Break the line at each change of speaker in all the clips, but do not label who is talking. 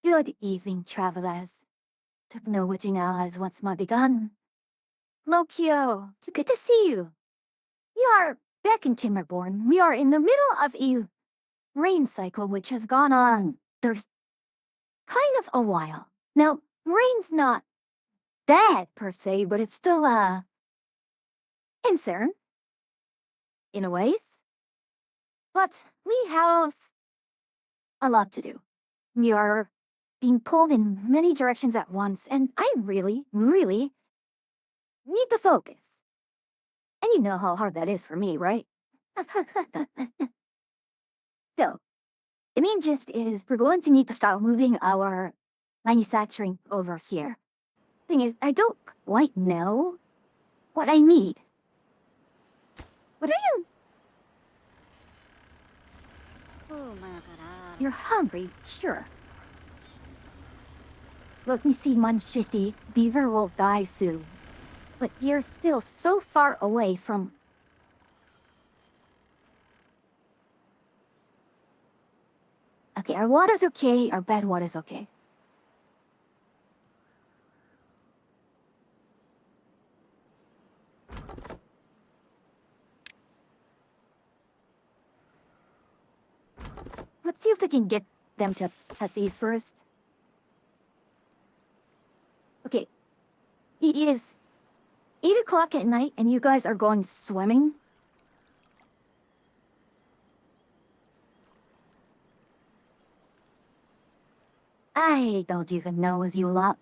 Good evening, travelers. Technology now has once more begun. Lokio, it's good to see you. You are back in Timberborn. We are in the middle of a rain cycle which has gone on. There's kind of a while. Now, rain's not bad per se, but it's still concern in a ways. But we have a lot to do. We are being pulled in many directions at once, and I really, really need to focus. And you know how hard that is for me, right? So, the main gist is we're going to need to start moving our manufacturing over here. Thing is, I don't quite know what I need. But I am... You're hungry, sure. Let me see, Munchity. Beaver will die soon. But you're still so far away from... Okay, our water's okay, our bad water's okay. Let's see if we can get them to pet these first. Okay. It is 8 o'clock at night and you guys are going swimming? I don't even know with you lot.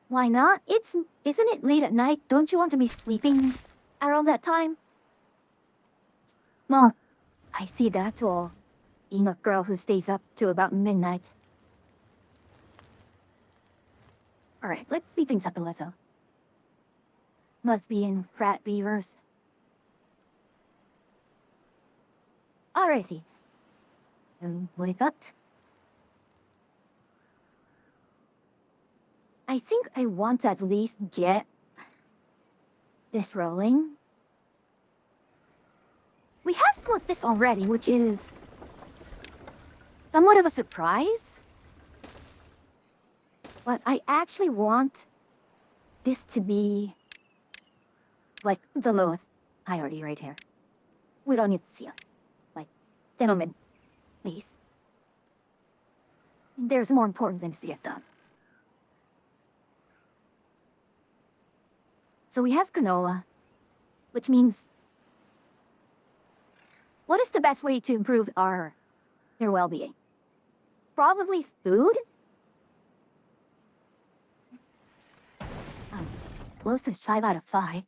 Why not? Isn't it late at night? Don't you want to be sleeping around that time? Well, I see that all. Being a girl who stays up to about midnight. Alright, let's speed things up a little. Must be in rat beavers. Alrighty. Wake up. I think I want to at least get this rolling. We have some of this already, which is somewhat of a surprise. But I actually want this to be like the lowest priority right here. We don't need to see it. Like, gentlemen, please. There's more important things to get done. So we have canola, which means... What is the best way to improve their well-being? Probably food? Explosives 5 out of 5.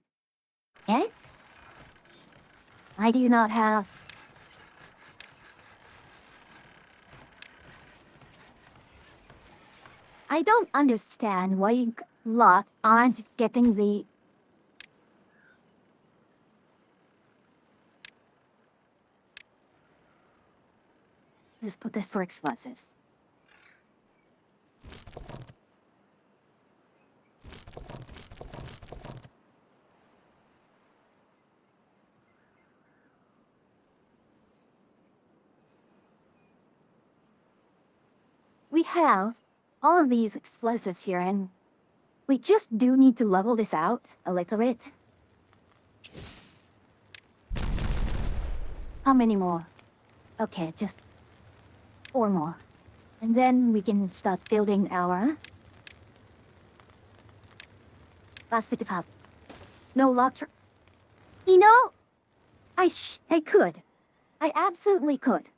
Eh? I do not have... I don't understand why you lot aren't getting the... Just put this for explosives. We have all of these explosives here, and we just do need to level this out a little bit. How many more? Okay, just 4 more. And then we can start building our... last 50,000. No luck. You know, I could. I absolutely could.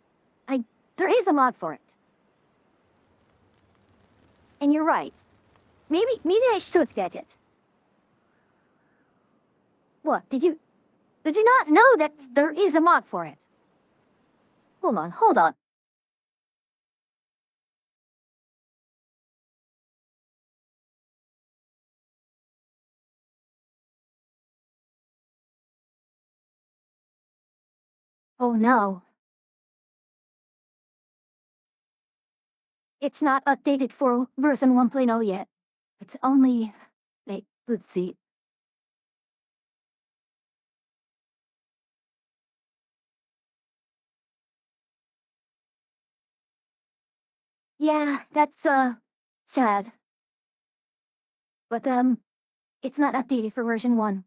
There is a mod for it. And you're right. Maybe I should get it. What, did you not know that there is a mod for it? Hold on. Oh no. It's not updated for version 1.0 yet. It's only... Wait, let's see. Yeah, that's, sad. But, it's not updated for version 1.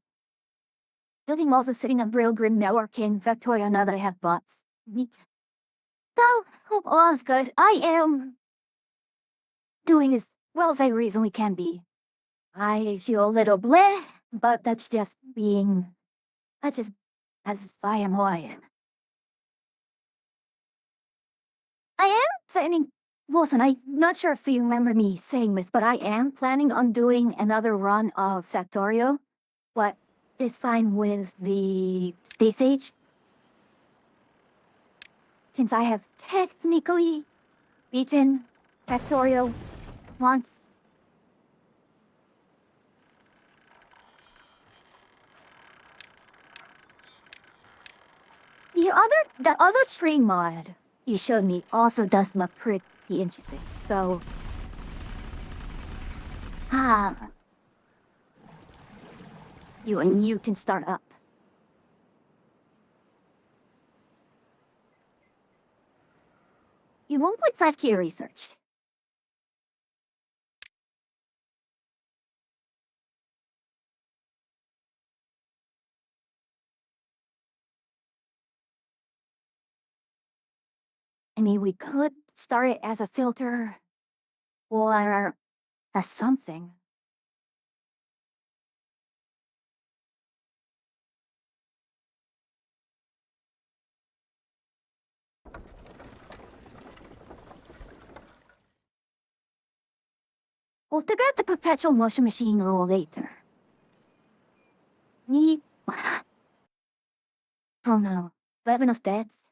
Building walls is sitting on real grim network in Victoria now that I have bots. So, hope all is good. I am doing as well as I reasonably can be. I feel a little bleh, but that's just as I am who I am. I am planning, Wilson, I'm not sure if you remember me saying this, but I am planning on doing another run of Factorio, but this time with the Space Age. Since I have technically beaten Factorio once. The other stream mod you showed me also does look pretty interesting, so... you can start up. You won't put 5K research. I mean, we could start it as a filter, or as something. We'll figure out the perpetual motion machine a little later. Me... Oh no. Do I have enough beds?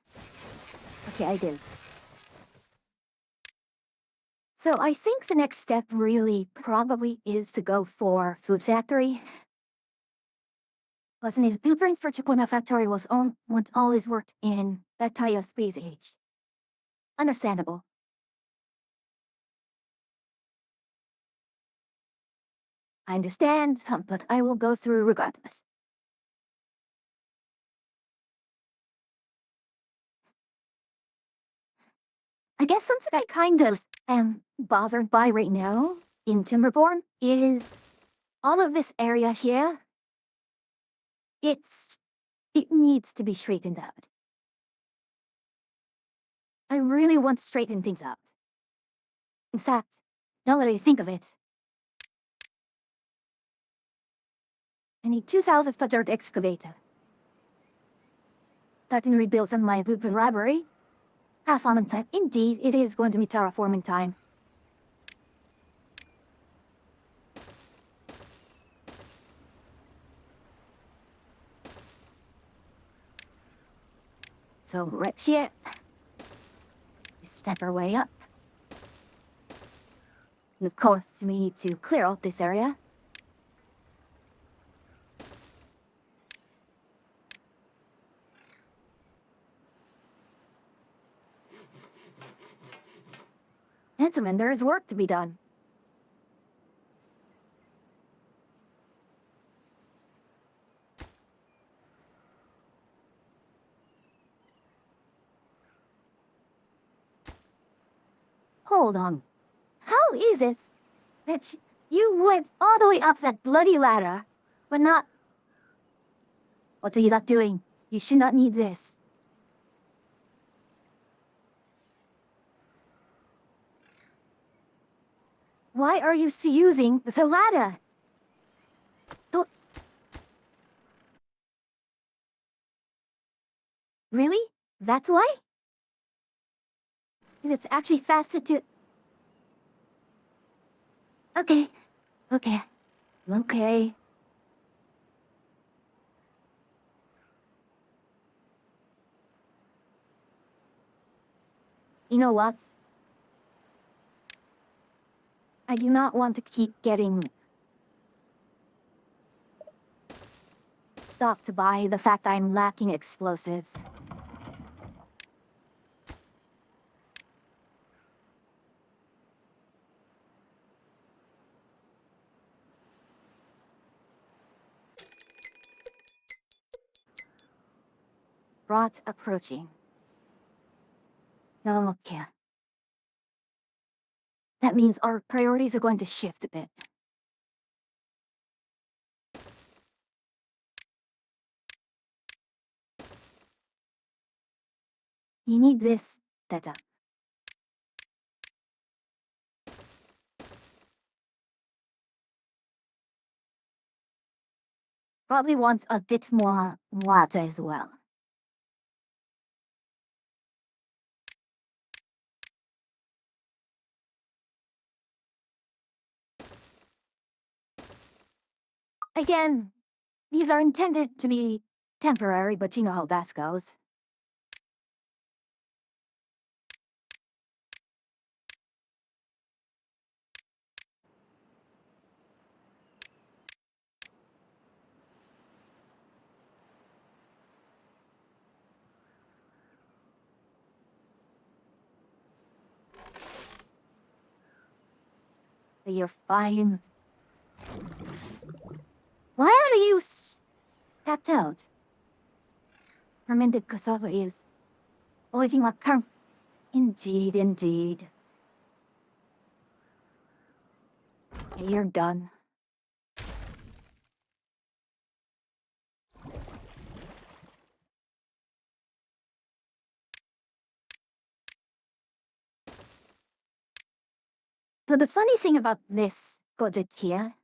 Okay, I do. So I think the next step really probably is to go for Food Factory. Plus, in his blueprints for Chipuna Factory was what always worked in that Taya Space Age. Understandable. I understand, but I will go through regardless. I guess something I kind of am bothered by right now in Timberborn is all of this area here. It needs to be straightened out. I really want to straighten things out. In fact, now that I think of it, I need 2,000 for dirt excavator. Starting to rebuild some of my blueprint library. Half on time. Indeed, it is going to be terraforming time. So right here, we step our way up. And of course, we need to clear out this area. Gentlemen, there is work to be done. Hold on. How is it that you went all the way up that bloody ladder, but not... What are you not doing? You should not need this. Why are you using the ladder? Really? That's why? It's actually faster to... Okay. Okay. Okay. You know what? I do not want to keep getting... stopped by the fact I'm lacking explosives. Rot approaching. No, okay. That means our priorities are going to shift a bit. You need this data. Probably wants a bit more water as well. Again, these are intended to be temporary, but you know how that goes. You're fine. Why are you tapped out? Fermented cassava is 오징어 car. Indeed, indeed. You're done. But the funny thing about this gadget here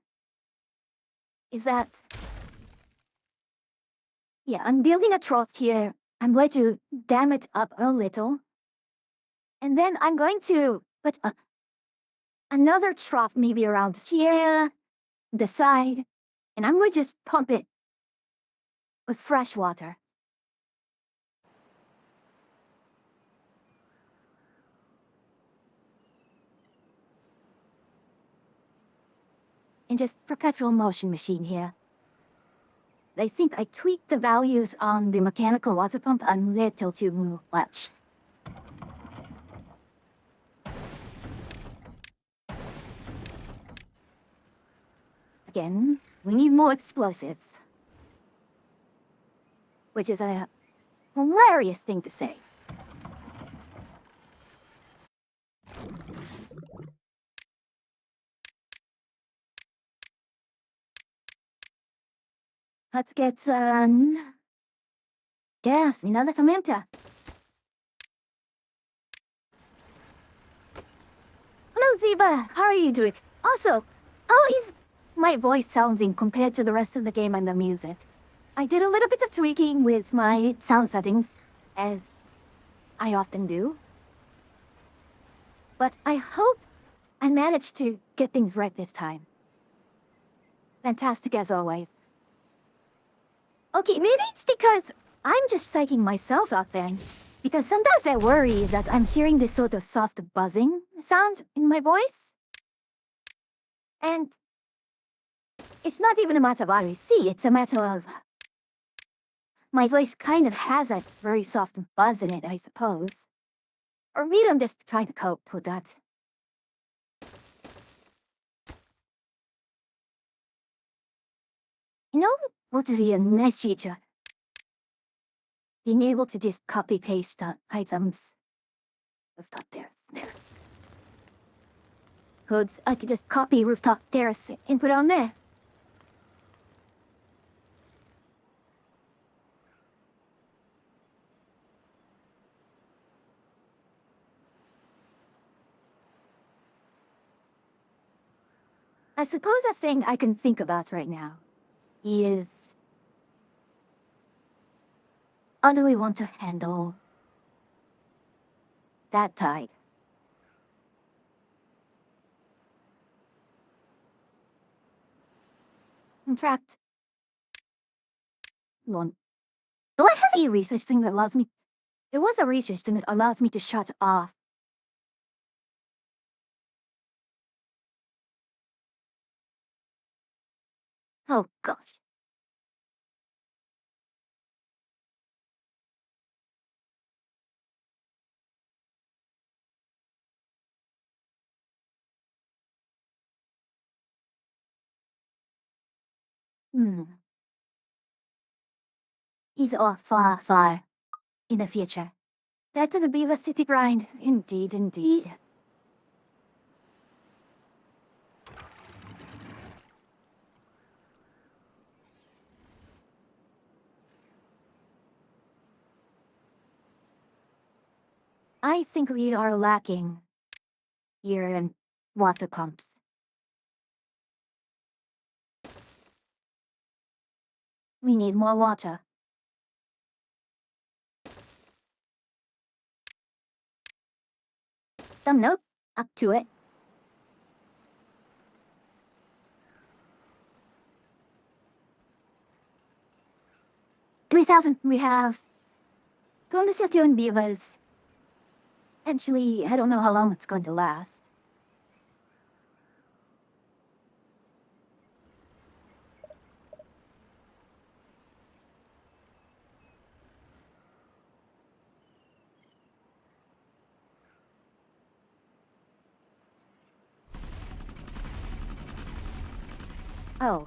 is that, yeah, I'm building a trough here. I'm going to dam it up a little. And then I'm going to put another trough maybe around here, the side, and I'm going to just pump it with fresh water. And just perpetual motion machine here. I think I tweaked the values on the mechanical water pump a little too much. Again, we need more explosives. Which is a hilarious thing to say. Let's get some gas, another fermenter. Hello, Zeba. How are you doing? Also, how is my voice sounding compared to the rest of the game and the music? I did a little bit of tweaking with my sound settings, as I often do. But I hope I managed to get things right this time. Fantastic as always. Okay, maybe it's because I'm just psyching myself out then. Because sometimes I worry that I'm hearing this sort of soft buzzing sound in my voice. And it's not even a matter of REC, it's a matter of my voice kind of has that very soft buzz in it, I suppose. Or maybe I'm just trying to cope with that. You know what would be a nice feature? Being able to just copy-paste the items. Rooftop terrace. Codes, I could just copy rooftop terrace and put it on there. I suppose a thing I can think about right now is, how do we want to handle that tide? Contract. One. Do I have a research thing that allows me? There was a research thing that allows me to shut off. Oh gosh. Hmm. He's off far. in the future. That's the Beaver City grind. Indeed, indeed. I think we are lacking here in water pumps. We need more water. Thumb note, up to it. 3,000 we have. Going to set you in beavers. Actually, I don't know how long it's going to last. Oh.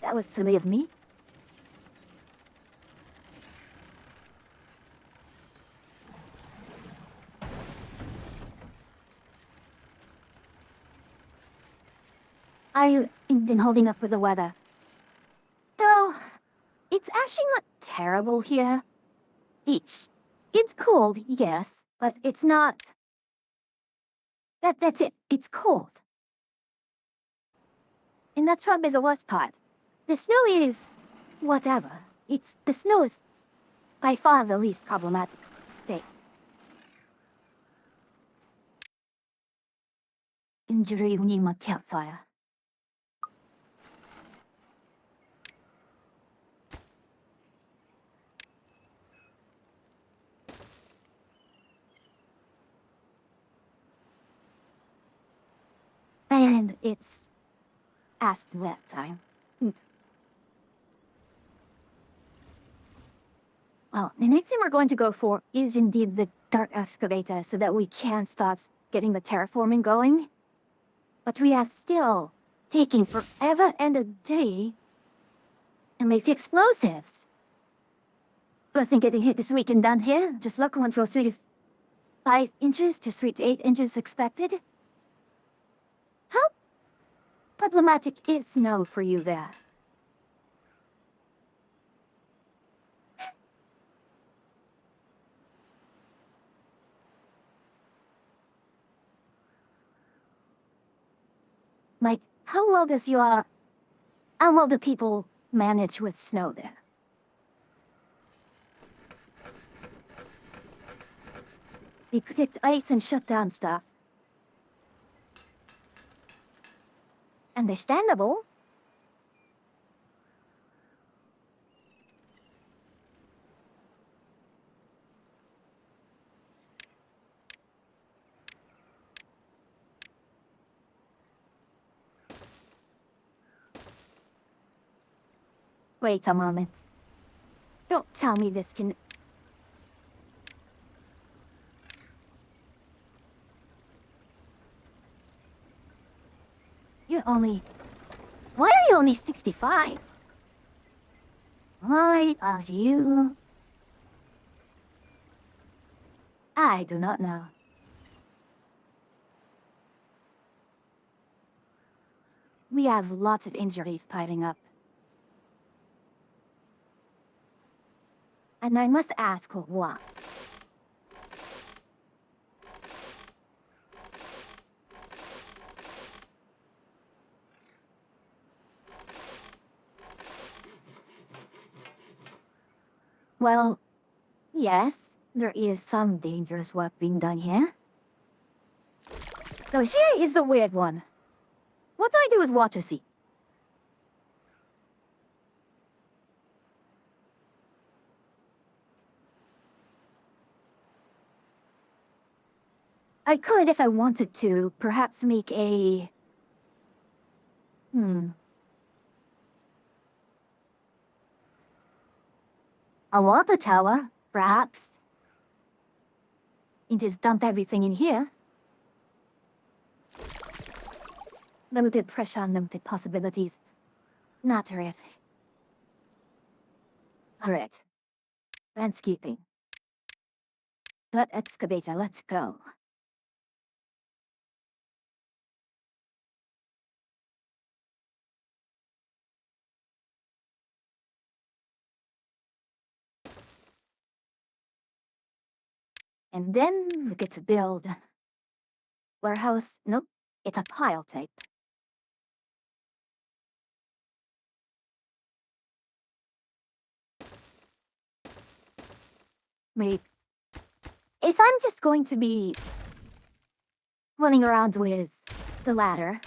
That was silly of me. I've been holding up with the weather. Though, it's actually not terrible here. It's cold, yes, but it's not... That's it. It's cold. And that's what is the worst part. The snow is... whatever. The snow is by far the least problematic thing. Injury near my campfire. And it's past that time. Well, the next thing we're going to go for is indeed the Dark Excavator so that we can start getting the terraforming going. But we are still taking forever and a day to make the explosives. Wasn't getting hit this weekend down here. Just look, 1 to 3 to 5 inches to 3 to 8 inches expected. How problematic is snow for you there? Mike, how well do people manage with snow there? They predict ice and shut down stuff. Understandable. Wait a moment. Don't tell me this can... Why are you only 65? Why are you... I do not know. We have lots of injuries piling up. And I must ask why. Well, yes, there is some dangerous work being done here. Though here is the weird one. What I do is water see. I could, if I wanted to, perhaps make a... A water tower, perhaps. And just dump everything in here. Limited pressure, unlimited possibilities. Not terrific. Alright. Landscaping. That excavator, let's go. And then we get to build. Warehouse, nope, it's a pile type. Wait. If I'm just going to be running around with the ladder.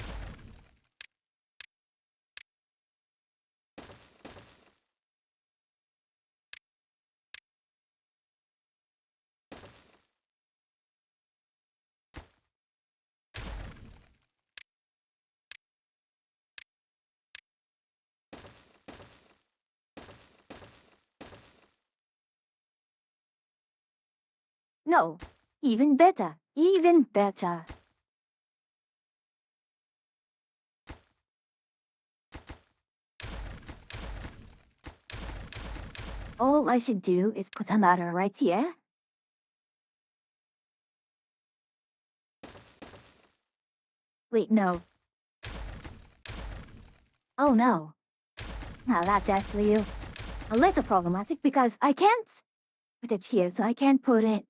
No, even better, even better. All I should do is put a ladder right here. Wait, no. Oh no. Now that's actually a little problematic because I can't put it here, so I can't put it,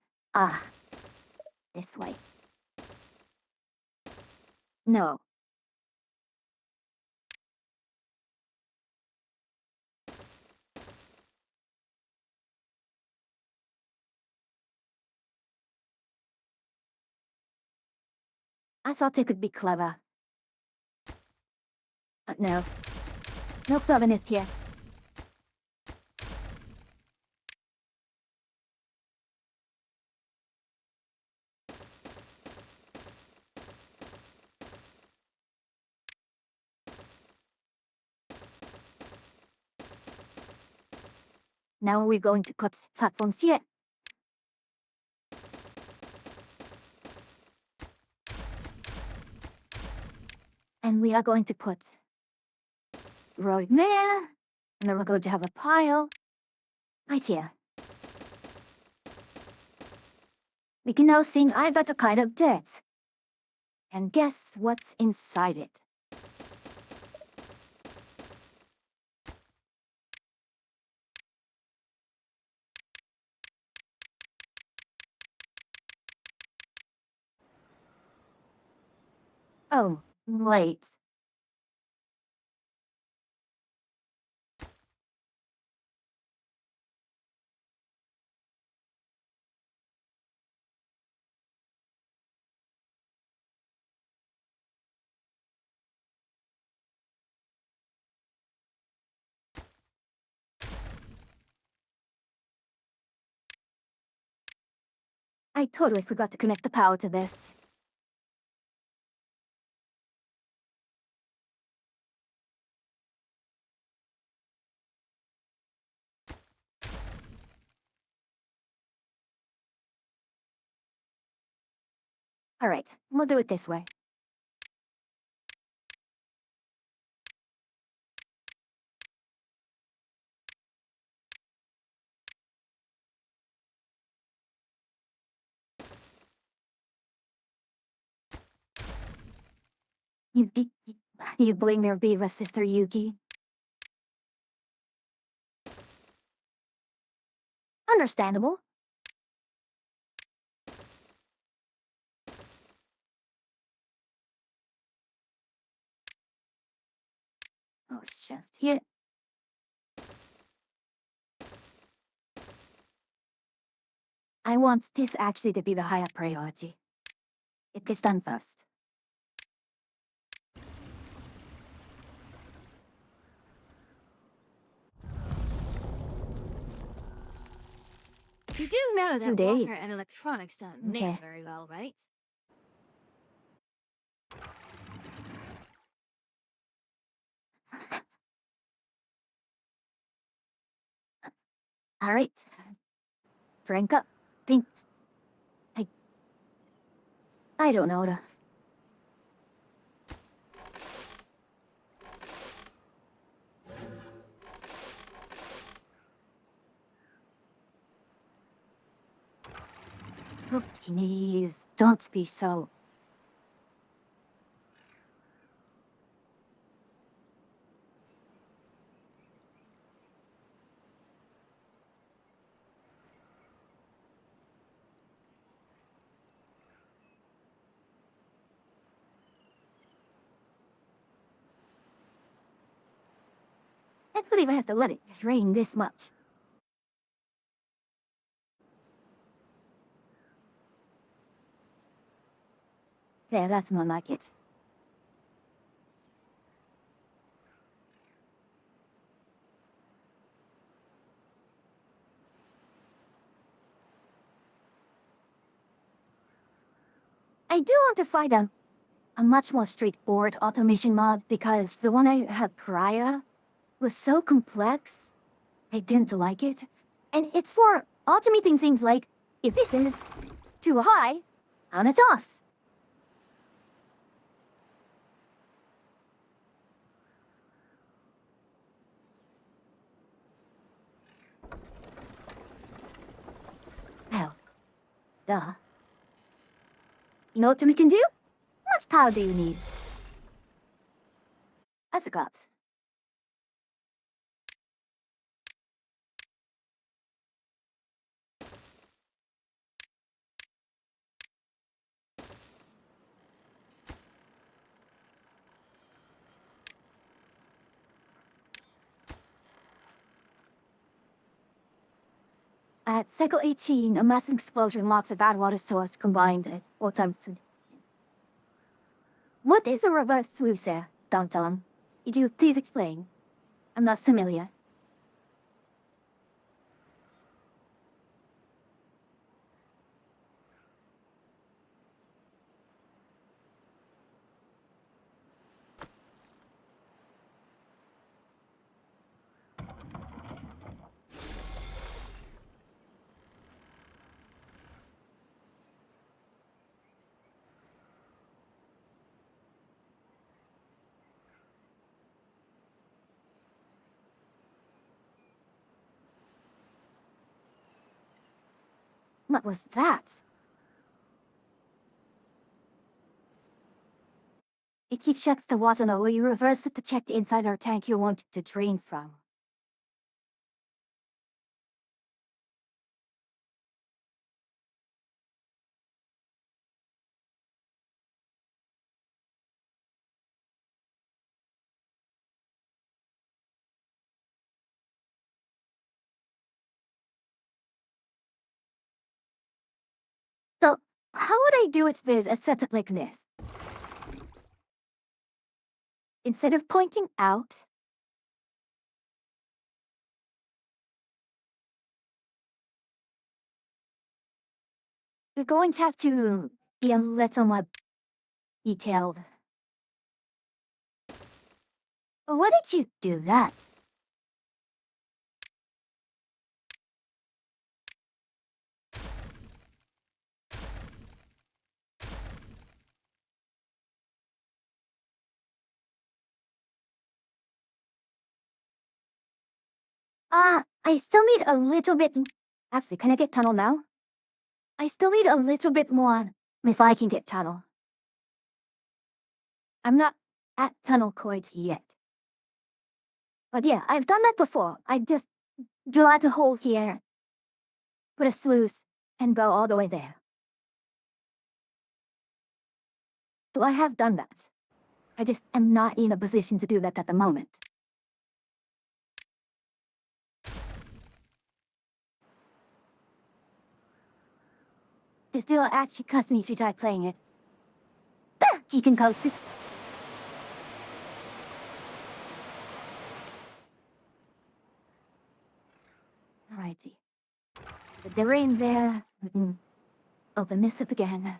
this way. No. I thought it could be clever. But no. Milk's oven is here. Now we're going to cut platforms here. And we are going to put road there. And then we're going to have a pile right here. We can now sing I Got a Kind of Dirt. And guess what's inside it? Oh, wait. I totally forgot to connect the power to this. Alright, we'll do it this way. You blame your Beaver sister Yuki? Understandable. Oh shit. Yeah. I want this actually to be the higher priority. It gets done first.
You do know that
2 days.
water and electronics don't mix
Okay.
very well, right?
Alright. Drink up. Think. I don't know. Please, don't be so. I can't believe I have to let it rain this much. Yeah, that's more like it. I do want to find a much more straightforward automation mod because the one I had prior was so complex. I didn't like it. And it's for automating things like, if this is too high, on it's off. Hell, duh. You know what we can do? How much power do you need? I forgot. At cycle 18, a massive explosion locks a bad water source combined at all times. What is a reverse sluice here, Downtown? Could you please explain? I'm not familiar. What was that? If you check the water now, you reverse it to check the inside our tank you want to drain from. So, how would I do it with a setup like this? Instead of pointing out, you're going to have to be a little more detailed. Why did you do that? I still need a little bit. Actually, can I get tunnel now? I still need a little bit more if I can get tunnel. I'm not at tunnel quite yet. But yeah, I've done that before. I just drill out a hole here, put a sluice, and go all the way there. So I have done that. I just am not in a position to do that at the moment. This still actually cost me to try playing it. He can coast it. Alrighty. With the rain there, we can open this up again.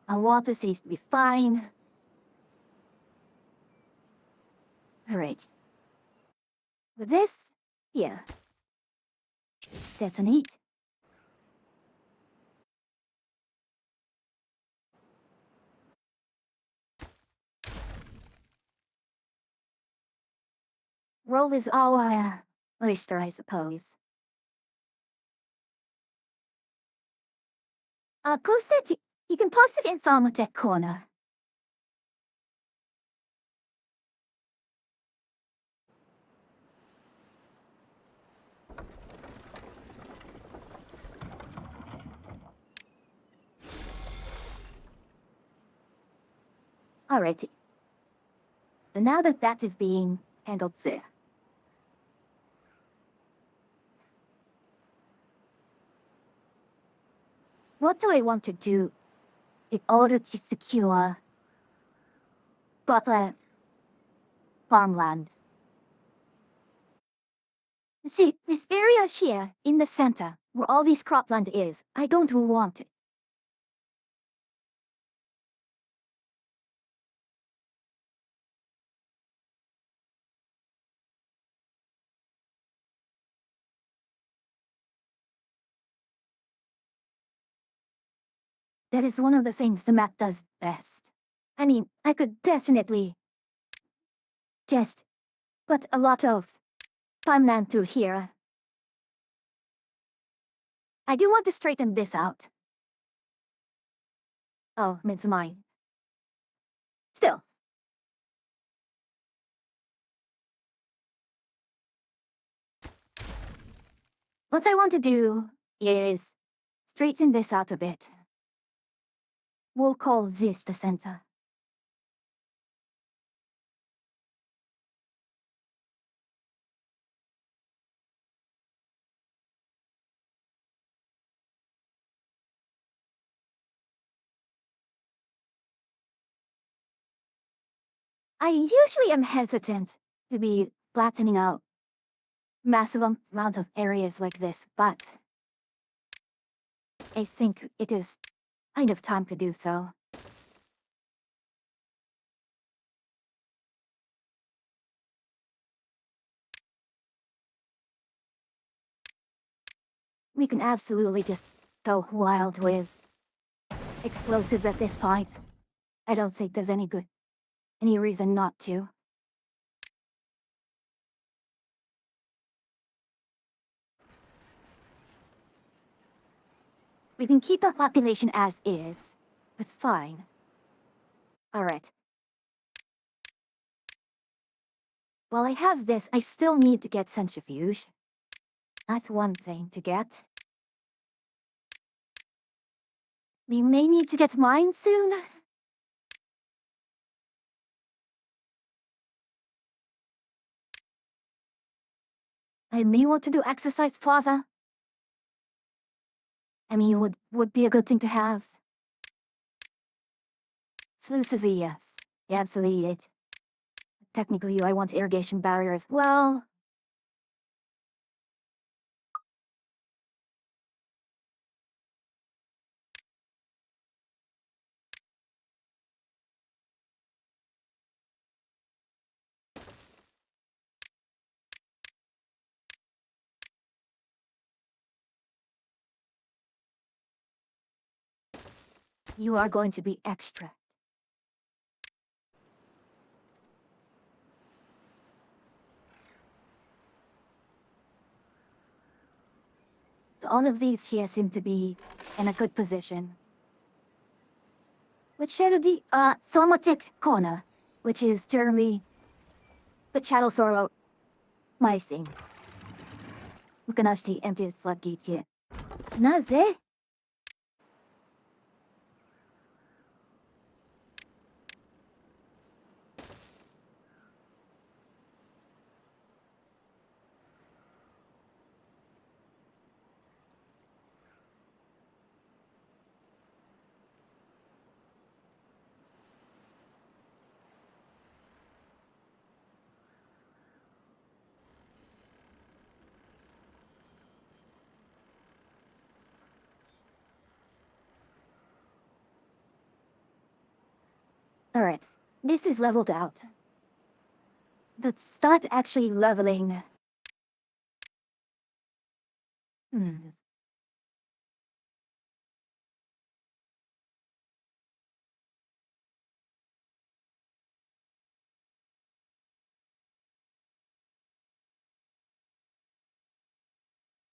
Our water seems to be fine. Alright. With this, here. Detonate. Roll is our oyster, I suppose. Post it. You can post it in Salmatech Corner. Alrighty. So now that is being handled there. What do I want to do in order to secure Scotland farmland? See, this area here in the center, where all this cropland is, I don't want it. That is one of the things the map does best. I mean, I could definitely just put a lot of farmland through here. I do want to straighten this out. Oh, it's mine. Still. What I want to do is straighten this out a bit. We'll call this the center. I usually am hesitant to be flattening out massive amount of areas like this, but I think it is kind of time to do so. We can absolutely just go wild with explosives at this point. I don't think there's any reason not to. We can keep the population as is. It's fine. Alright. While I have this, I still need to get centrifuge. That's one thing to get. We may need to get mine soon. I may want to do exercise plaza. I mean, would be a good thing to have. Sluice is a yes. Yeah, absolutely it. Technically, I want irrigation barrier as well. You are going to be extra. All of these here seem to be in a good position. Which shall the Somatic Corner, which is Jeremy, the Chattel Sorrow, my things. We can actually empty the floodgate here. Naze? Alright, this is leveled out. Let's start actually leveling.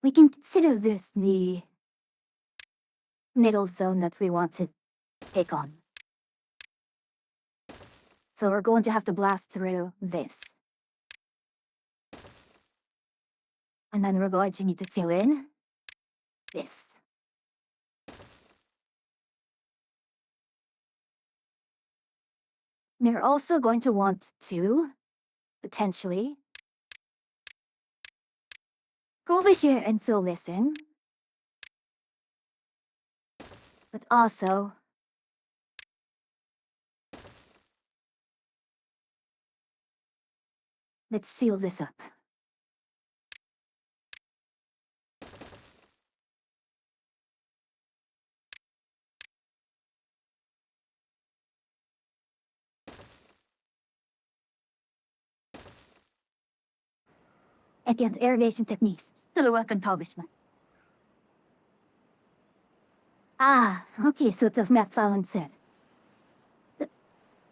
We can consider this the middle zone that we want to take on. So we're going to have to blast through this. And then we're going to need to fill in this. We're also going to want to, potentially, go over here and fill this in. But also, let's seal this up. Again, irrigation techniques, still a work in accomplishment. Ah, okay, so it's of Matt Fallon said.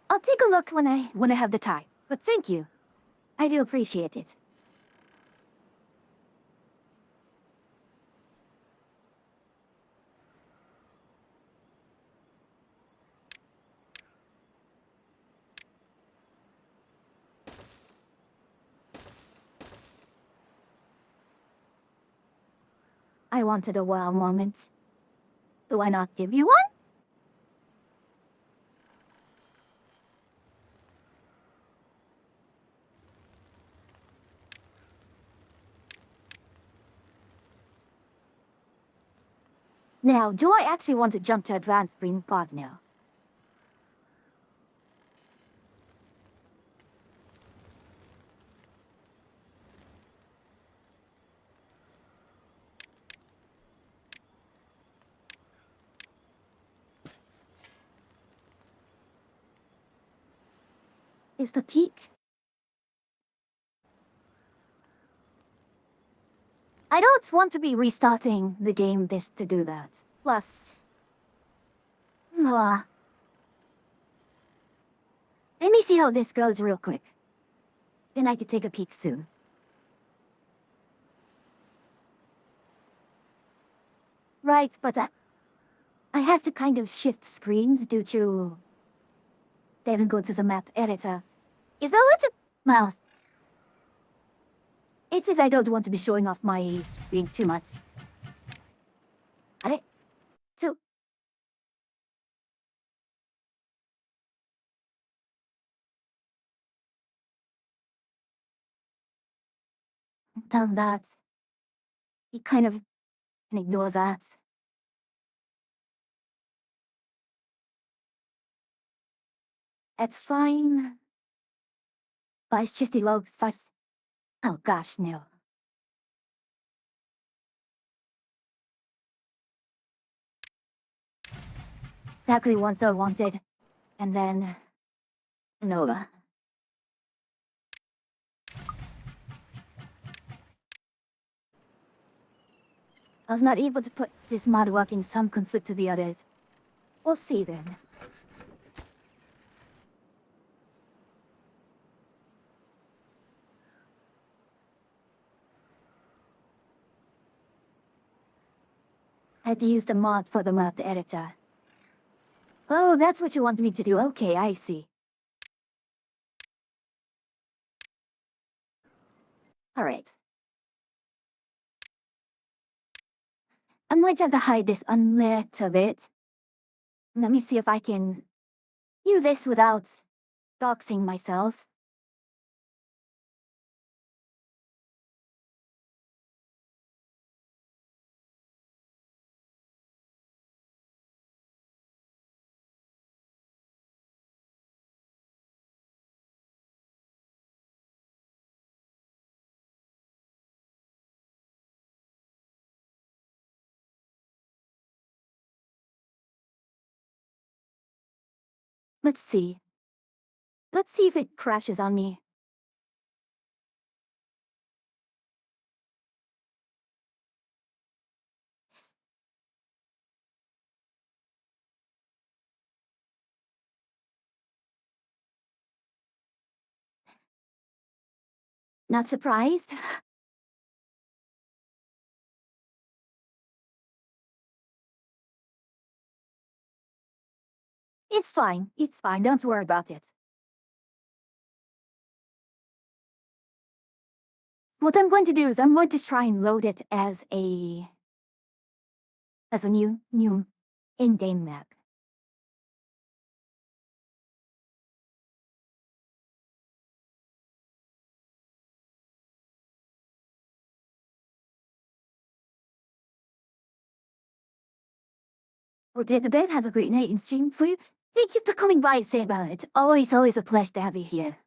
I'll take a look when I have the time. But thank you. I do appreciate it. I wanted a wow moment. Do I not give you one? Now, do I actually want to jump to advanced spring pod now? Is the peak? I don't want to be restarting the game this to do that. Plus... let me see how this goes real quick. Then I could take a peek soon. Right, but I have to kind of shift screens due to... Then go to the map editor. Is that what mouse? It says I don't want to be showing off my screen too much. Are so done that. You kind of can ignore that. It's fine. But it's just the log starts. Oh gosh, no. Exactly what I wanted. And then... Nova. I was not able to put this mod work in some conflict to the others. We'll see then. I had to use the mod for the map editor. Oh, that's what you want me to do. Okay, I see. Alright. I'm going to have to hide this a little bit. Let me see if I can use this without doxing myself. Let's see. Let's see if it crashes on me. Not surprised? It's fine. It's fine. Don't worry about it. What I'm going to do is I'm going to try and load it as a new in-game map. Or did the bed have a great night in stream for you? Thank you for coming by and say about it. Always a pleasure to have you here.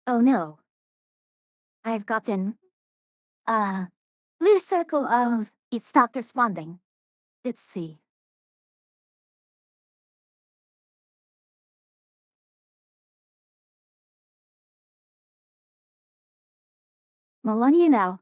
Oh no. I've gotten loose circle of it stopped responding. Let's see. Well, on you now.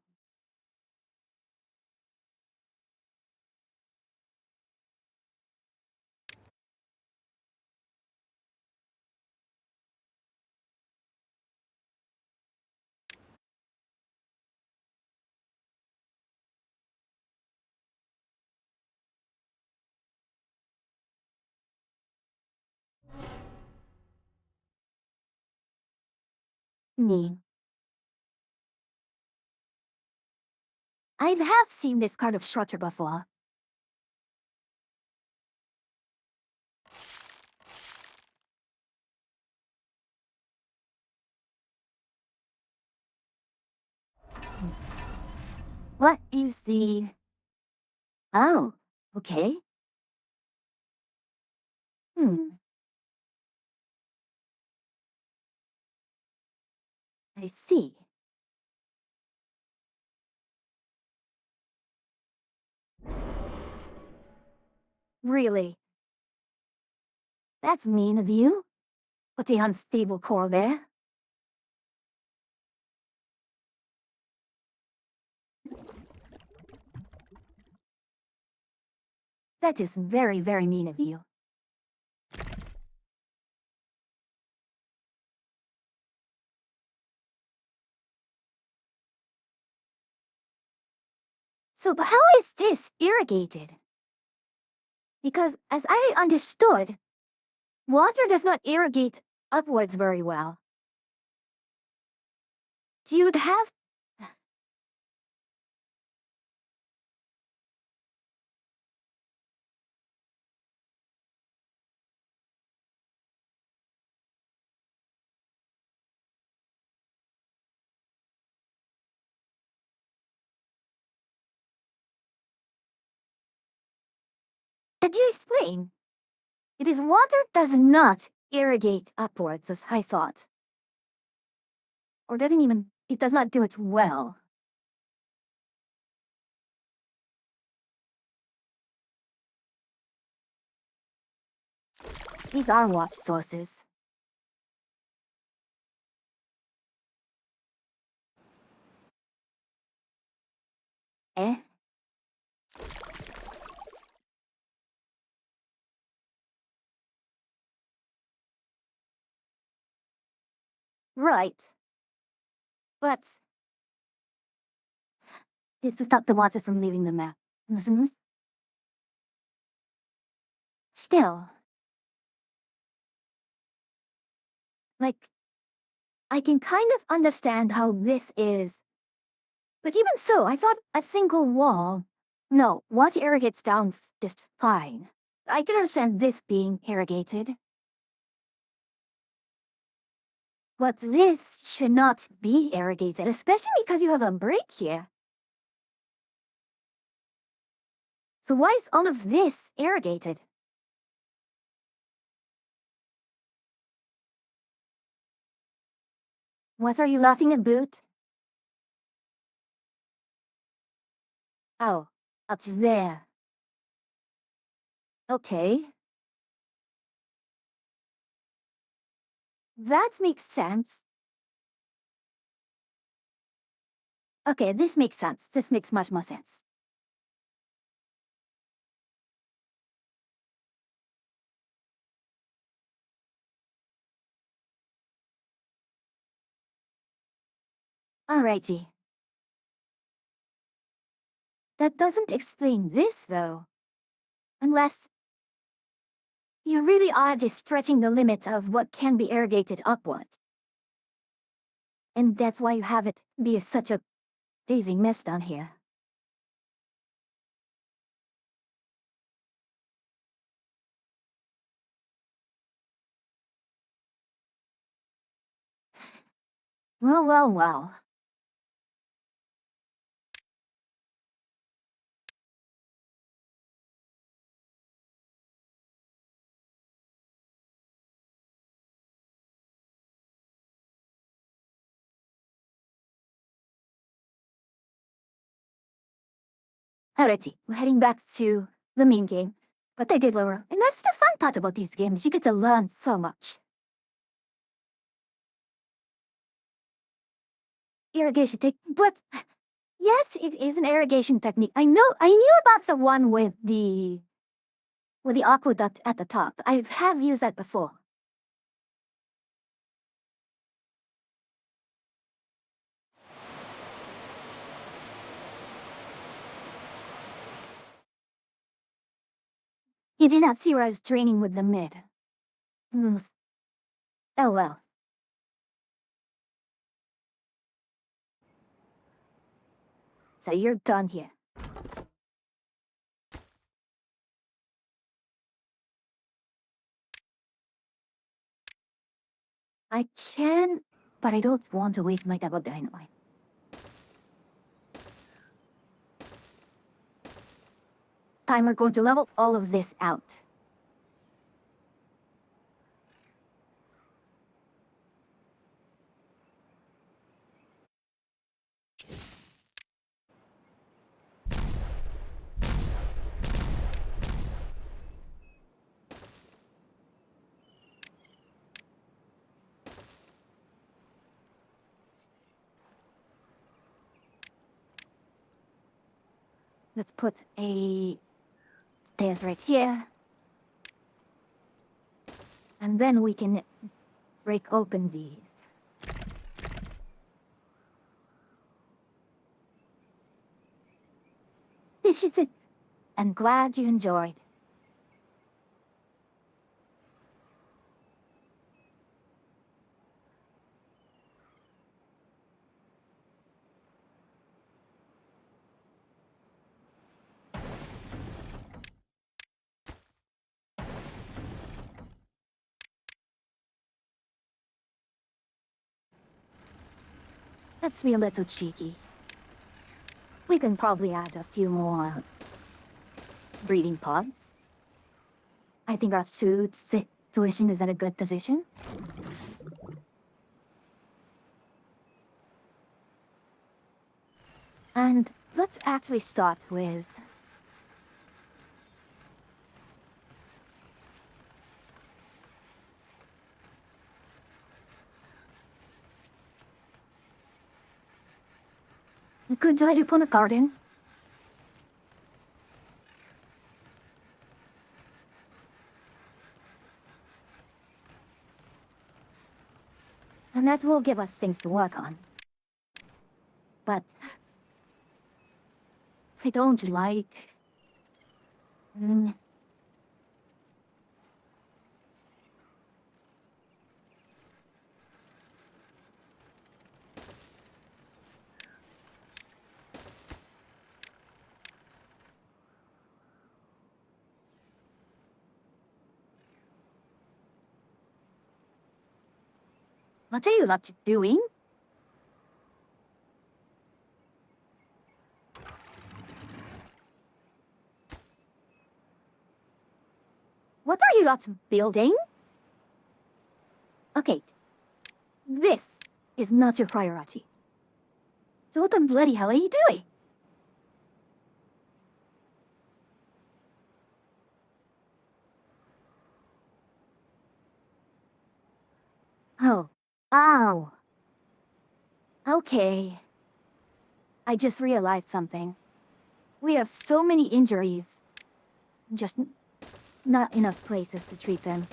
Me. I have seen this kind of structure before. What is the... Oh, okay. I see. Really? That's mean of you. What's the unstable core there? That is very, very mean of you. So how is this irrigated? Because as I understood, water does not irrigate upwards very well. Do you have... Did you explain? It is water does not irrigate upwards as I thought. Or doesn't even... It does not do it well. These are water sources. Eh? Right. But... it's to stop the water from leaving the map. Still. Like... I can kind of understand how this is. But even so, I thought a single wall... No, water irrigates down just fine. I can understand this being irrigated. But this should not be irrigated, especially because you have a break here. So why is all of this irrigated? What are you laughing about? Oh, up there. Okay. That makes sense. Okay, this makes sense. This makes much more sense. Alrighty. That doesn't explain this, though. Unless you really are just stretching the limits of what can be irrigated upward. And that's why you have it be such a dazing mess down here. Well. Alrighty, we're heading back to the main game. But I did lower, and that's the fun part about these games. You get to learn so much. Irrigation technique, but yes, it is an irrigation technique. I knew about the one with the aqueduct at the top. I have used that before. You did not see where I was draining with the mid. Oh well. So you're done here. I can, but I don't want to waste my double dynamite. Time we're going to level all of this out. Let's put a stairs right here. And then we can break open these. This is it. I'm glad you enjoyed. Let's be a little cheeky. We can probably add a few more breeding pods. I think our situation is in a good position. And let's actually start with a good idea upon a garden. And that will give us things to work on. But I don't like... What are you not doing? What are you not building? Okay. This is not your priority. So what the bloody hell are you doing? Oh. Ow. Okay. I just realized something. We have so many injuries. Just not enough places to treat them.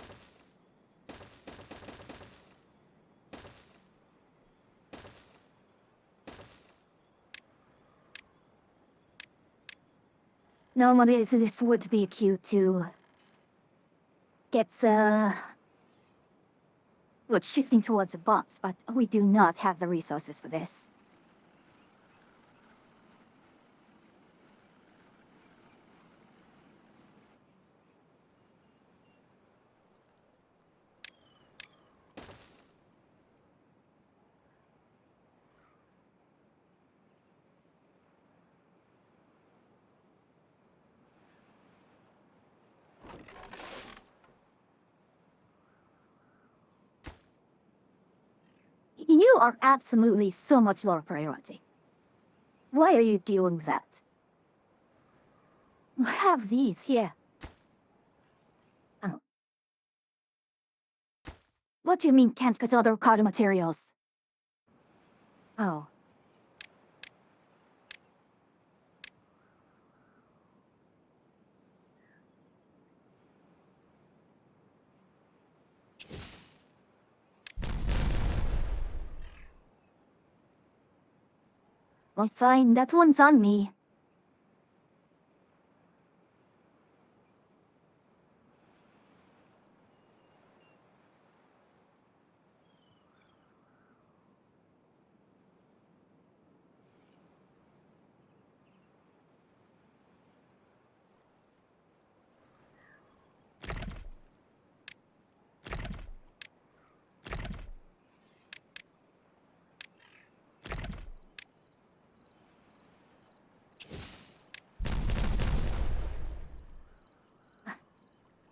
Normally this would be cute to get would shifting towards a boss, but we do not have the resources for this. You are absolutely so much lower priority. Why are you doing that? Have these here. Oh. What do you mean can't get other card materials? Oh. Well, fine, that one's on me.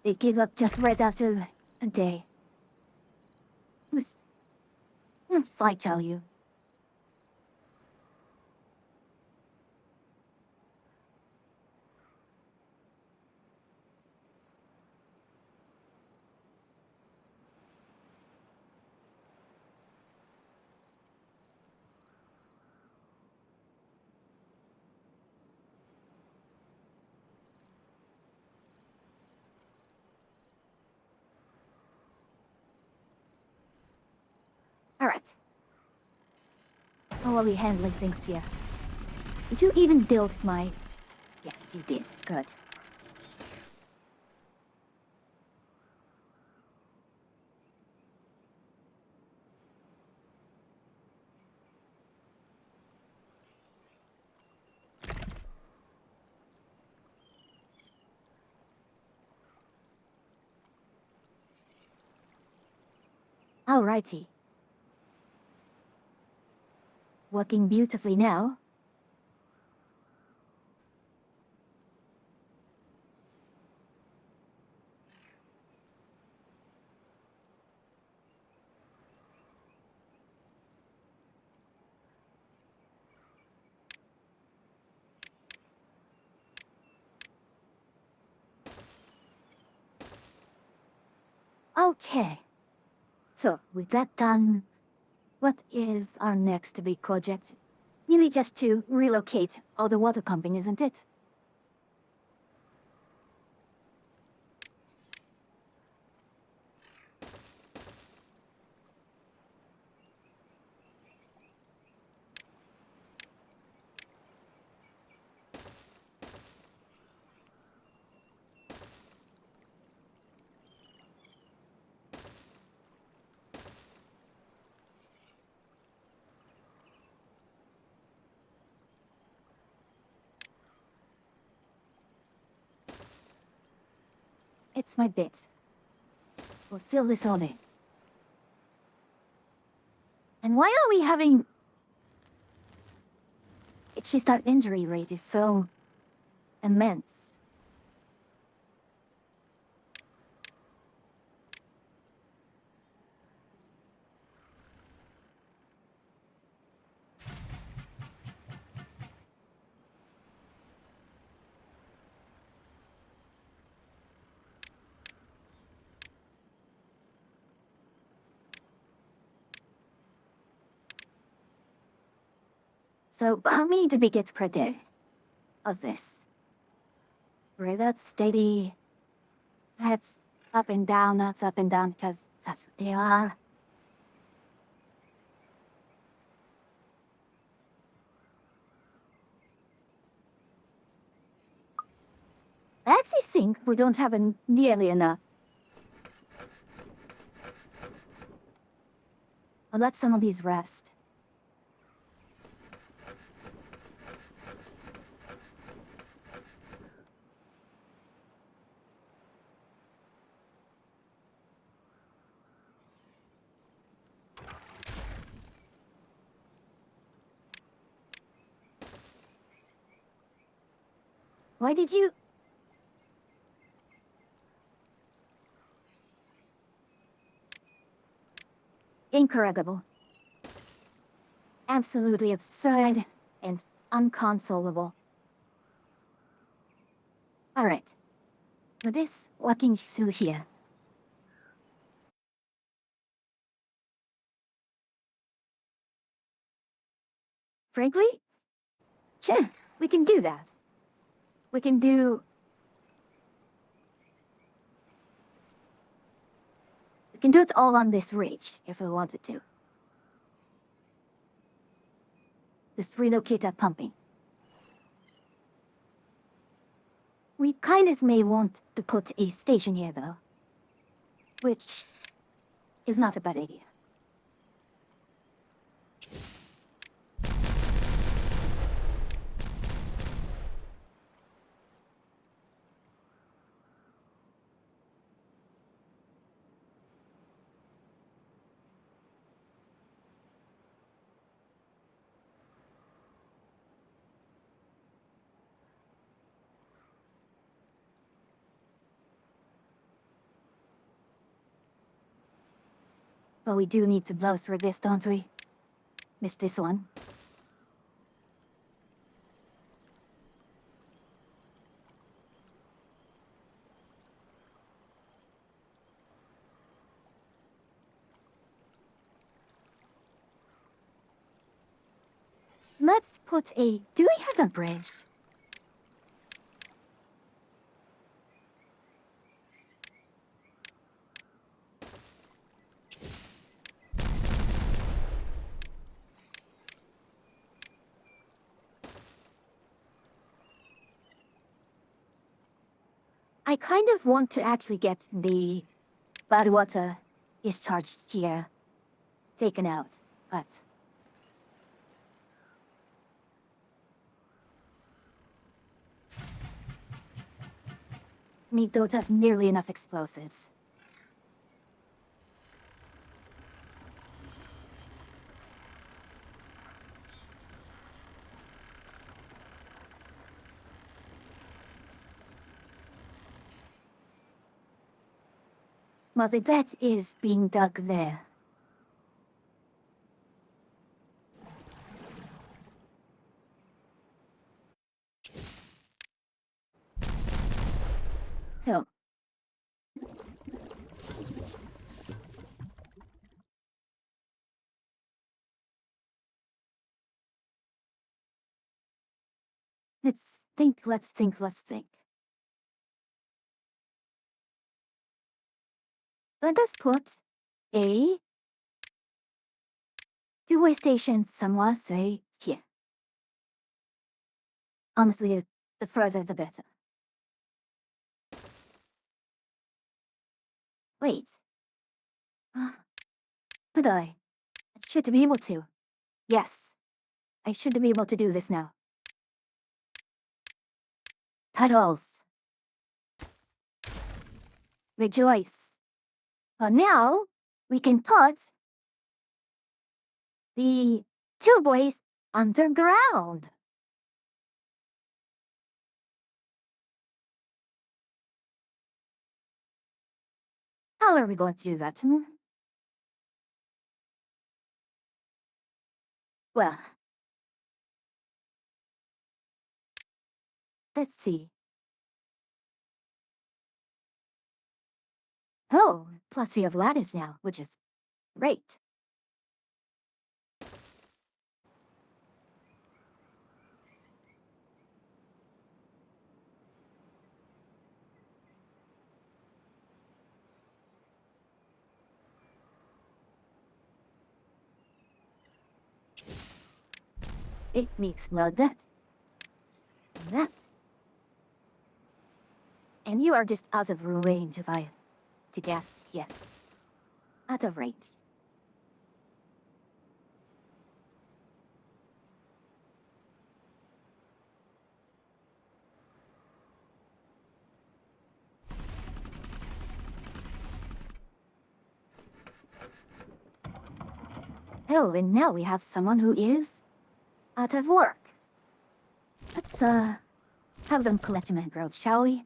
They give up just right after a day. I tell you. Alright. How are we handling things here? Did you even build my... Yes, you did. Good. Alrighty. Working beautifully now. Okay. So, with that done, what is our next big project? Really just to relocate all the water pumping, isn't it? It's my bit. We'll fill this all in. And why are we having... It's just our injury rate is so... immense. So, how many do we get per day of this? Right, that's steady. That's up and down, that's up and down, because that's what they are. I actually think we don't have nearly enough. I'll let some of these rest. Why did you... Incorrigible. Absolutely absurd and unconsolable. Alright. For this, what can you do here? Frankly? Sure, we can do that. We can do... We can do it all on this ridge, if we wanted to. Just relocate that pumping. We kind of may want to put a station here, though. Which is not a bad idea. But we do need to blow through this, don't we? Missed this one. Let's put a... Do we have a bridge? I kind of want to actually get the bad water discharged here taken out, but... We don't have nearly enough explosives. But the debt is being dug there. Oh. Let's think, let's think, let's think. Let us put a two-way station somewhere, say, here. Honestly, the further the better. Wait. Could I? I should be able to. Yes. I should be able to do this now. Tunnels. Rejoice. But now, we can put the two boys underground. How are we going to do that? Well, let's see. Oh, plus we have ladders now, which is great. It makes well that. And that. And you are just out of range if I to guess. Yes. Out of range. Oh, and now we have someone who is out of work. Let's have them collect him and grow, shall we?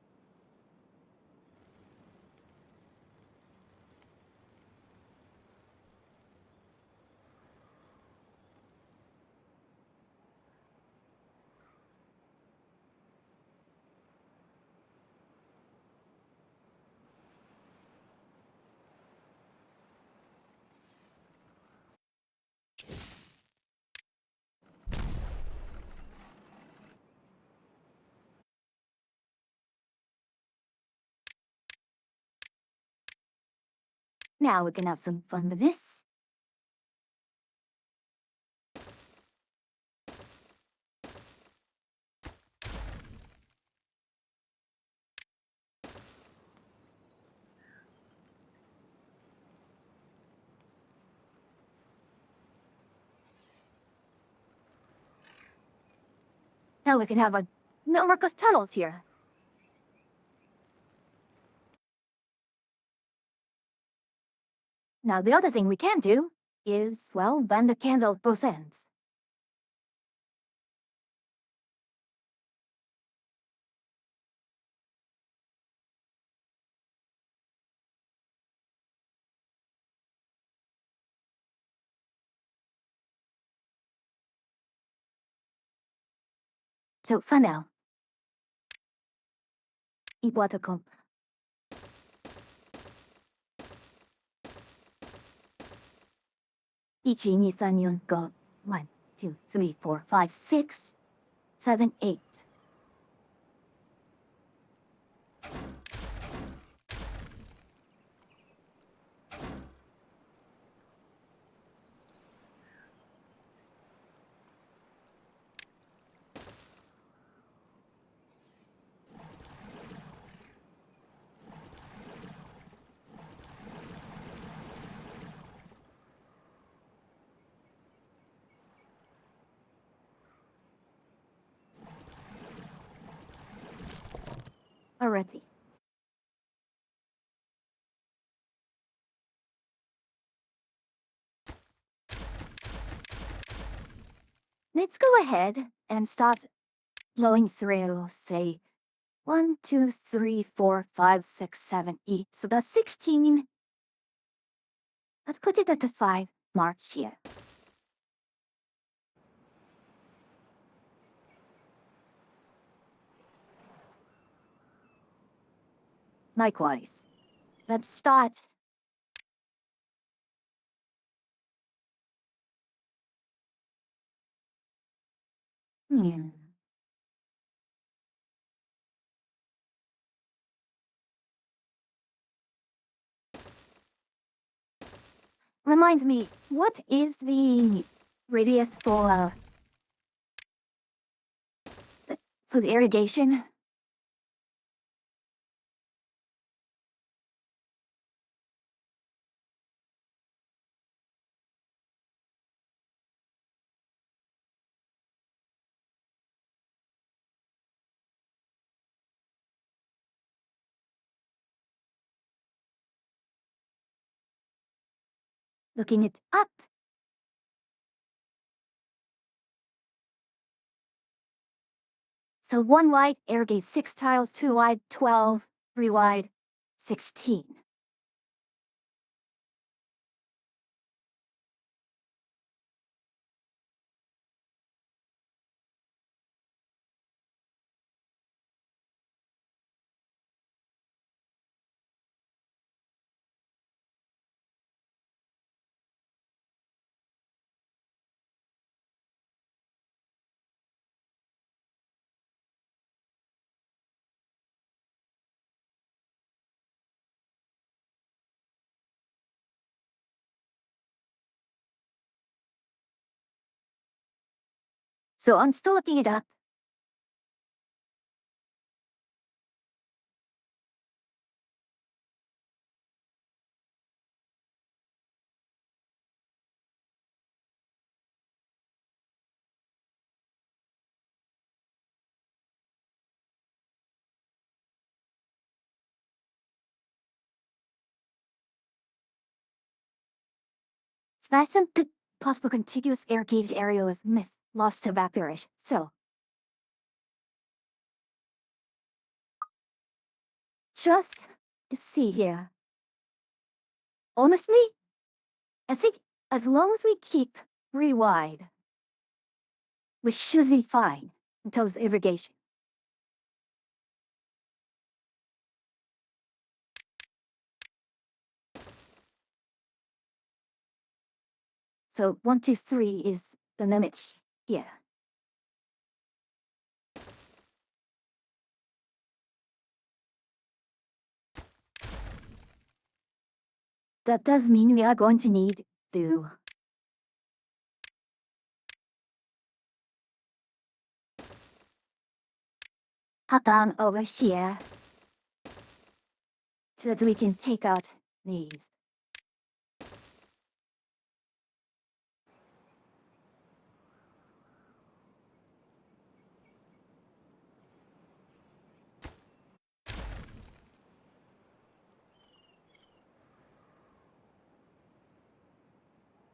Now we can have some fun with this. Now we can have a no Marcos tunnels here. Now the other thing we can do is, well, bend the candle at both ends. So for now, 이와드컴. 이치, 이, 삼, 년, go. 1, 2, 3, 4, 5, 6, 7, 8. Already. Let's go ahead and start blowing through, say, 1, 2, 3, 4, 5, 6, 7, 8. So that's 16. Let's put it at the 5 mark here. Likewise. Let's start. Reminds me, what is the radius for the irrigation? Looking it up. So 1 wide, irrigate 6 tiles, 2 wide, 12, 3 wide, 16. So I'm still looking it up. Some possible contiguous irrigated area was myth, lost to evaporation. So, just to see here. Honestly, I think as long as we keep pretty wide, we should be fine until the irrigation. So 1, 2, 3 is the limit here. That does mean we are going to need to hop on over here so that we can take out these.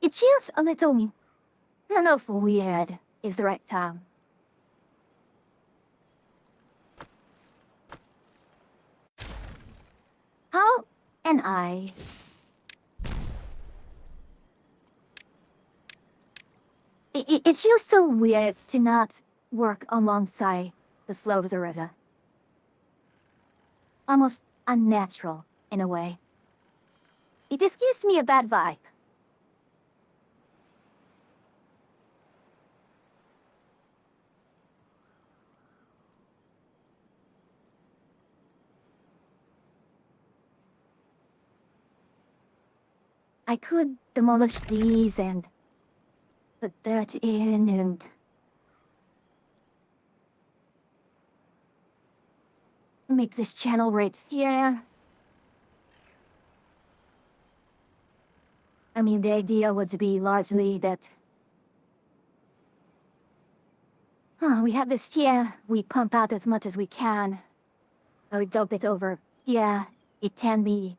It feels a little, I don't know if weird is the right term. How am I? It feels so weird to not work alongside the flow of the river. Almost unnatural in a way. It just gives me a bad vibe. I could demolish these and put dirt in and make this channel right here. I mean, the idea would be largely that we have this here, we pump out as much as we can. We dump it over. Yeah, it can be.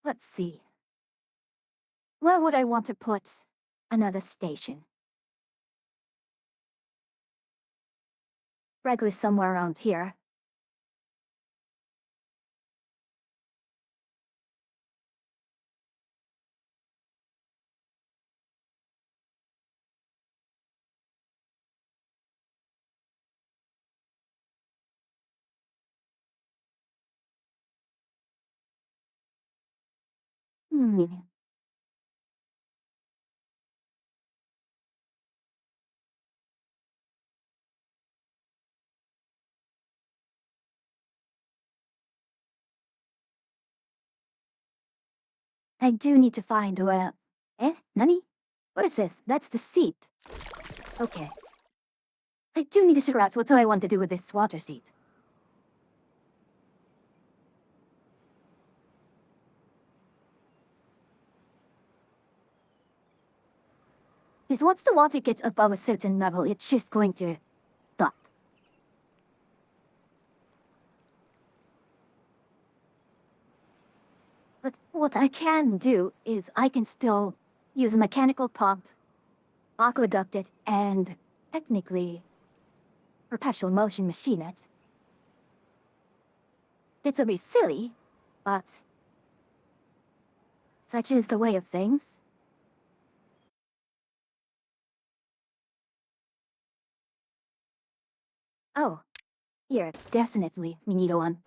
Let's see. Where would I want to put another station? Probably somewhere around here. Hmm. I do need to find where... Nani? What is this? That's the seat. Okay. I do need to figure out what do I want to do with this water seat. Because once the water gets above a certain level, it's just going to stop. But what I can do is I can still use a mechanical pump, aqueduct it, and technically perpetual motion machine it. This will be silly, but such is the way of things. Oh, here, definitely we need one.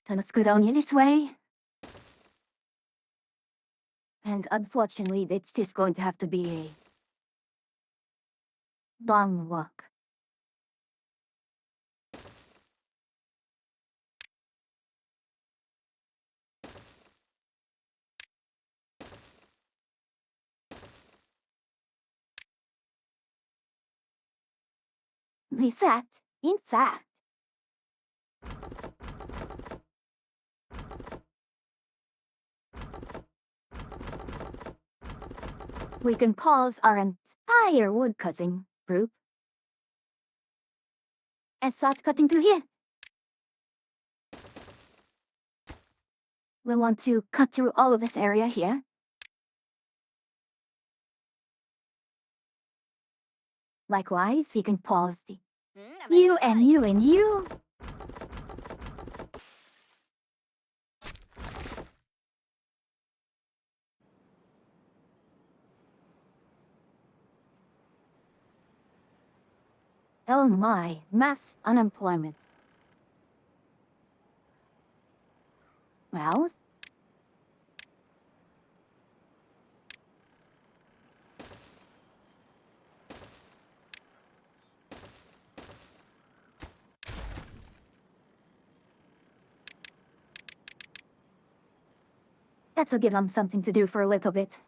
So let's go down in this way. And unfortunately, it's just going to have to be a long walk. Reset. In fact. We can pause our entire woodcutting group and start cutting through here. We want to cut through all of this area here. Likewise, we can pause the you and you and you. Oh my, mass unemployment. Well, that'll give them something to do for a little bit.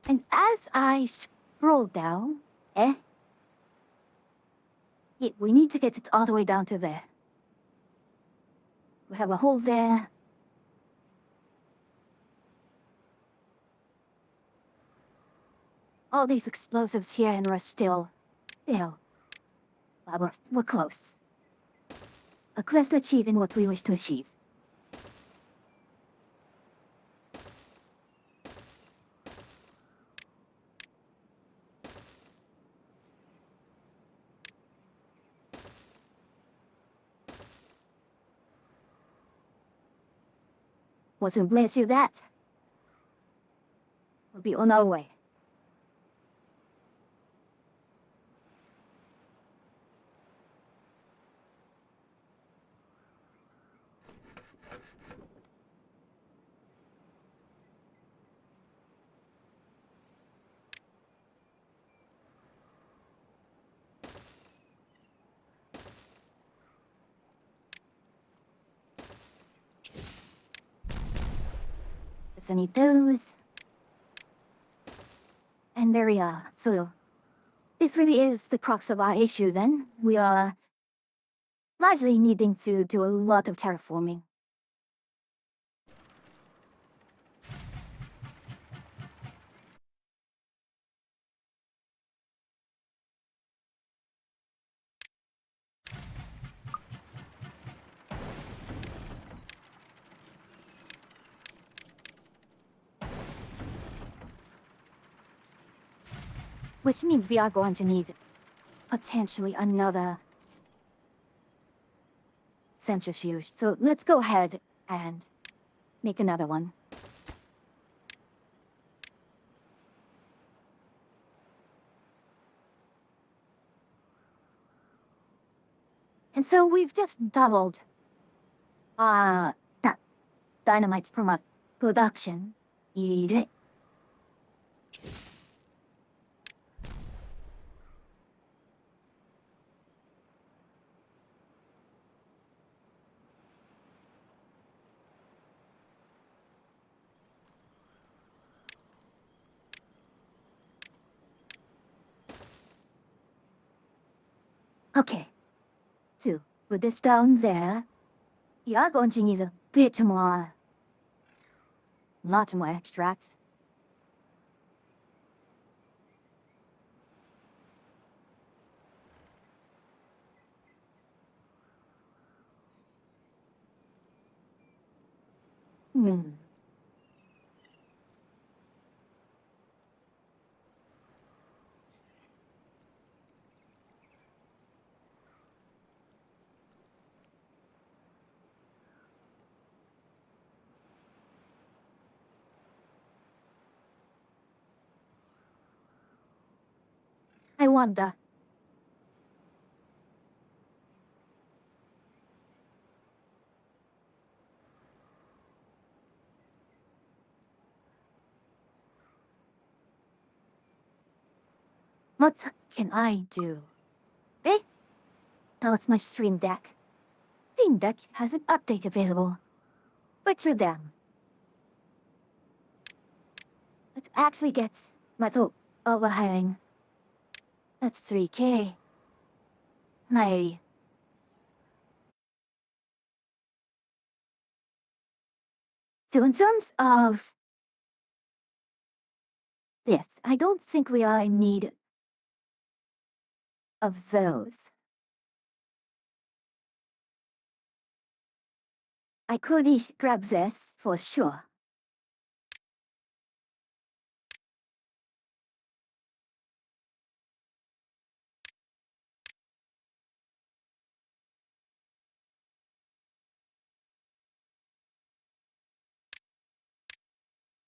And as I scroll down, we need to get it all the way down to there. We have a hole there. All these explosives here and we're still. Well, we're close. Close to achieving what we wish to achieve. What to bless you that? We'll be on our way. Just need those. And there we are. So, this really is the crux of our issue then. We are largely needing to do a lot of terraforming. Which means we are going to need potentially another centrifuge. So let's go ahead and make another one. And so we've just doubled dynamite production. Okay, so put this down there. We are going to need a bit more, lot more extract. I wonder. What can I do? That's my Stream Deck. Stream Deck has an update available. But for them, It actually gets metal overhang. That's 3K. Like, so in terms of this, I don't think we are in need of those. I could grab this for sure.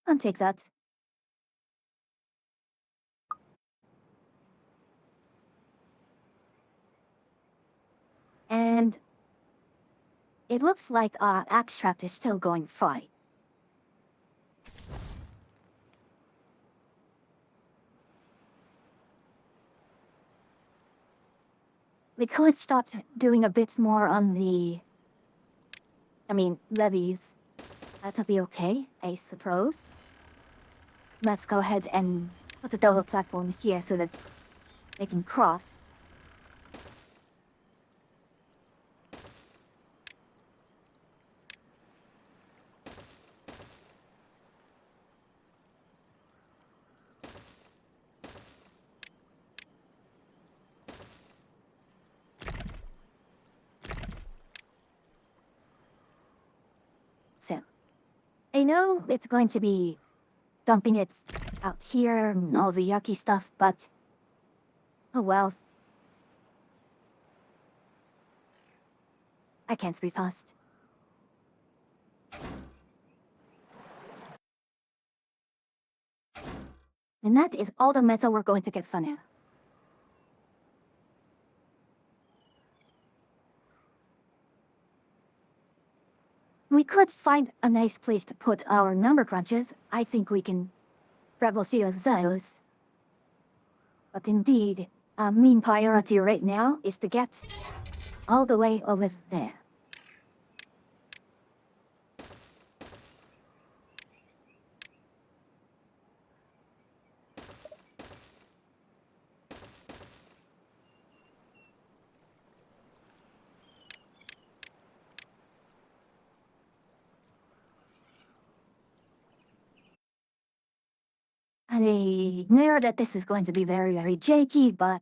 I'll take that. And it looks like our extract is still going fine. We could start doing a bit more on the... levies. That'll be okay, I suppose. Let's go ahead and put a double platform here so that they can cross. So, I know it's going to be dumping it out here and all the yucky stuff, but... oh well. I can't be fast. And that is all the metal we're going to get for now. We could find a nice place to put our number crunches. I think we can rebel seal those. But indeed, our main priority right now is to get all the way over there. I know that this is going to be very, very janky, but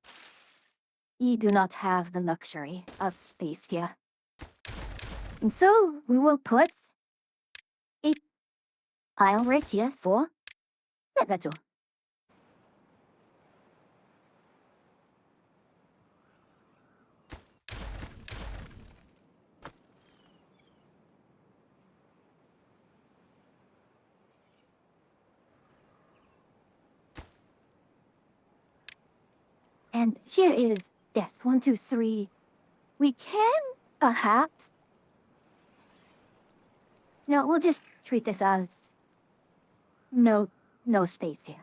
we do not have the luxury of space here. And so we will put a pile right here for that metal. And here is, yes, 1, 2, 3. We can, perhaps... no, we'll just treat this as... no space here.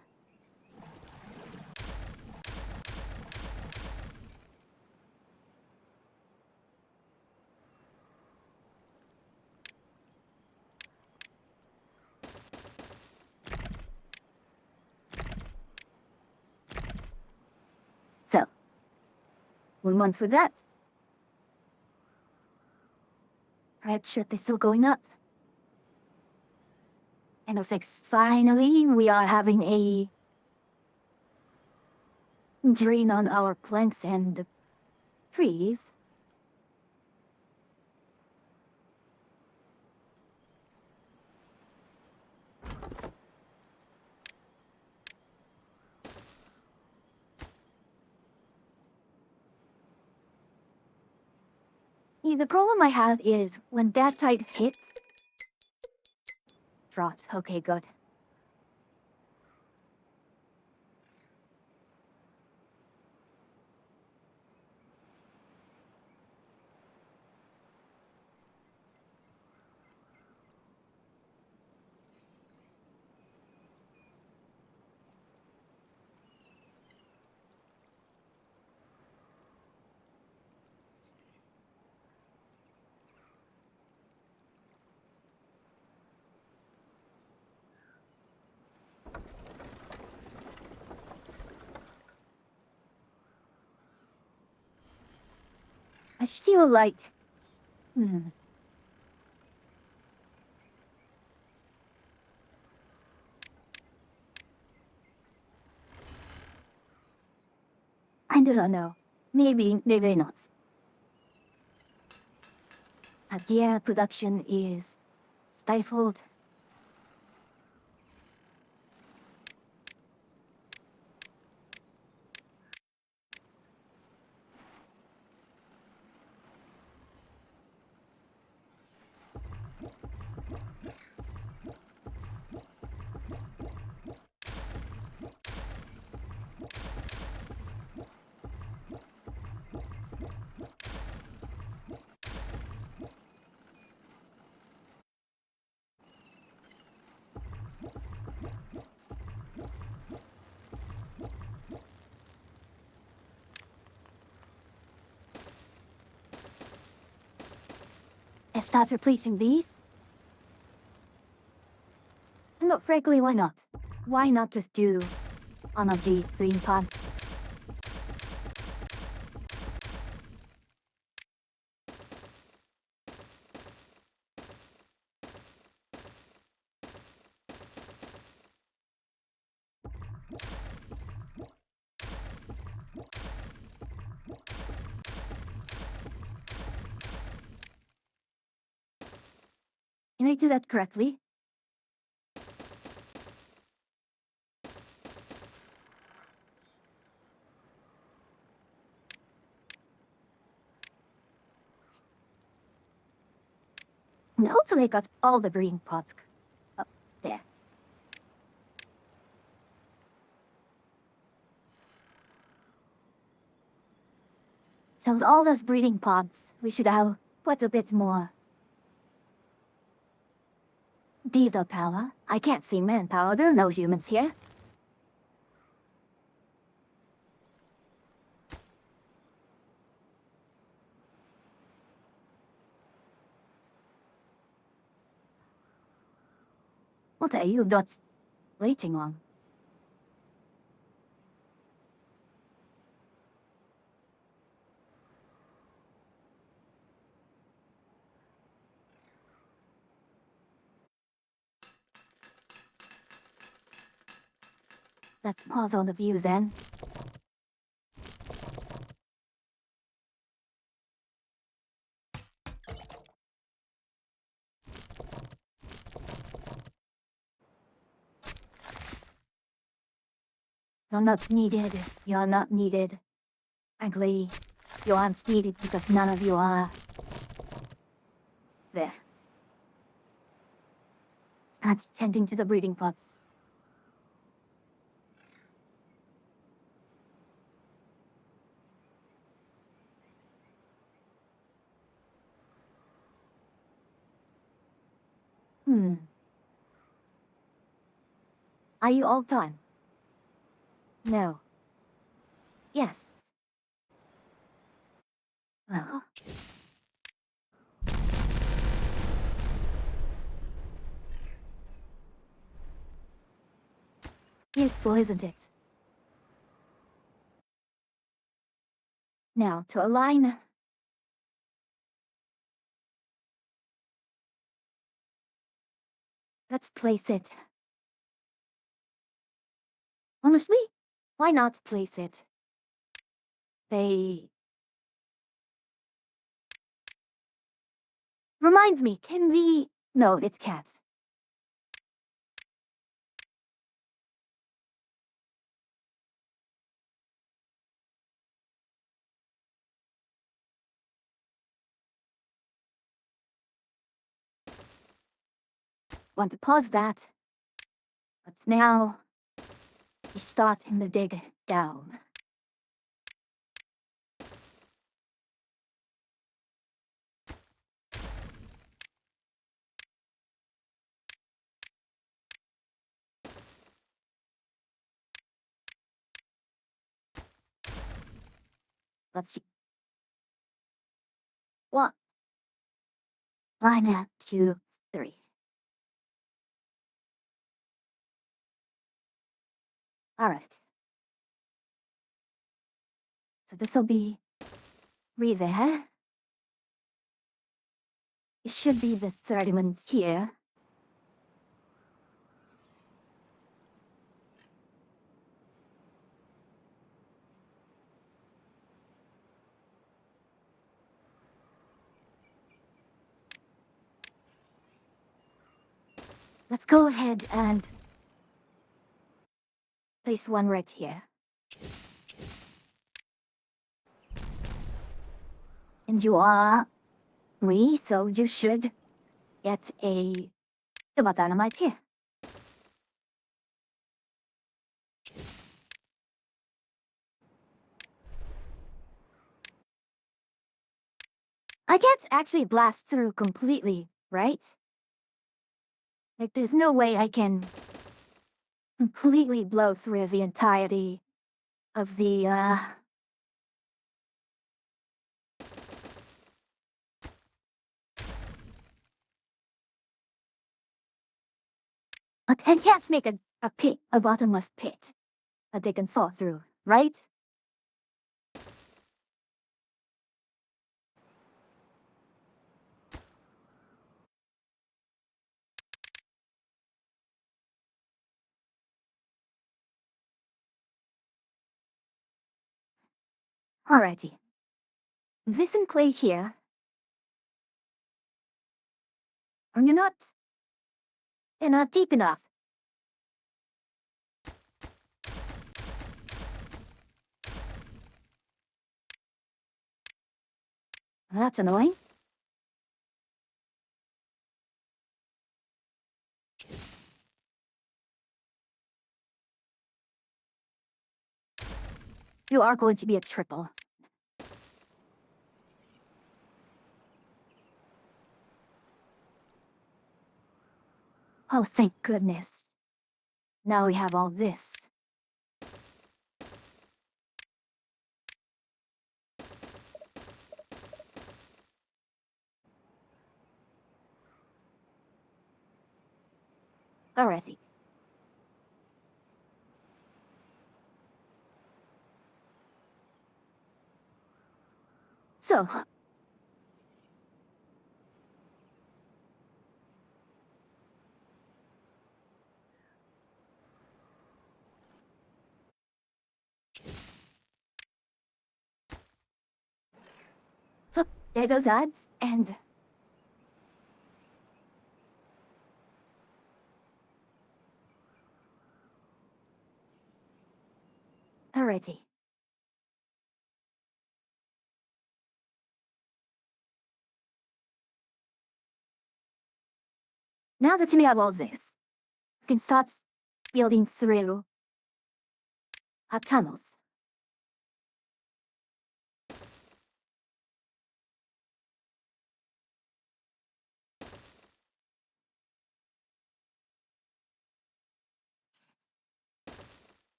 So, 1 month with that. Red shirt is still going up. And I was like, finally, we are having a drain on our plants and trees. Yeah, the problem I have is when that tide hits... drought. Okay, good. I see a light. Hmm. I don't know. Maybe not. Yeah, production is stifled. I start replacing these. No, frankly, why not? Why not just do one of these green pots? Can I do that correctly? And hopefully I got all the green pots up there. So with all those breeding pods, we should have quite a bit more diesel power. I can't see manpower, there are no humans here. What are you not waiting on? Let's pause on the view then. You're not needed. You're not needed. Frankly, you aren't needed because none of you are. There. Start tending to the breeding pots. Are you all done? No. Yes. Well. Useful, isn't it? Now, to align. Let's place it. Honestly, why not place it? They... Reminds me, can the... No, it can't. Want to pause that. But now... We start in the dig down. Let's see. 1. Line up, 2, 3. Alright. So this'll be... 3 there. It should be the third one here. Let's go ahead and place one right here. And you are Lee, so you should get a dynamite here. I can't actually blast through completely, right? Like, there's no way I can completely blow through the entirety of the, I can't make a pit, a bottomless pit that they can fall through, right? Alrighty. This in play here. And you're not deep enough. That's annoying. You are going to be a triple. Oh, thank goodness. Now we have all this. Alrighty. So, there goes odds, and alrighty. Now that we have all this, we can start building through our tunnels.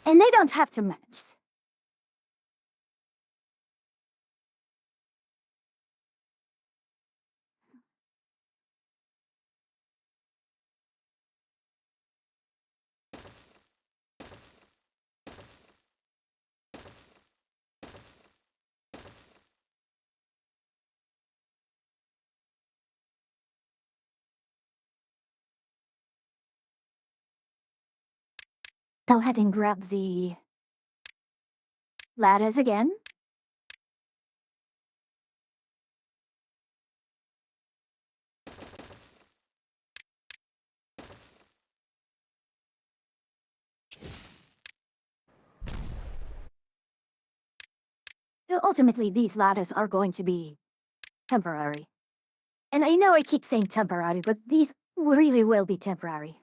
And they don't have to match. Go ahead and grab the ladders again. Ultimately, these ladders are going to be temporary. And I know I keep saying temporary, but these really will be temporary.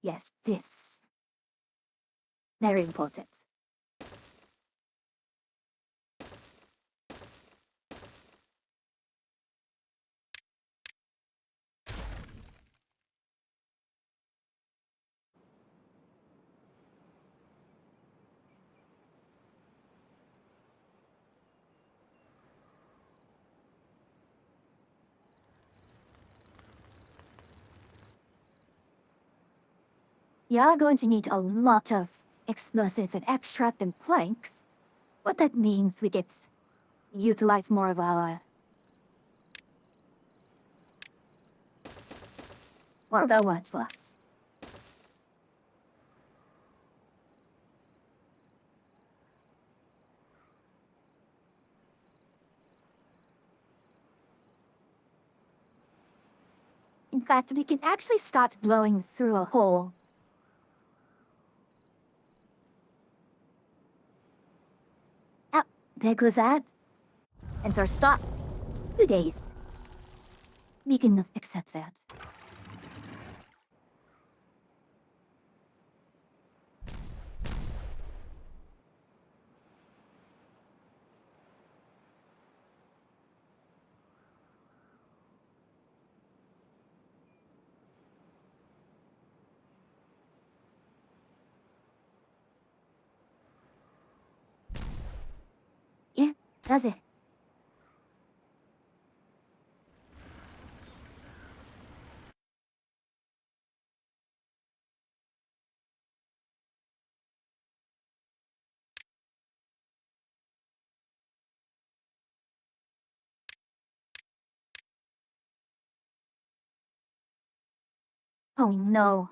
Yes, this. Very important. You're going to need a lot of explosives and extract and planks. What that means we get utilize more of our worthless. In fact, we can actually start blowing through a hole. Oh, there goes that. And our stop. 2 days. We can accept that. Yeah, does it? Oh no.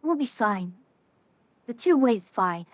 We'll be fine. The 2-way's fine.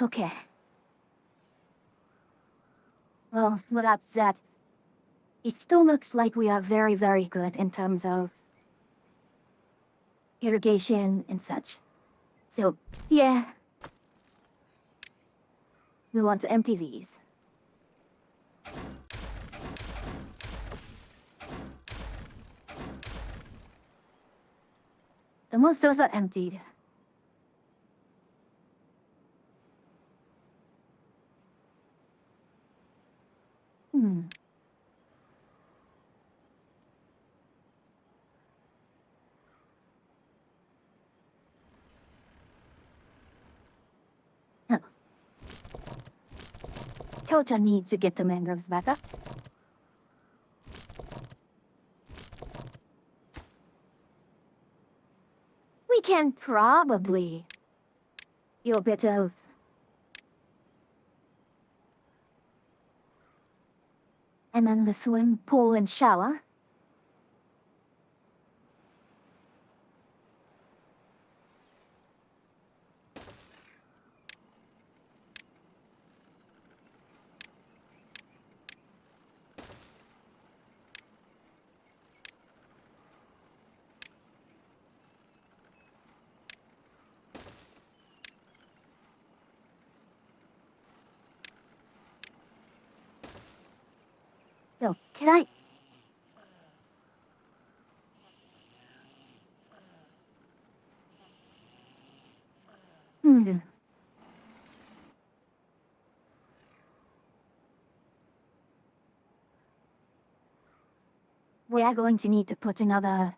Okay. Well, without that, it still looks like we are very, very good in terms of irrigation and such. So, yeah. We want to empty these. The most those are emptied. Hmm. Oh. Tocha needs to get the mangroves back up. We can probably do a bit of and then the swim, pool, and shower. So, can I? Hmm. We are going to need to put another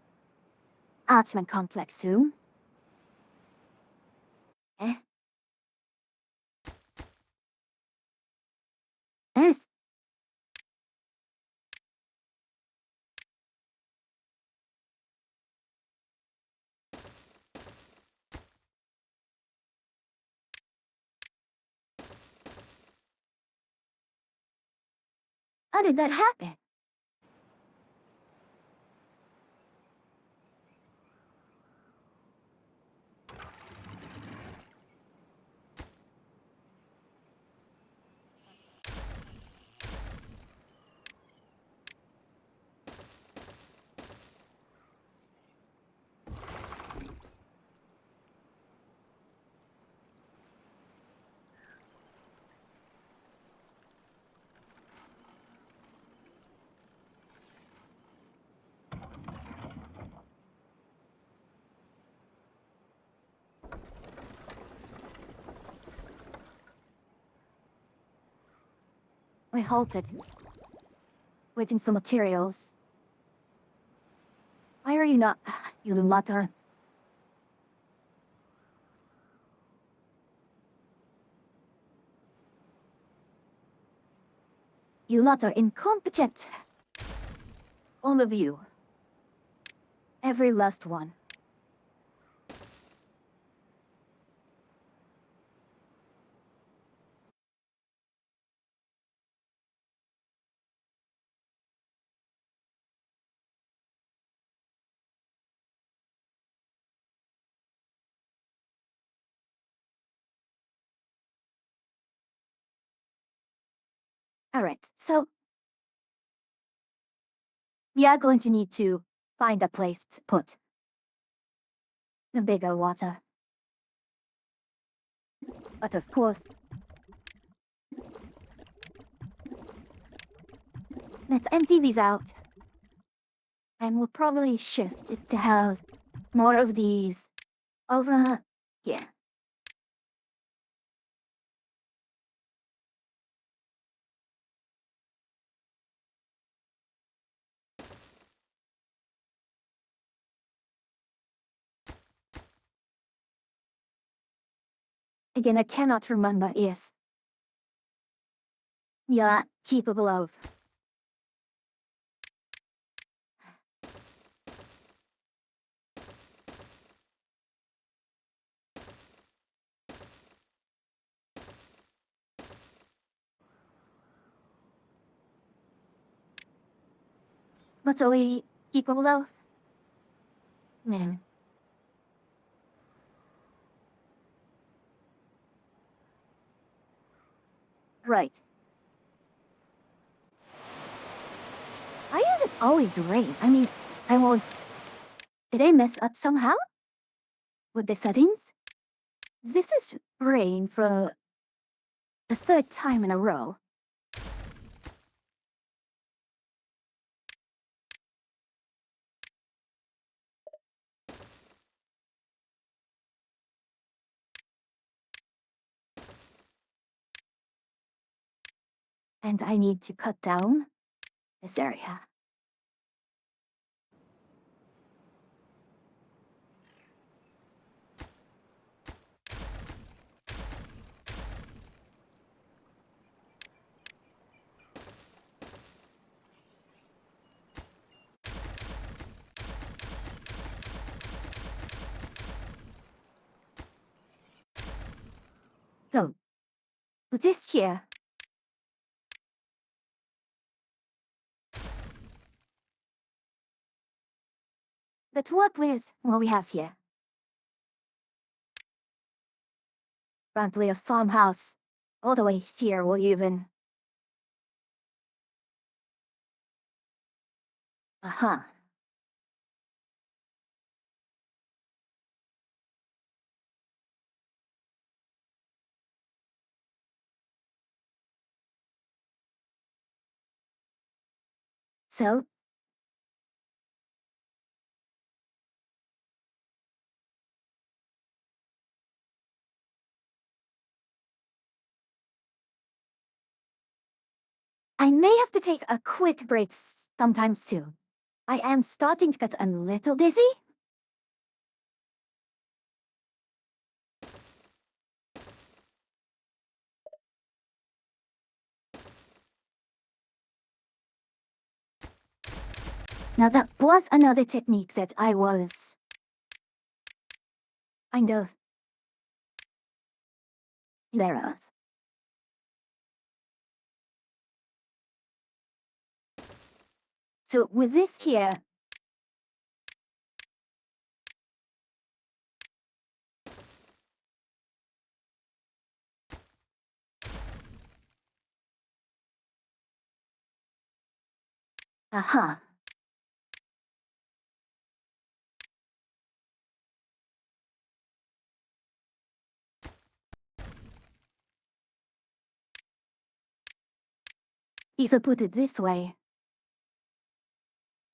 Artman complex soon. Eh? Yes. How did that happen? We halted, waiting for materials. Why are you not, you latter? You lot are incompetent. All of you. Every last one. Alright, so we are going to need to find a place to put the bigger water. But of course, let's empty these out. And we'll probably shift it to house more of these over here. Again, I cannot remember if we are capable of. What are we capable of? Man. Right. Why does it always rain? I mean, I won't. Did I mess up somehow? With the settings? This is rain for the third time in a row. And I need to cut down this area. So, this here. Let's work with what we have here. Frankly, a farmhouse. All the way here will even. Uh-huh. So, I may have to take a quick break sometime soon. I am starting to get a little dizzy. Now that was another technique that I was kind of thereof. So with this here, uh-huh. If I put it this way,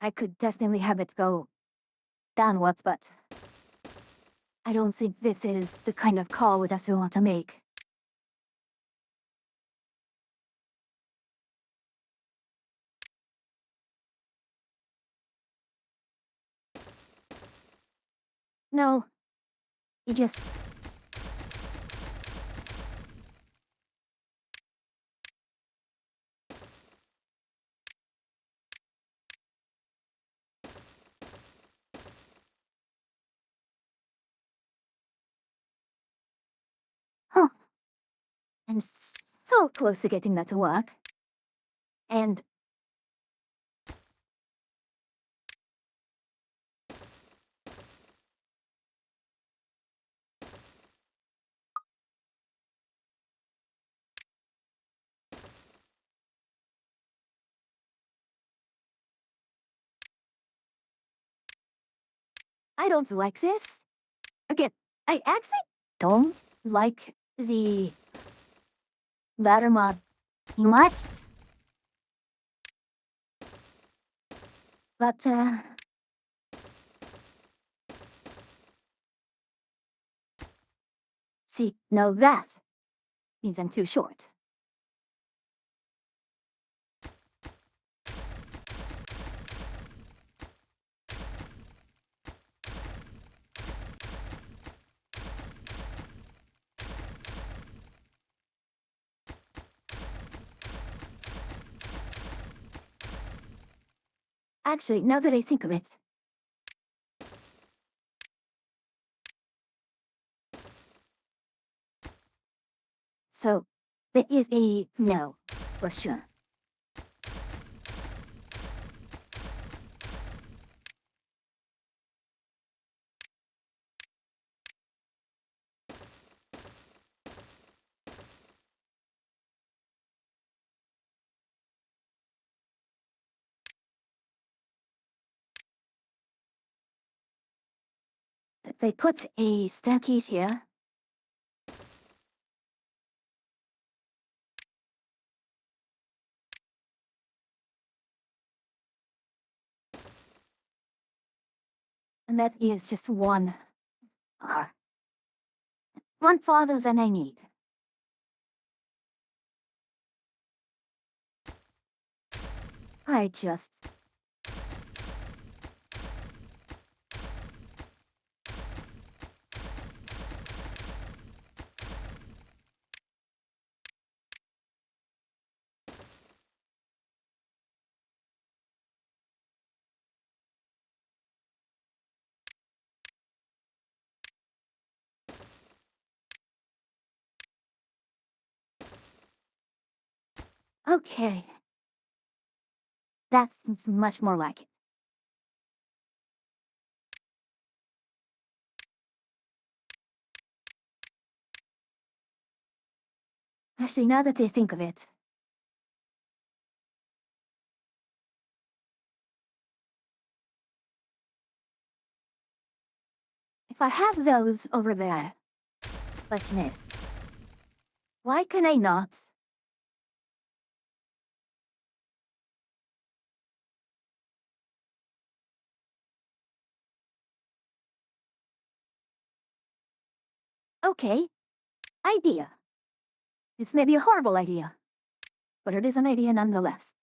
I could definitely have it go downwards, but I don't think this is the kind of call that we want to make. No, you just... Huh. I'm so close to getting that to work. And... I don't like this. Again, I actually don't like the ladder mod much. But, see, now that means I'm too short. Actually, now that I think of it, so there is a no for sure. They put a staircase here. And that is just one farther than I need. I just... Okay. That seems much more like it. Actually, now that I think of it, if I have those over there, like this, why can I not? Okay, idea. It's maybe a horrible idea, but it is an idea nonetheless.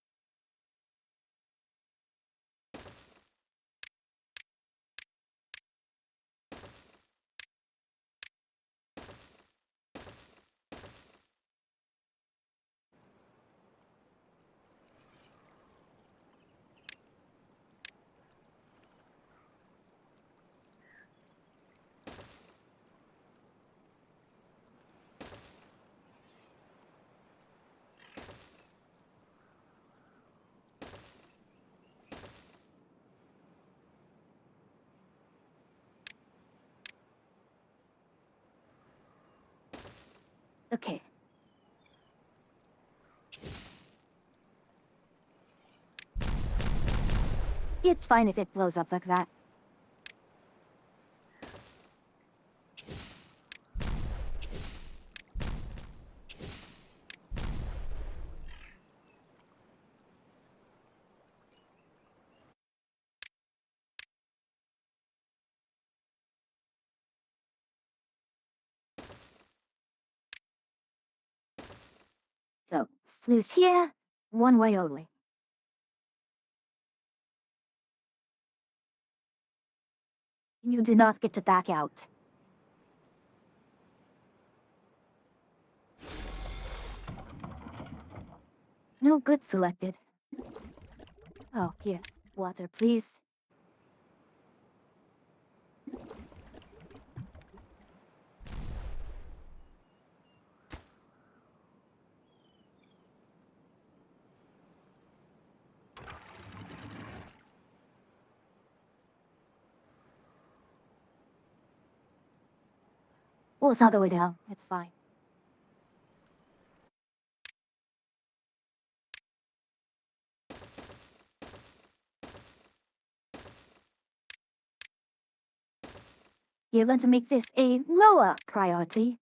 Okay. It's fine if it blows up like that. So, sluice here, one way only. You did not get to back out. No good selected. Oh, yes. Water, please. Oh, it's all the way down. It's fine. You want to make this a lower priority.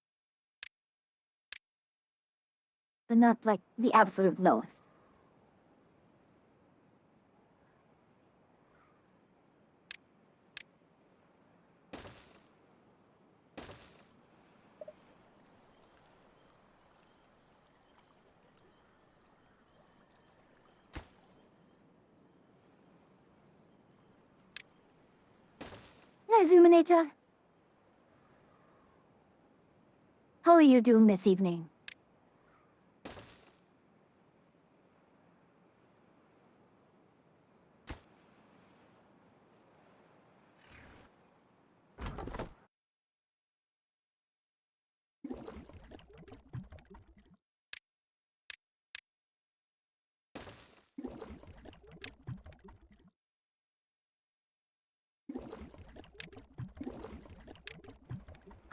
But not like the absolute lowest. Zuminator. How are you doing this evening?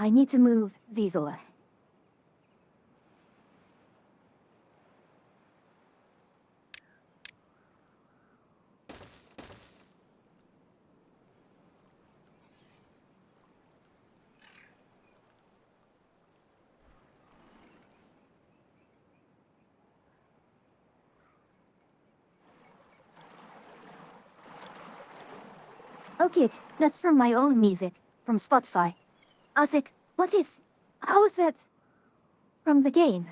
I need to move these away. Okay, that's from my own music, from Spotify. Isaac, how is that? From the game.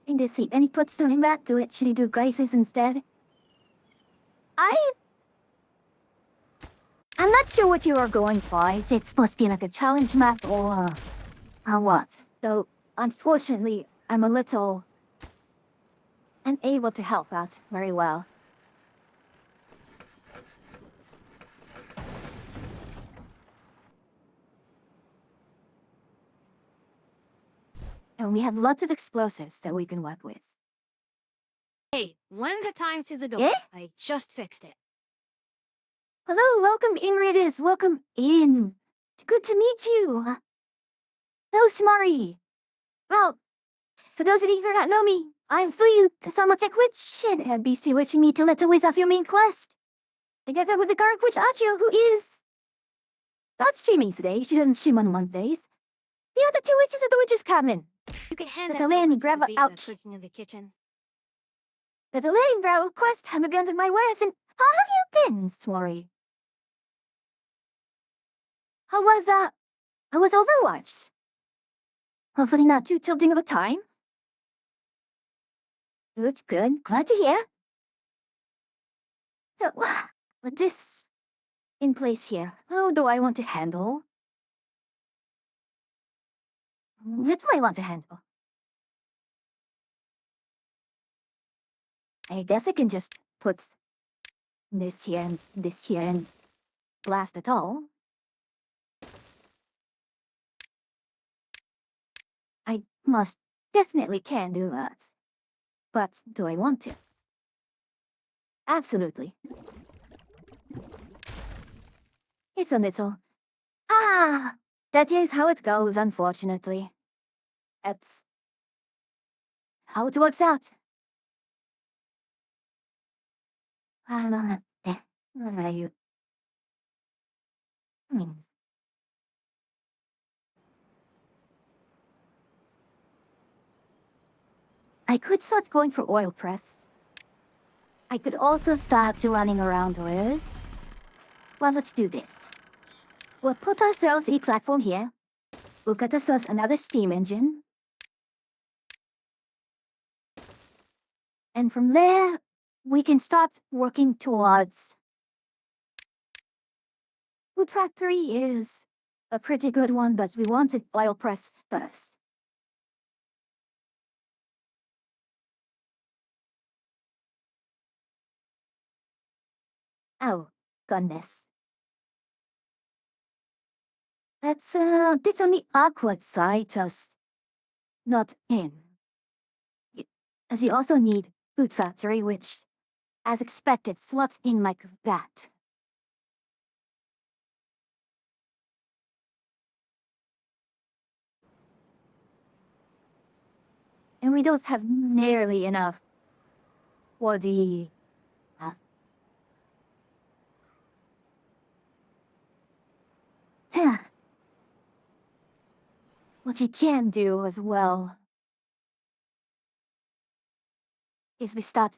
In this seat, and he puts turning back to it. Should he do Geysers instead? I'm not sure what you are going for. It's supposed to be like a challenge map or what. Though, unfortunately, I'm a little unable to help out very well. And we have lots of explosives that we can work with.
Hey, one at a time to the door.
Eh?
I just fixed it.
Hello, welcome Ingrid. Welcome in. It's good to meet you. Hello, Smari. Well, for those of you who do not know me, I'm Fuyu, the Samotech Witch, and had be switching me to let away off your main quest. Together with the Garlic Witch Achio, who is not streaming today. She doesn't stream on Mondays. The other two witches are the witches cabin.
You can hand
But
that
the land
over to
grab
the
a-
babe
ouch.
cooking in the kitchen.
The delaying brow quest have abandoned my wares, and how have you been, Swari? How was Overwatch? Hopefully not too tilting of a time. Good, good. Glad to hear. So, with this in place here, how do I want to handle? What do I want to handle? I guess I can just put this here and blast it all. I most definitely can do that. But do I want to? Absolutely. It's a little... that is how it goes, unfortunately. That's how it works out. You... I could start going for oil press. I could also start running around with. Well, let's do this. We'll put ourselves a platform here. We'll get ourselves another steam engine. And from there, we can start working towards. Food factory is a pretty good one, but we wanted oil press first. Oh, goodness. That's on the awkward side, just not in. As you also need food factory, which, as expected, slots in like that. And we don't have nearly enough for the. What you can do as well is we start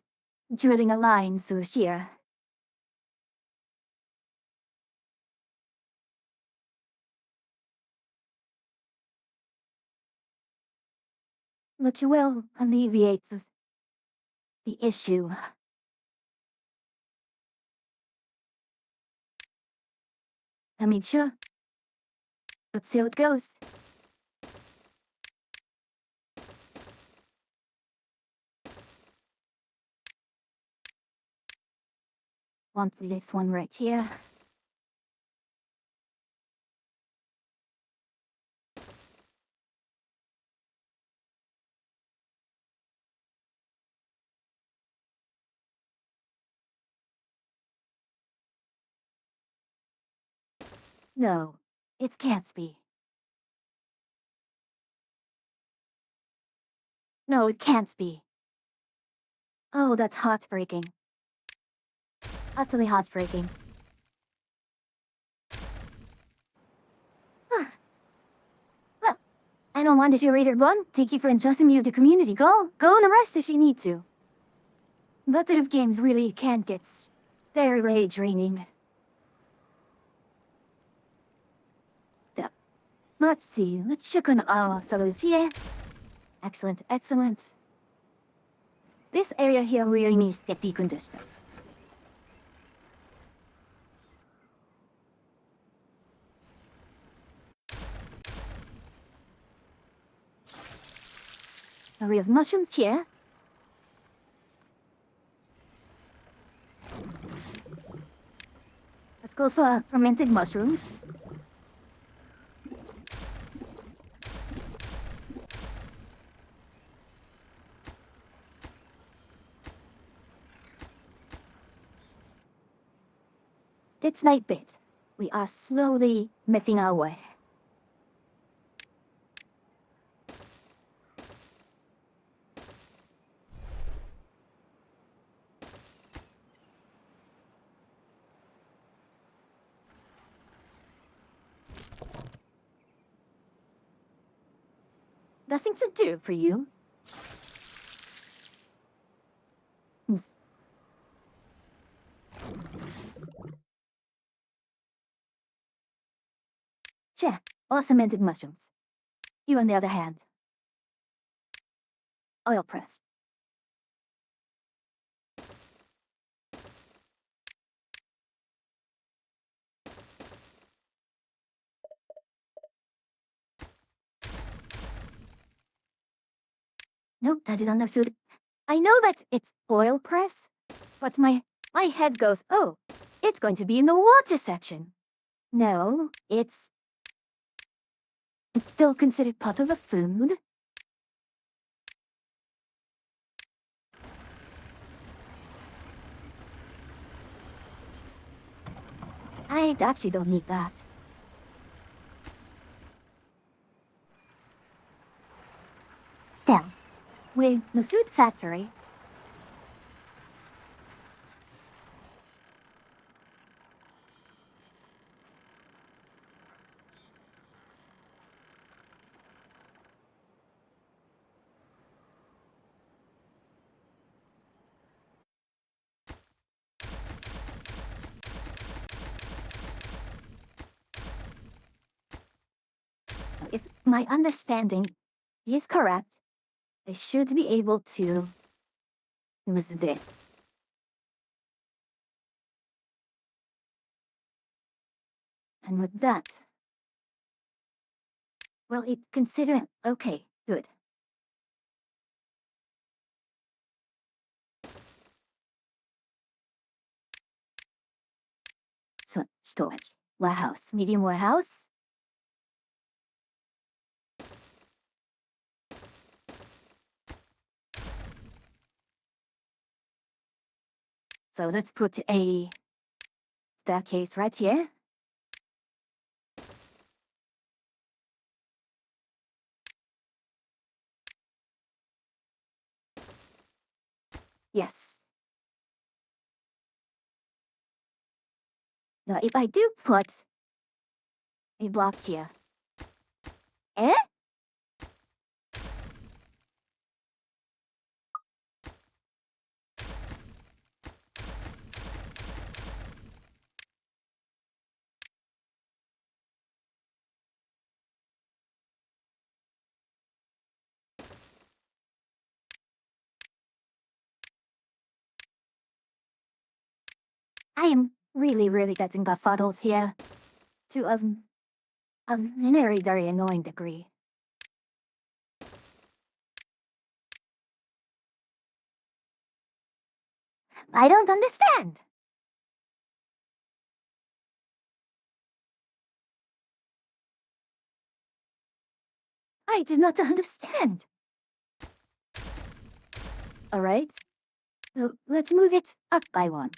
drilling a line through here. Which will alleviate the issue. I mean, sure. Let's see how it goes. Want this one right here. No, it can't be. No, it can't be. Oh, that's heartbreaking. Utterly heartbreaking. Well, I don't want to read your one. Thank you for entrusting me with the community. Go and rest if you need to. Competitive games really can get very draining. Let's see. Let's check on our fellows here. Excellent, excellent. This area here really needs to get decongested. Now we have mushrooms here. Let's go for fermented mushrooms. It's night bit. We are slowly making our way. Nothing to do for you. Check. All fermented mushrooms. You, on the other hand. Oil press. Nope, that is understood. I know that it's oil press, but my head goes, oh, it's going to be in the water section. No, it's still considered part of the food. I actually don't need that. Still, with the food factory, my understanding is correct, I should be able to use this. And with that, well, it consider okay, good. So storage, warehouse, medium warehouse. So let's put a staircase right here. Yes. Now if I do put a block here. Eh? I am really getting befuddled here. To a very annoying degree. I don't understand. I do not understand. Alright. So let's move it up by one.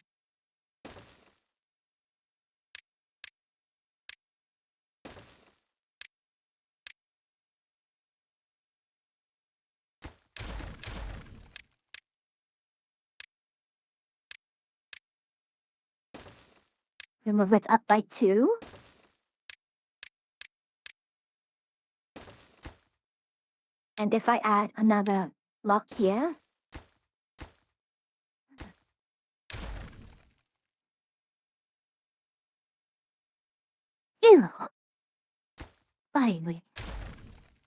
We move it up by two. And if I add another lock here. Ew. Finally.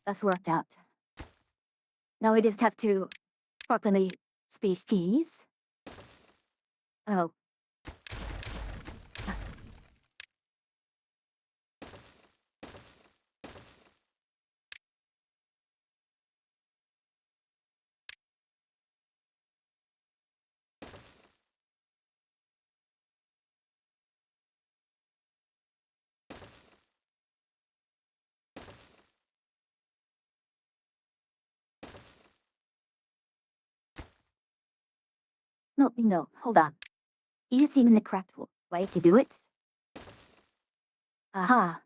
That's worked out. Now we just have to properly space these. Oh. No, hold on. Is even the correct way to do it? Aha.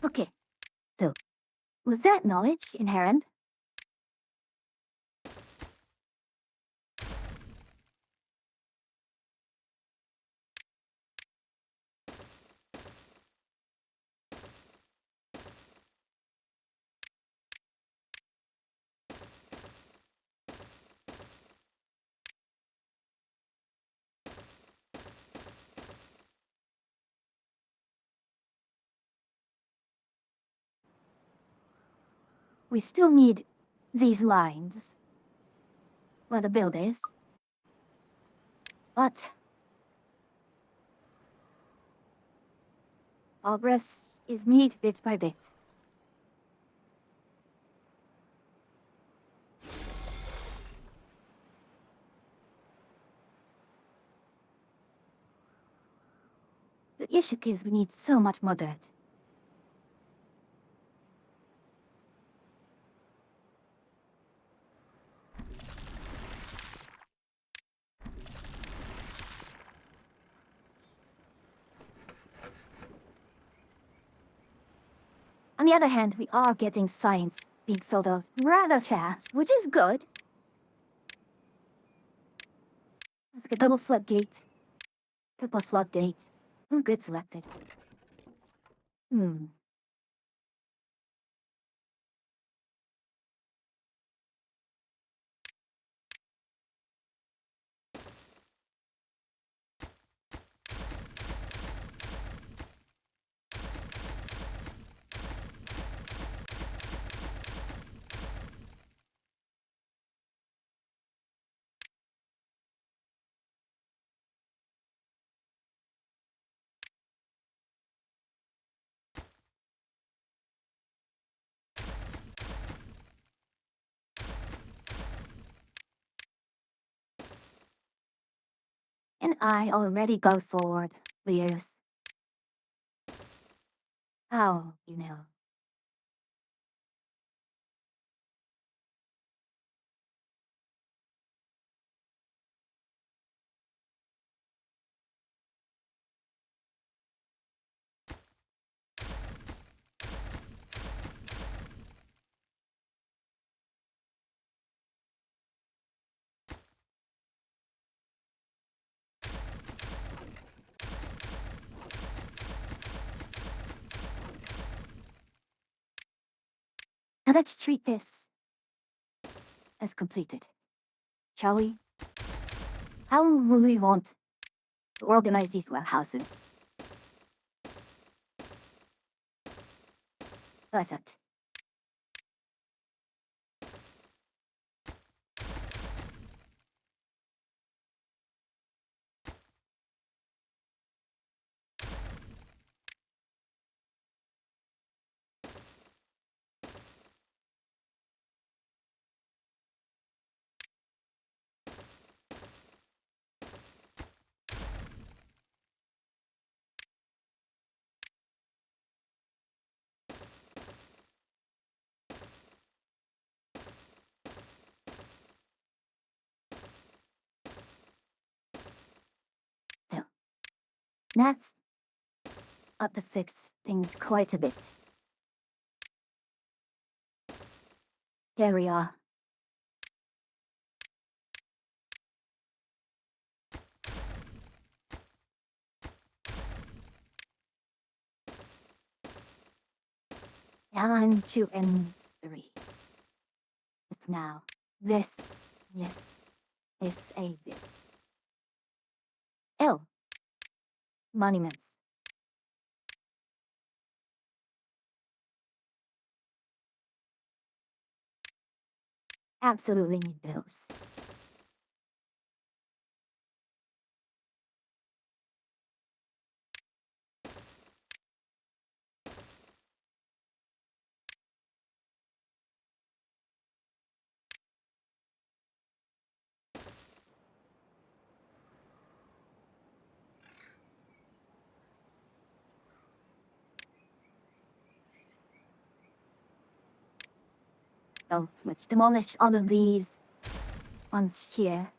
Okay. So, was that knowledge inherent? We still need these lines. Well, the build is. But progress is made bit by bit. The issue is we need so much more dirt. On the other hand, we are getting science being filled out rather fast, which is good. It's like a double slot gate. Triple slot gate. Good selected. Can I already go forward, please? How, you know? Now let's treat this as completed, shall we? How will we want to organize these warehouses? That's it. Now, that's up to fix things quite a bit. Here we are. Down to N3. Now, this, yes, is a this. L. Monuments. Absolutely need those. So let's demolish all of these ones here.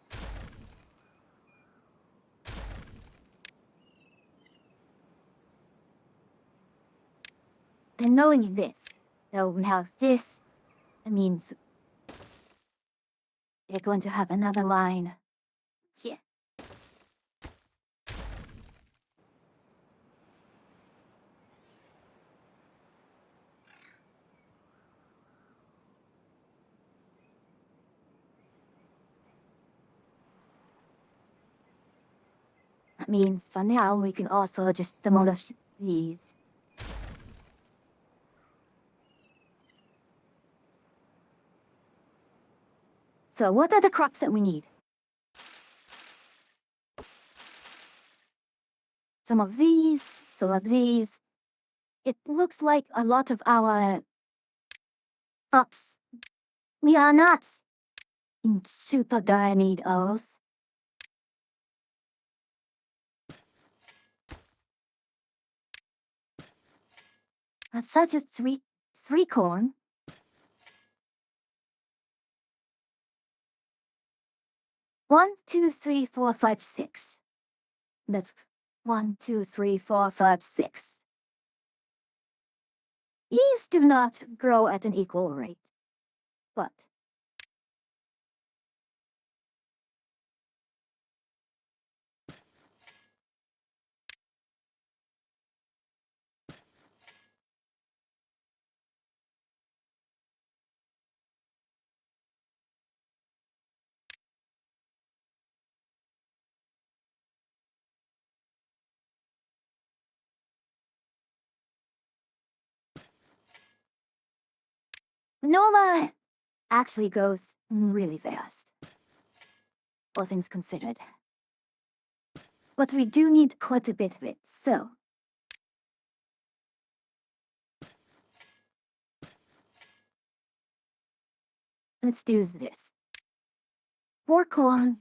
Then knowing this, so now this means they're going to have another line here. That means for now we can also just demolish these. So what are the crops that we need? Some of these, some of these. It looks like a lot of our crops. We are not in super dire need of. Such as three corn. One, two, three, four, five, six. That's 1, 2, 3, 4, 5, 6. These do not grow at an equal rate, but Nola actually grows really fast, all things considered. But we do need quite a bit of it, so let's do this. 4 corn,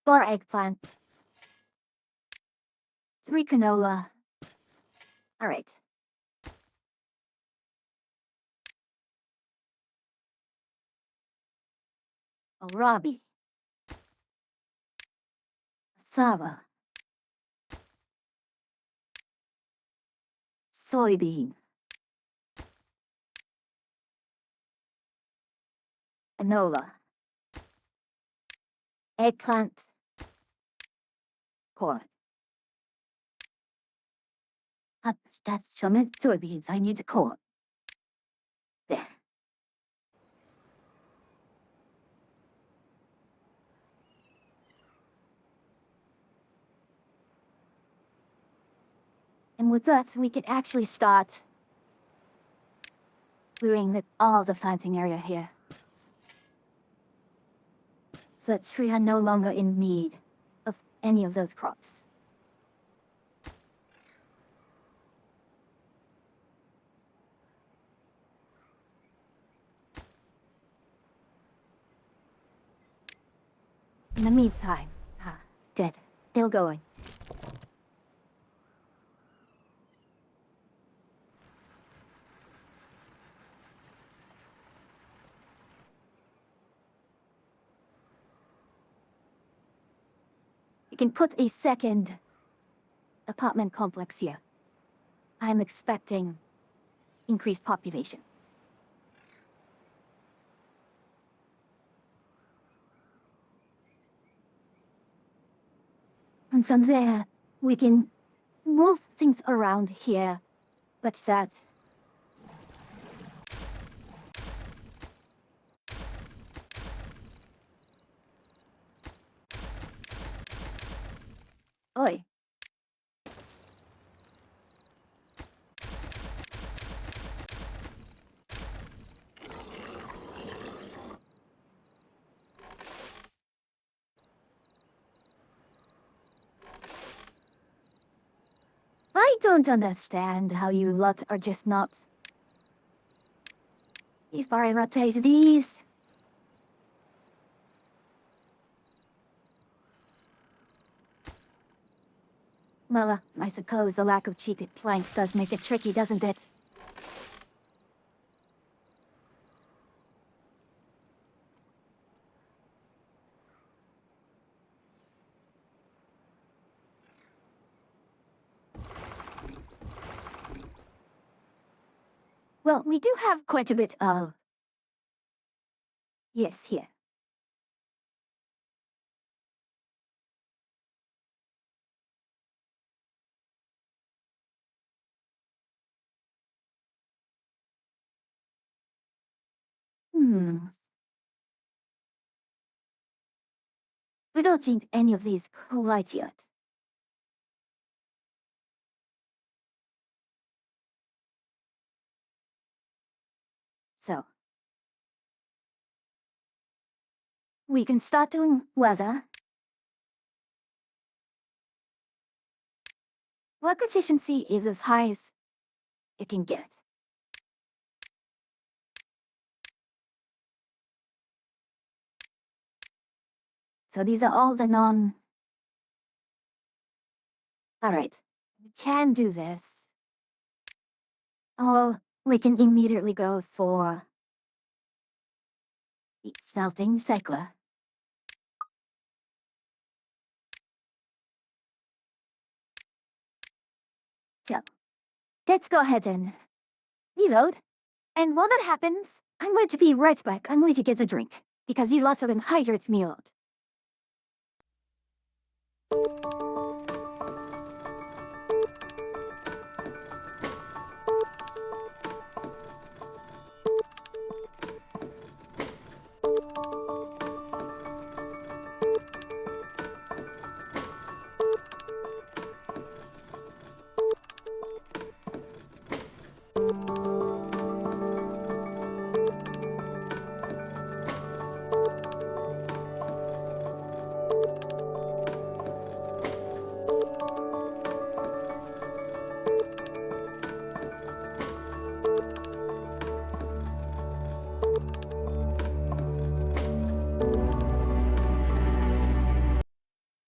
4 eggplant, 3 canola. Alright. Robbie. Sava. Soybean. Canola. Eggplant. Corn. That's some soybeans. I need corn. There. And with that, we can actually start clearing all the planting area here. So that we are no longer in need of any of those crops. In the meantime, good. Still going. You can put a second apartment complex here. I'm expecting increased population. And from there, we can move things around here. But that... Oi. I don't understand how you lot are just not... These prioritize these. Well, I suppose the lack of cheated planks does make it tricky, doesn't it? Well, we do have quite a bit of... Yes, here. We don't need any of these quite yet. So... we can start doing weather. Work efficiency is as high as it can get. So these are all the non... Alright, we can do this. Oh, we can immediately go for... the smelting cycler. So, let's go ahead and reload. And while that happens, I'm going to be right back. I'm going to get a drink, because you lots have been hydrated me out.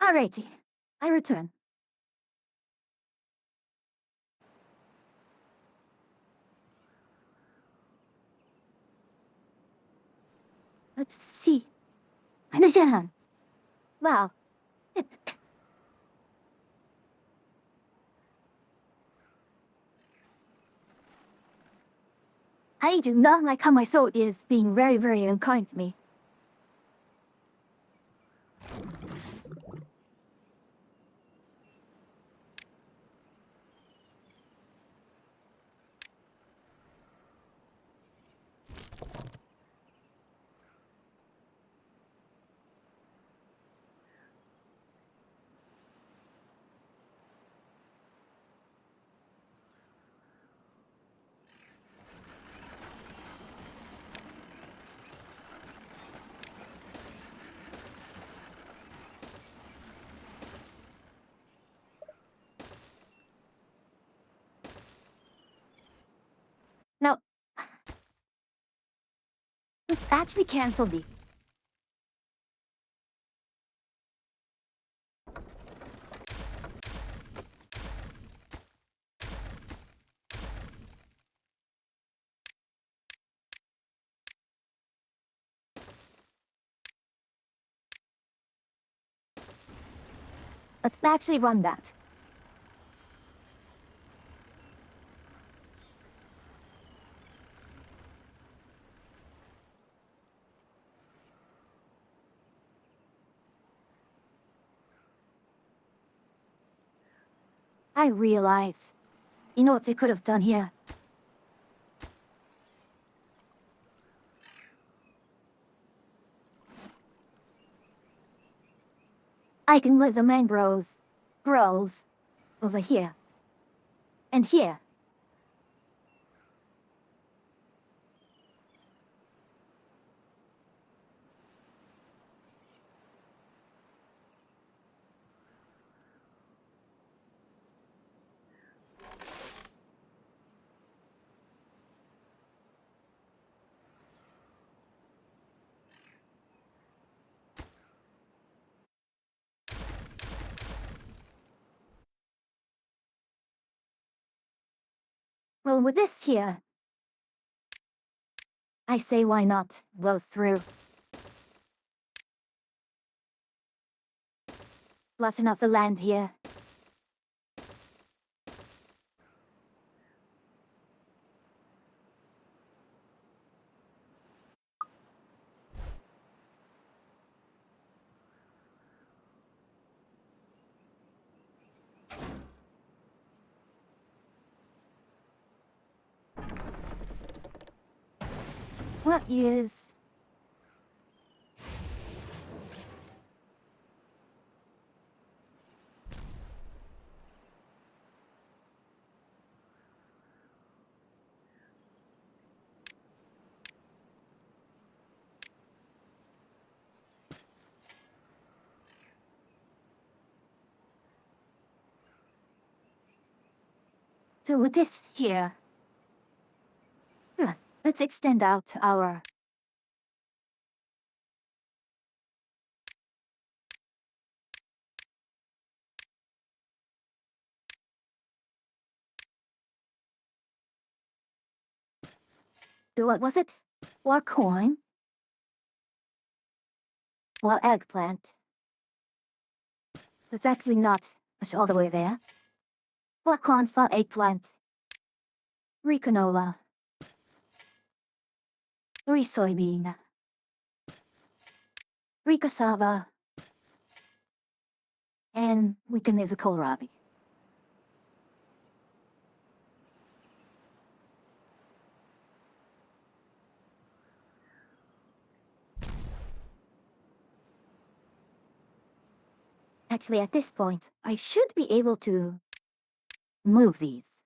Alrighty, I return. Let's see. Ano siya? Wow. I do not like how my soul is being very, very unkind to me. Now, let's actually cancel the. Let's actually run that. I realize. You know what they could have done here? I can let the mangroves grows over here. And here. Well, with this here, I say why not blow through. Flatten out the land here. What is... So with this here... Yes, let's extend out our... What was it? What coin? What eggplant? It's actually not much all the way there. What corn for eggplant? Recanola. Soybean. Cassava. And we can use a kohlrabi. Actually, at this point, I should be able to move these.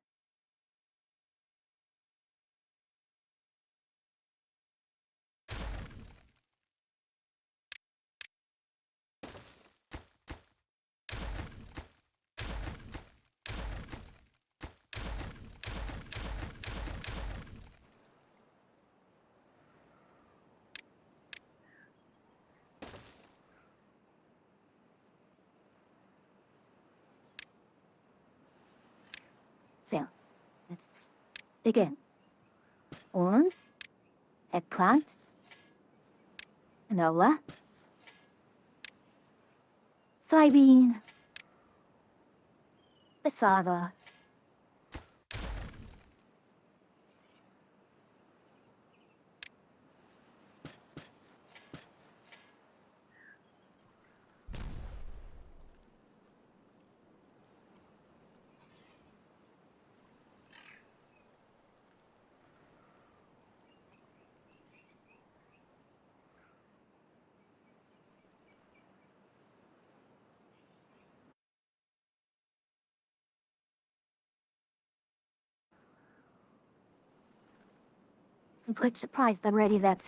So, let's begin. Orange, eggplant, canola, soybean, cassava, I'm quite surprised already that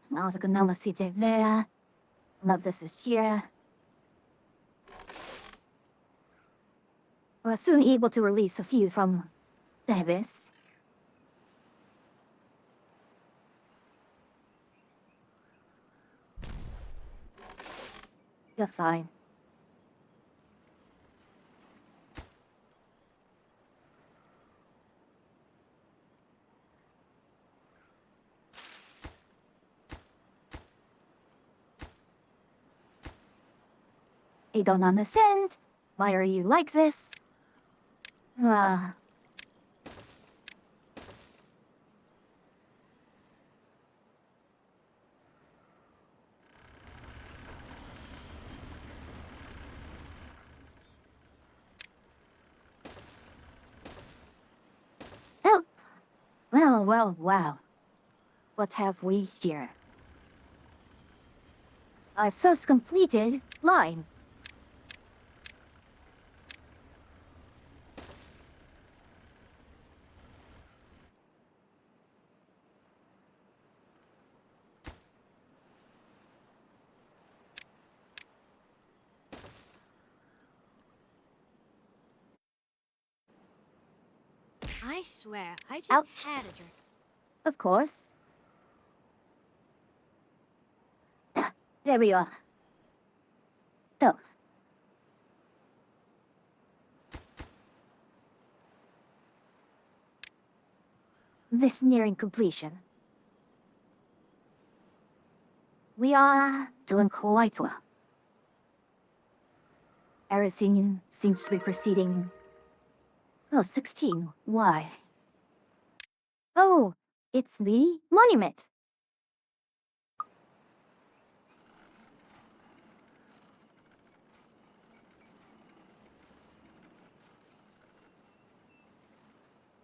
now the canola seeds are there. Love this is here. We're soon able to release a few from Davis. You're fine. I don't understand. Why are you like this? Ah. Oh. Well, wow. What have we here? A source completed line.
I swear, I just
Ouch.
had a drink.
Of course. There we are. So. This nearing completion. We are doing quite well. Everything seems to be proceeding. Oh, 16. Why? Oh, it's the monument.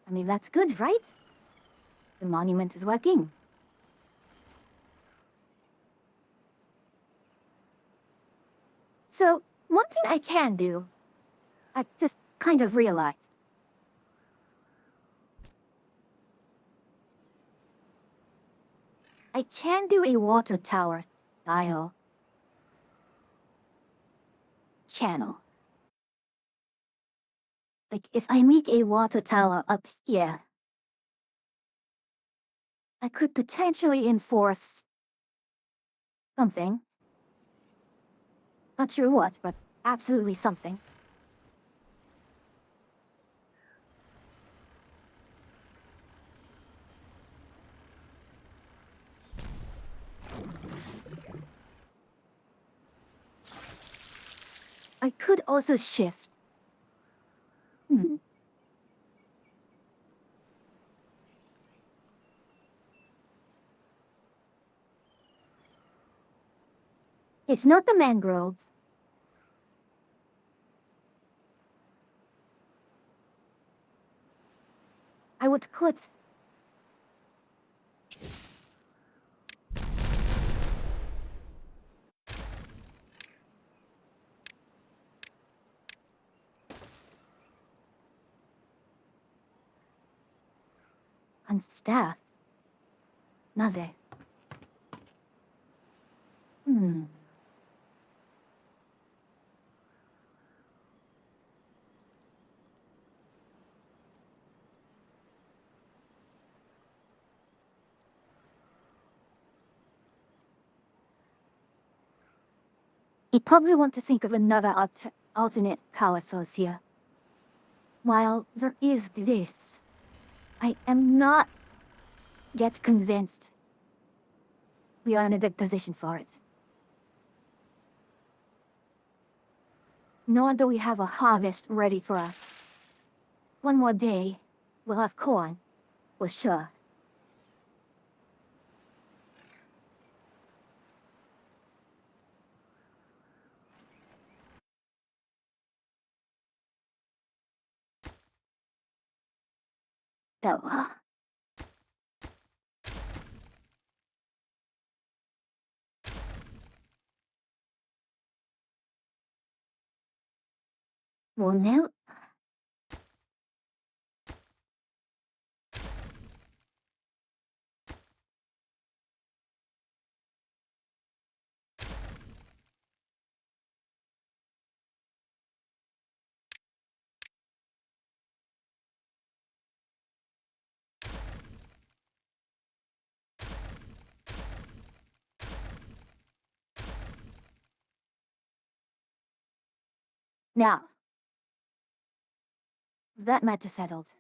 I mean, that's good, right? The monument is working. So, one thing I can do, I just kind of realized. I can do a water tower style channel. Like, if I make a water tower up here, I could potentially enforce something. Not sure what, but absolutely something. I could also shift. It's not the mangroves. I would put... on staff. Naze. You probably want to think of another alternate power source here. While there is this, I am not yet convinced We are in a good position for it. Nor do we have a harvest ready for us. One more day, we'll have corn. For sure. Though, well, now. Now. That matter settled.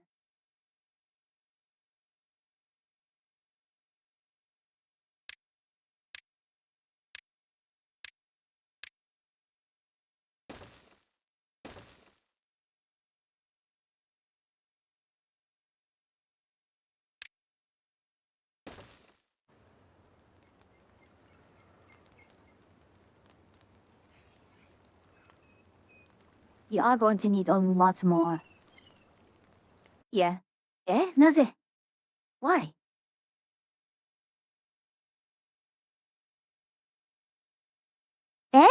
You are going to need a lot more. Yeah. Eh? なぜ? Why? Eh?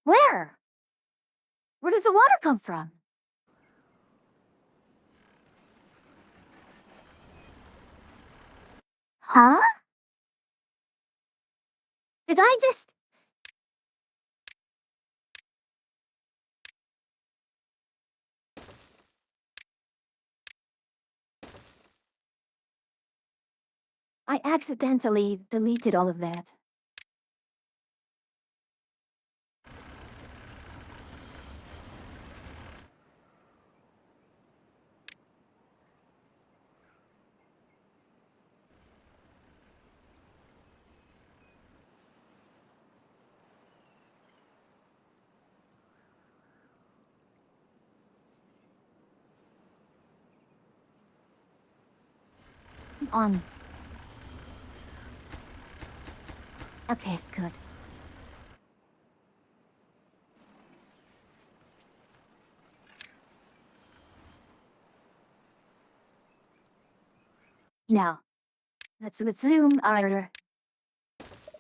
Where? Where does the water come from? Huh? Did I just... I accidentally deleted all of that. On. Okay, good. Now, let's resume our...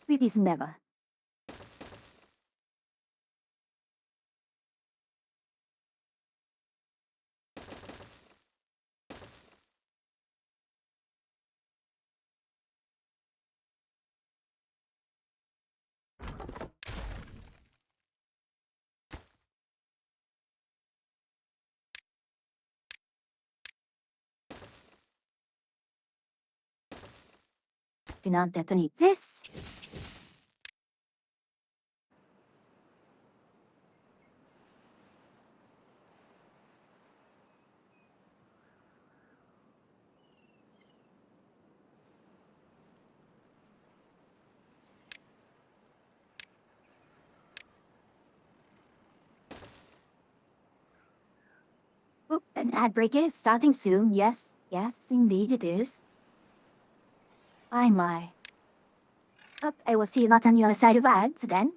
previous never. Cannot detonate this. Oop, an ad break is starting soon. Yes, yes, indeed it is. I my. Up, I will see you not on the other side of ads then.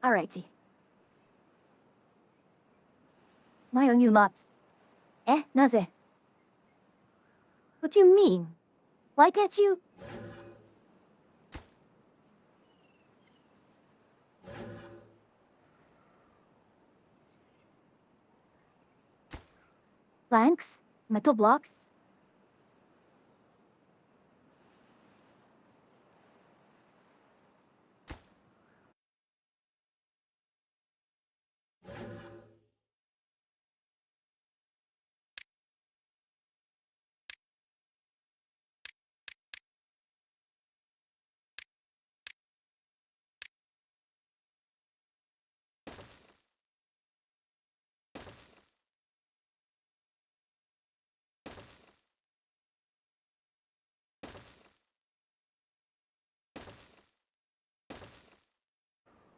Alrighty. My own new mops. Eh, なぜ? What do you mean? Why can't you? Planks? Metal blocks?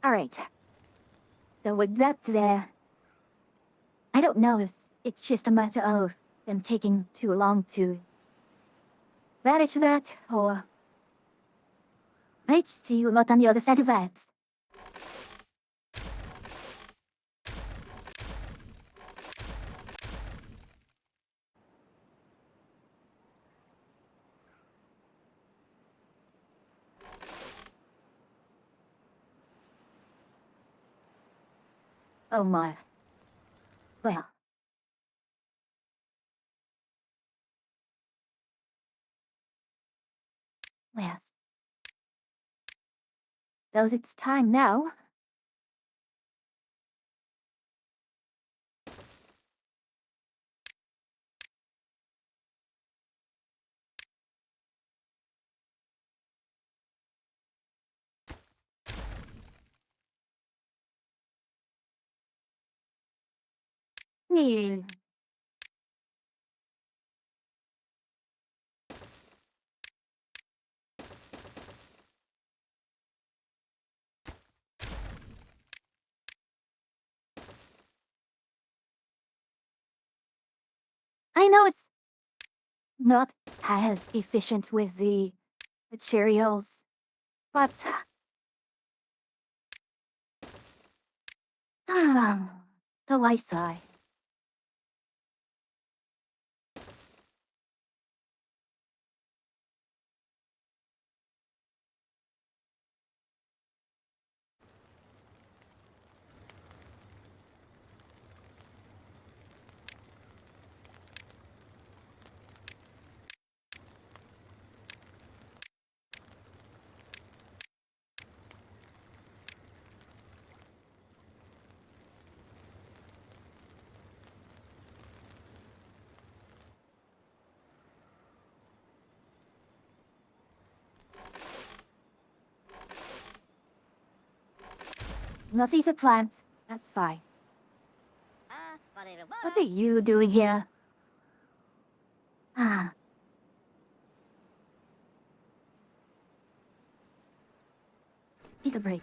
Alright. So with that there, I don't know if it's just a matter of them taking too long to manage that, or might see you a lot on the other side of that. Oh my. Well. Well. Those it's time now. Yeah. I know it's not as efficient with the materials, but the life side. Nothing's a plant. That's fine. What are you doing here? Ah. Take a break.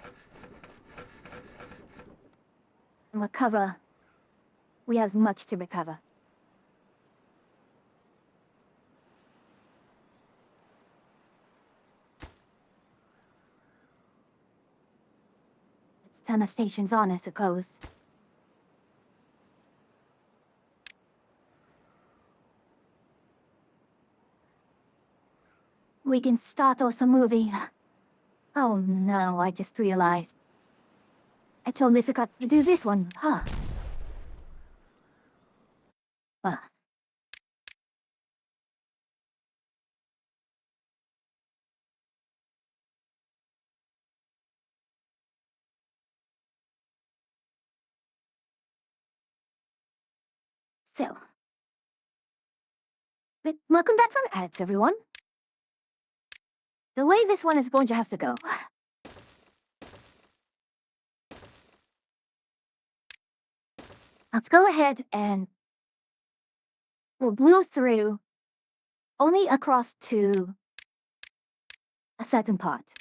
And recover. We have much to recover. Let's turn the stations on, I suppose. We can start us a movie. Oh no, I just realized. I totally forgot to do this one, huh? Well. So. But welcome back from ads, everyone. The way this one is going to have to go. Let's go ahead and we'll blow through only across to a certain part.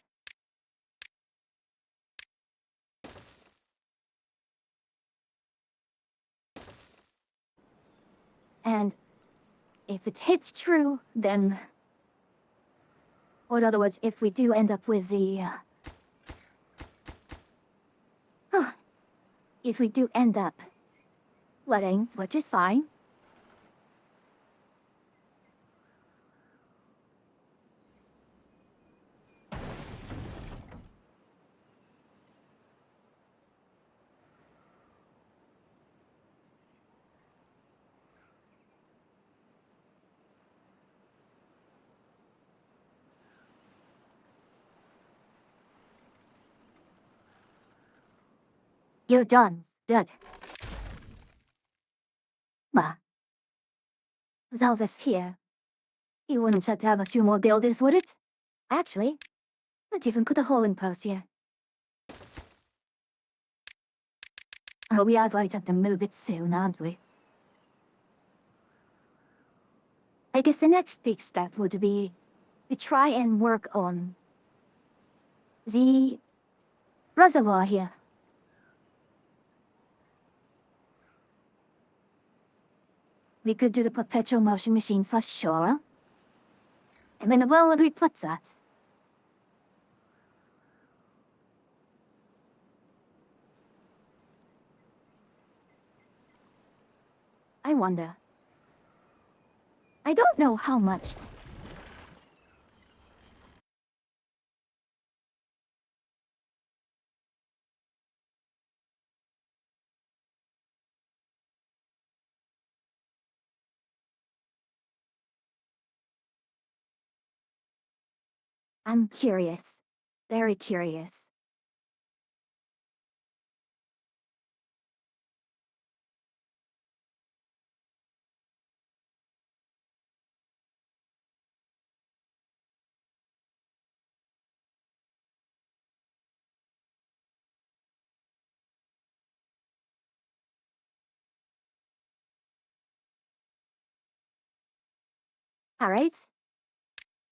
And if it hits true, then... Or in other words, if we do end up with the... if we do end up letting, which is fine. You're done. Good. Ma. With all this here, you wouldn't have to have a few more builders, would it? Actually, not even put a hole in post here. Oh, we are going to have to move it soon, aren't we? I guess the next big step would be to try and work on the reservoir here. We could do the perpetual motion machine for sure. And then where would we put that? I wonder. I don't know how much. I'm curious. Very curious. Alright.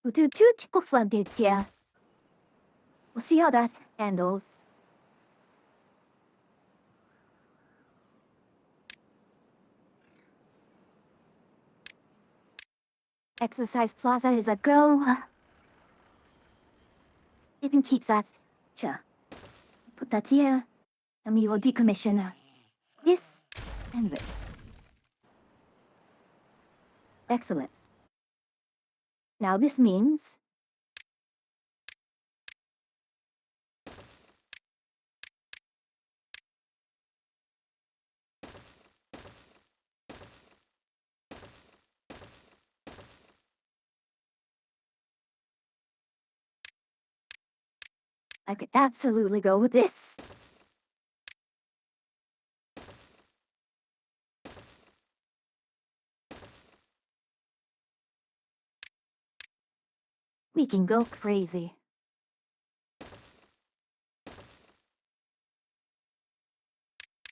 We'll do 2 typical floodgates here. We'll see how that handles. Exercise plaza is a go. You can keep that. Sure. Put that here. And we will decommission this and this. Excellent. Now this means I could absolutely go with this. We can go crazy.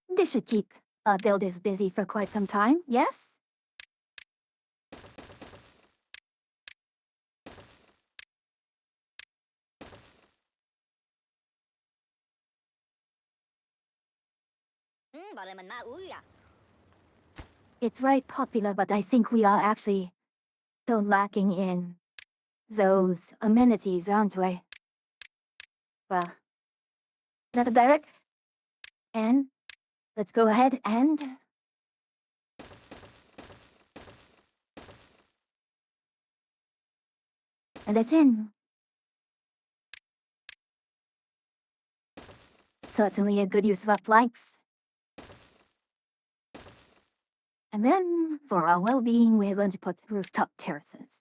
This should keep builders busy for quite some time, yes?
Bảo là mình ma úi à?
It's right popular, but I think we are actually so lacking in those amenities, aren't we? Well, that's direct. And let's go ahead and that's in. Certainly a good use of our flanks. And then, for our well-being, we're going to put rooftop terraces.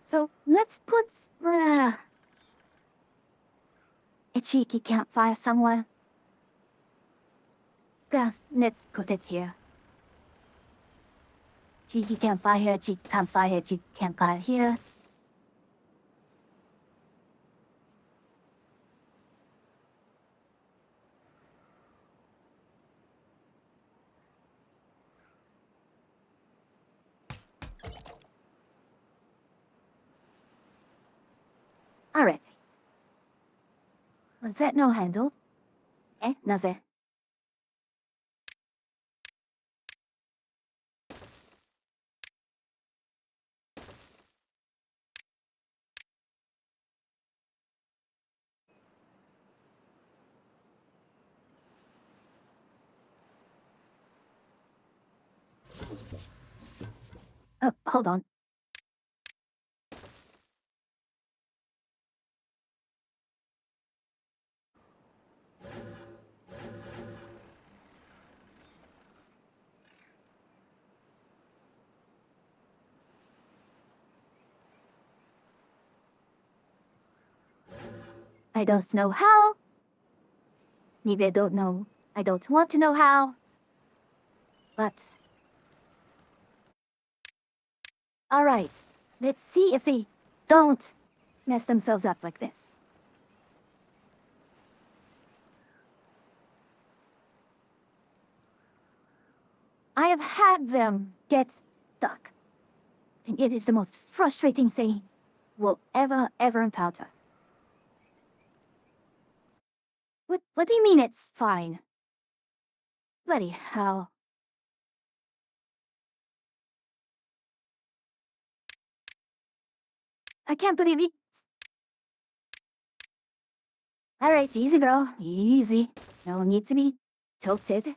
So let's put a cheeky campfire somewhere. Yes, let's put it here. Cheeky campfire, cheeky campfire here. Alright. Was that no handle? Naze. Oh, hold on. I don't know how. Maybe I don't know. I don't want to know how. But. Alright, let's see if they don't mess themselves up like this. I have had them get stuck. And it is the most frustrating thing we'll ever encounter. What do you mean it's fine? Bloody hell. I can't believe it. Alright, easy girl, easy. No need to be tilted.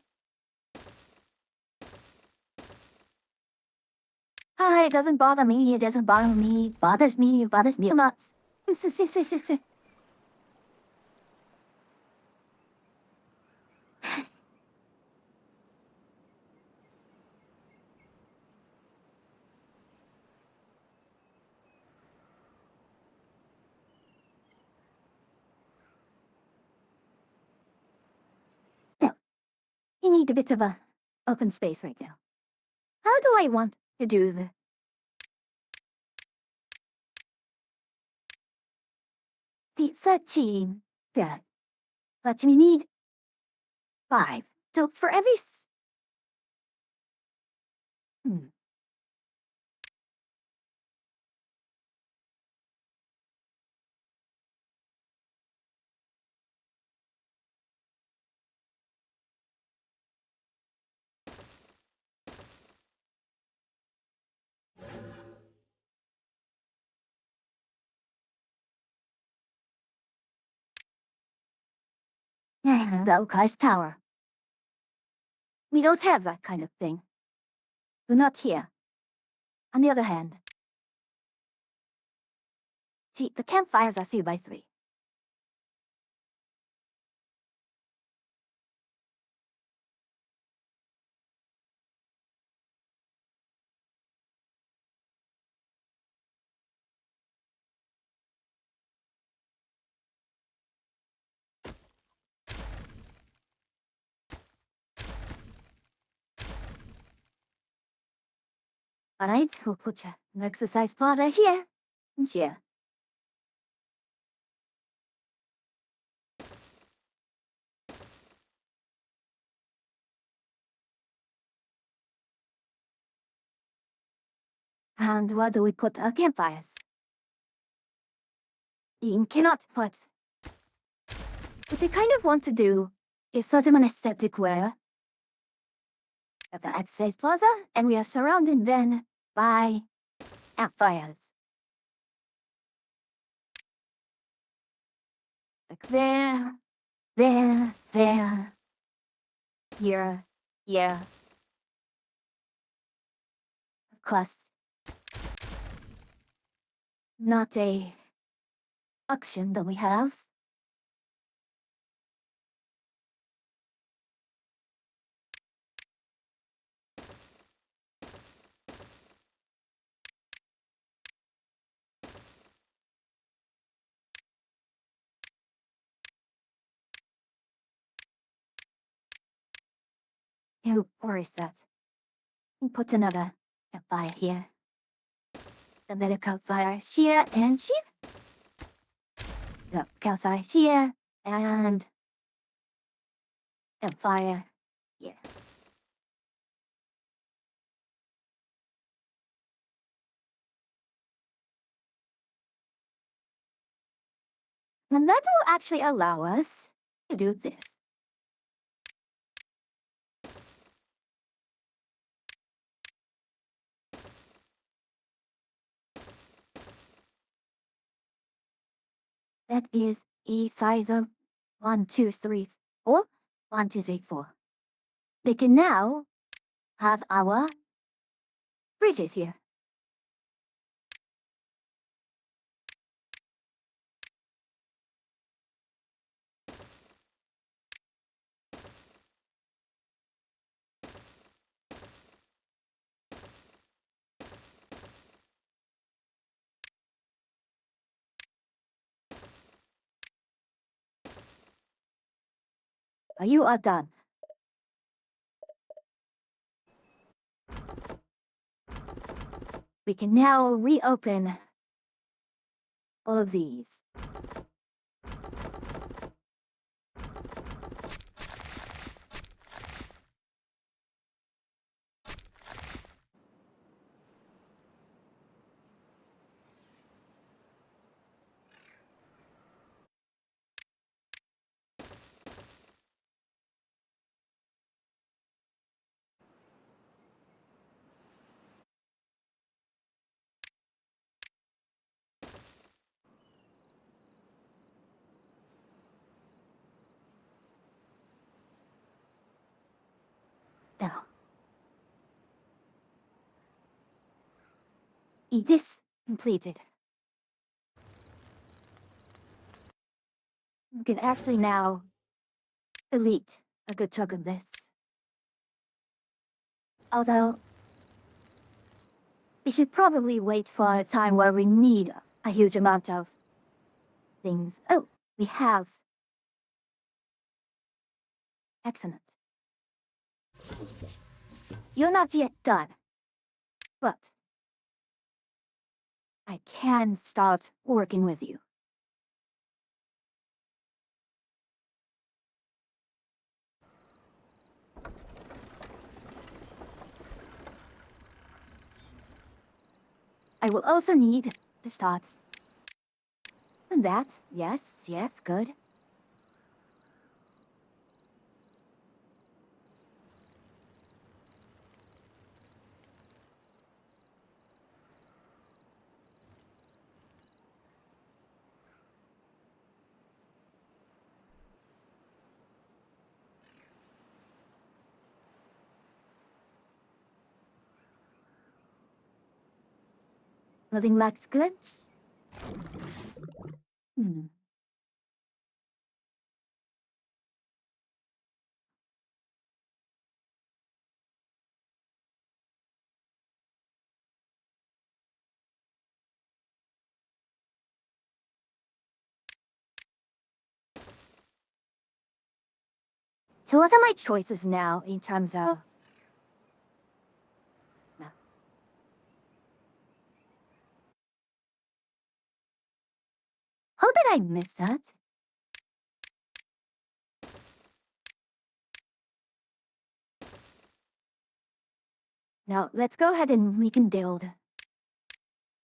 It doesn't bother me, it doesn't bother me. It bothers me a lot. Now, you need a bit of a open space right now. How do I want to do the 13? Yeah. But we need 5. So for every that requires power. We don't have that kind of thing. We're not here. On the other hand, see, the campfires are 3x3. Alright, we'll put an exercise part right here. And here. And where do we put our campfires? Ian cannot put. What they kind of want to do is sort of an aesthetic where at the exercise plaza, and we are surrounded then by campfires. Like there, here, here. Of course, not a option that we have. Or is that? And put another campfire here. Another campfire here and here. No, campfire here and campfire here. And that will actually allow us to do this. That is a size of 1, 2, 3, 4. 1, 2, 3, 4. We can now have our bridges here. You are done. We can now reopen all of these. Now, this completed. You can actually now delete a good chunk of this. Although, we should probably wait for a time where we need a huge amount of things. Oh, we have. Excellent. You're not yet done. But I can start working with you. I will also need the start. And that, yes, good. Nothing lacks goods. So what are my choices now in terms of... No. How did I miss that? Now, let's go ahead and we can build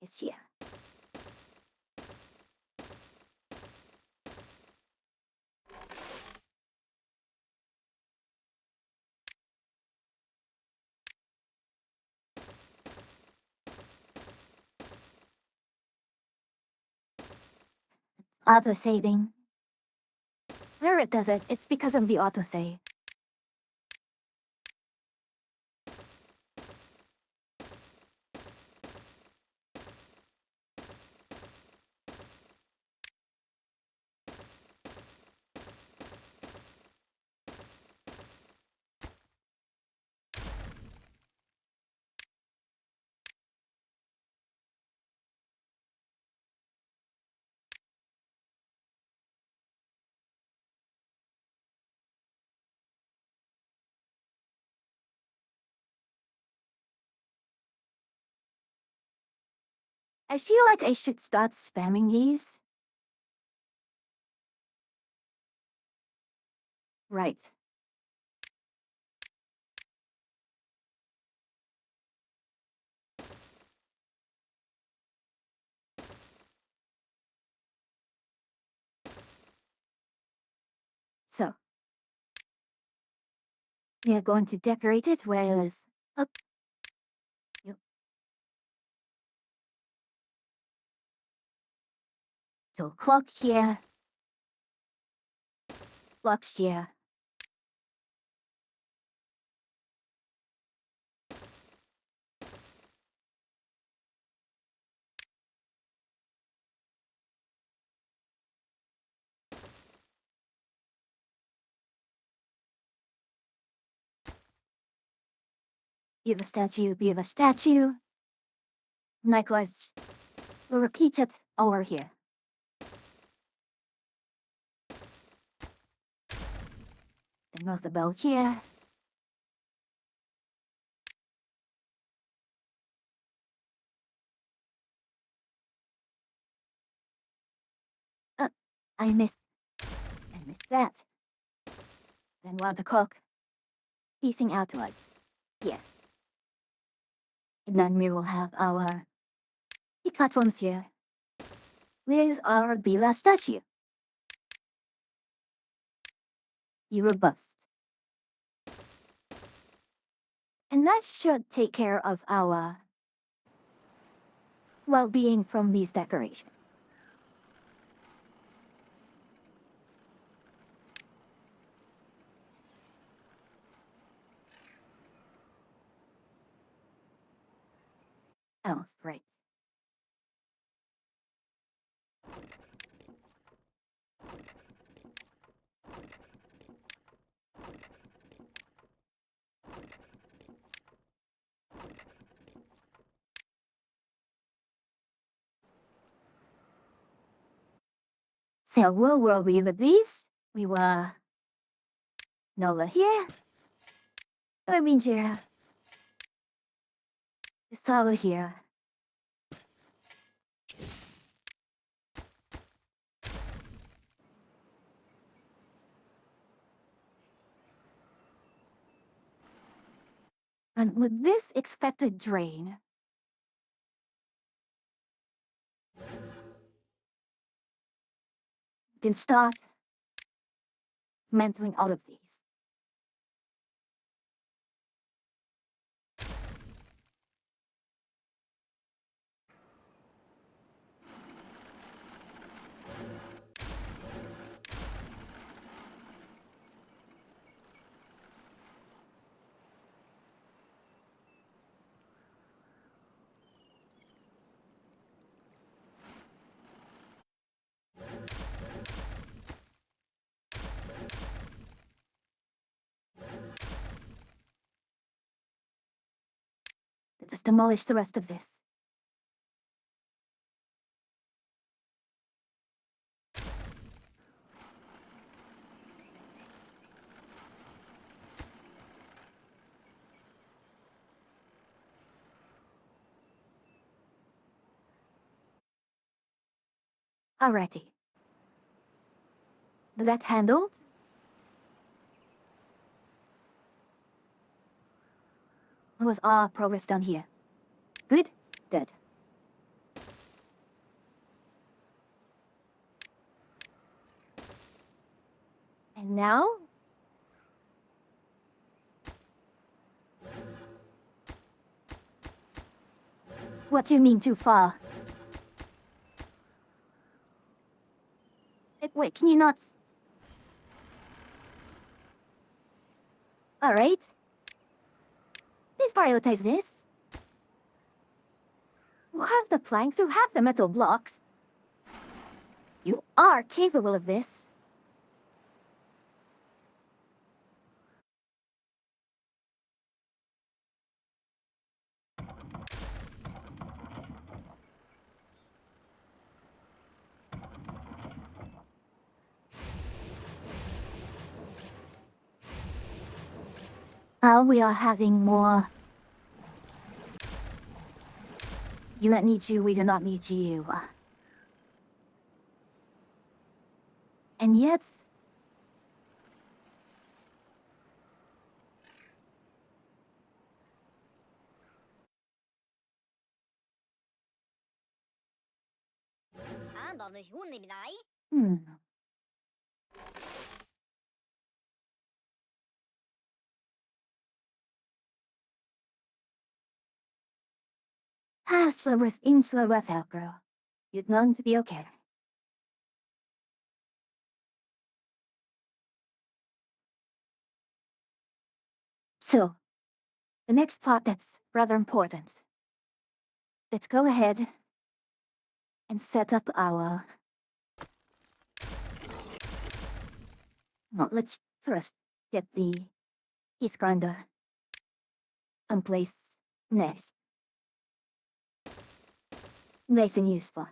this here. Auto-saving. Whenever it does it, it's because of the autosave. I feel like I should start spamming these. Right. So, we are going to decorate it with a... Yep. So, clock here. Clock here. You have a statue, we have a statue. Likewise, we'll repeat it over here. Not the bell here. I missed that. Then while the clock piecing outwards. Yeah. And then we will have our platforms here. There's our Bila statue. You were bust. And that should take care of our well-being from these decorations. Oh, right. So will we with these? We were Nola here. I mean here. Sala here. And with this expected drain, you can start mantling out of these. Just demolish the rest of this. Alrighty. That handled? What was our progress down here? Good? Dead. And now? What do you mean too far? Wait, can you not? Alright. Please prioritize this. We'll have the planks, who have the metal blocks. You are capable of this. We are having more. You don't need you, we do not need you. And yet... Hmm. Slow breath in, slow breath out, girl. You're going to be okay. So, the next part that's rather important. Let's go ahead and set up our... Well, let's first get the piece grinder in place next. Nice and useful.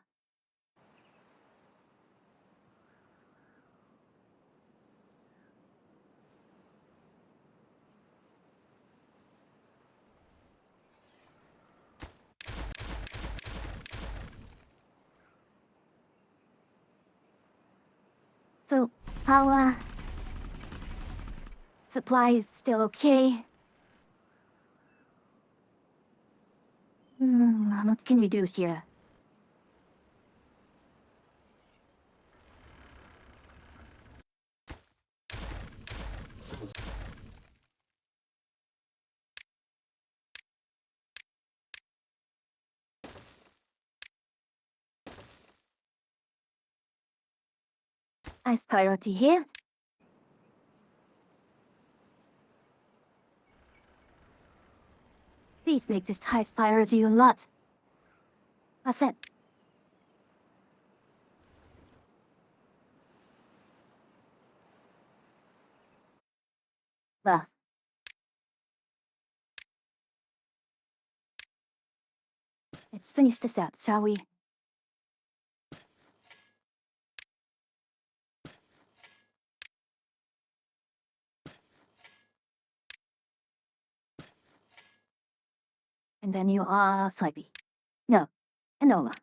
So, how, supply is still okay? What can we do here? Ice priority here. Please make this highest priority a lot. What's that? Well. Let's finish this out, shall we? And then you are Sleepy. No, Enola.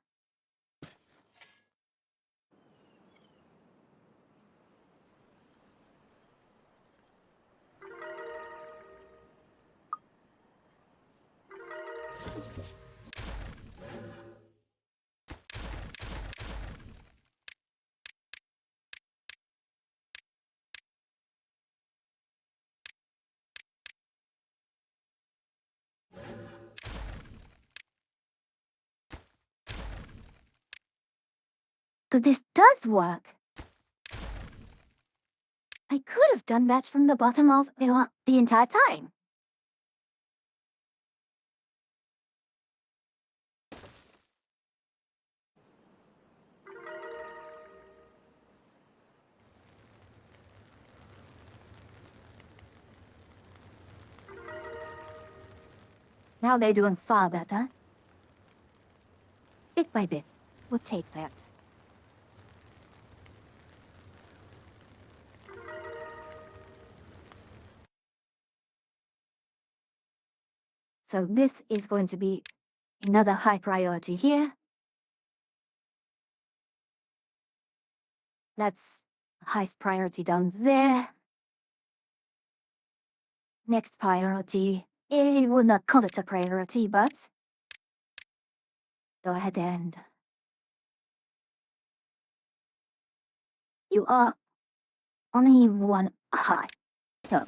So this does work. I could have done that from the bottom of the entire time. Now they're doing far better. Bit by bit, we'll take that. So this is going to be another high priority here. That's highest priority down there. Next priority, I would not call it a priority, but go ahead and you are only one high. No.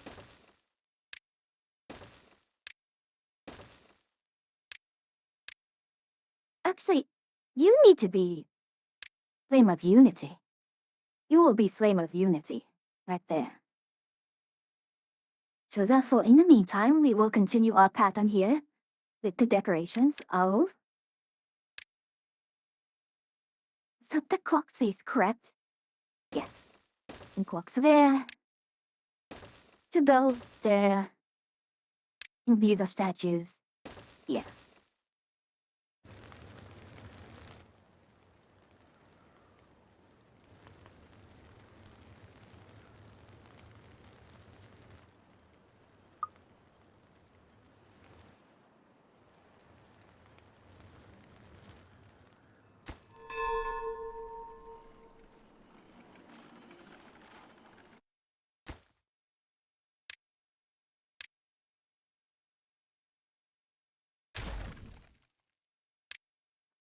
Actually, you need to be Flame of Unity. You will be Flame of Unity, right there. So therefore, in the meantime, we will continue our pattern here with the decorations of... So the clock face, correct? Yes. And clocks there. Two bells there. And view the statues. Yeah.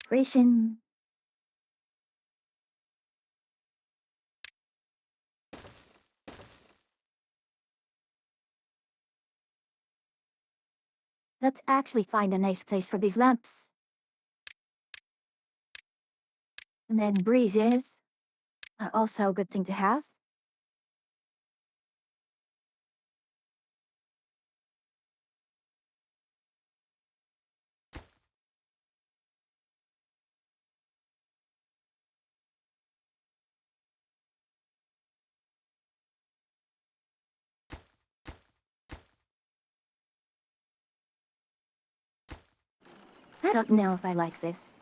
Ration. Let's actually find a nice place for these lamps. And then breezes are also a good thing to have. I don't know if I like this.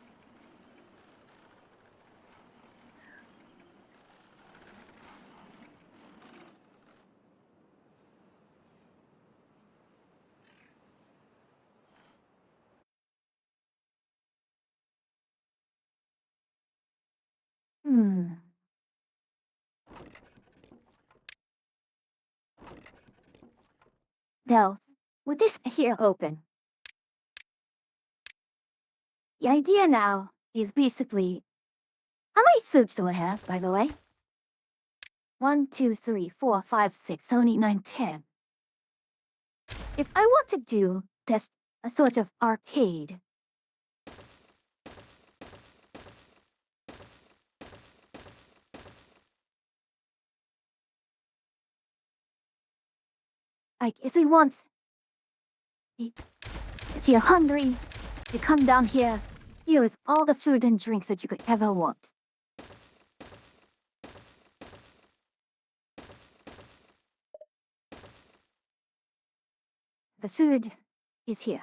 Hmm. Now, with this here open, the idea now is basically, how many foods do I have, by the way? 1, 2, 3, 4, 5, 6, 7, 8, 9, 10. If I want to do test a sort of arcade, I guess I want, if you're hungry, you come down here. Here is all the food and drink that you could ever want. The food is here.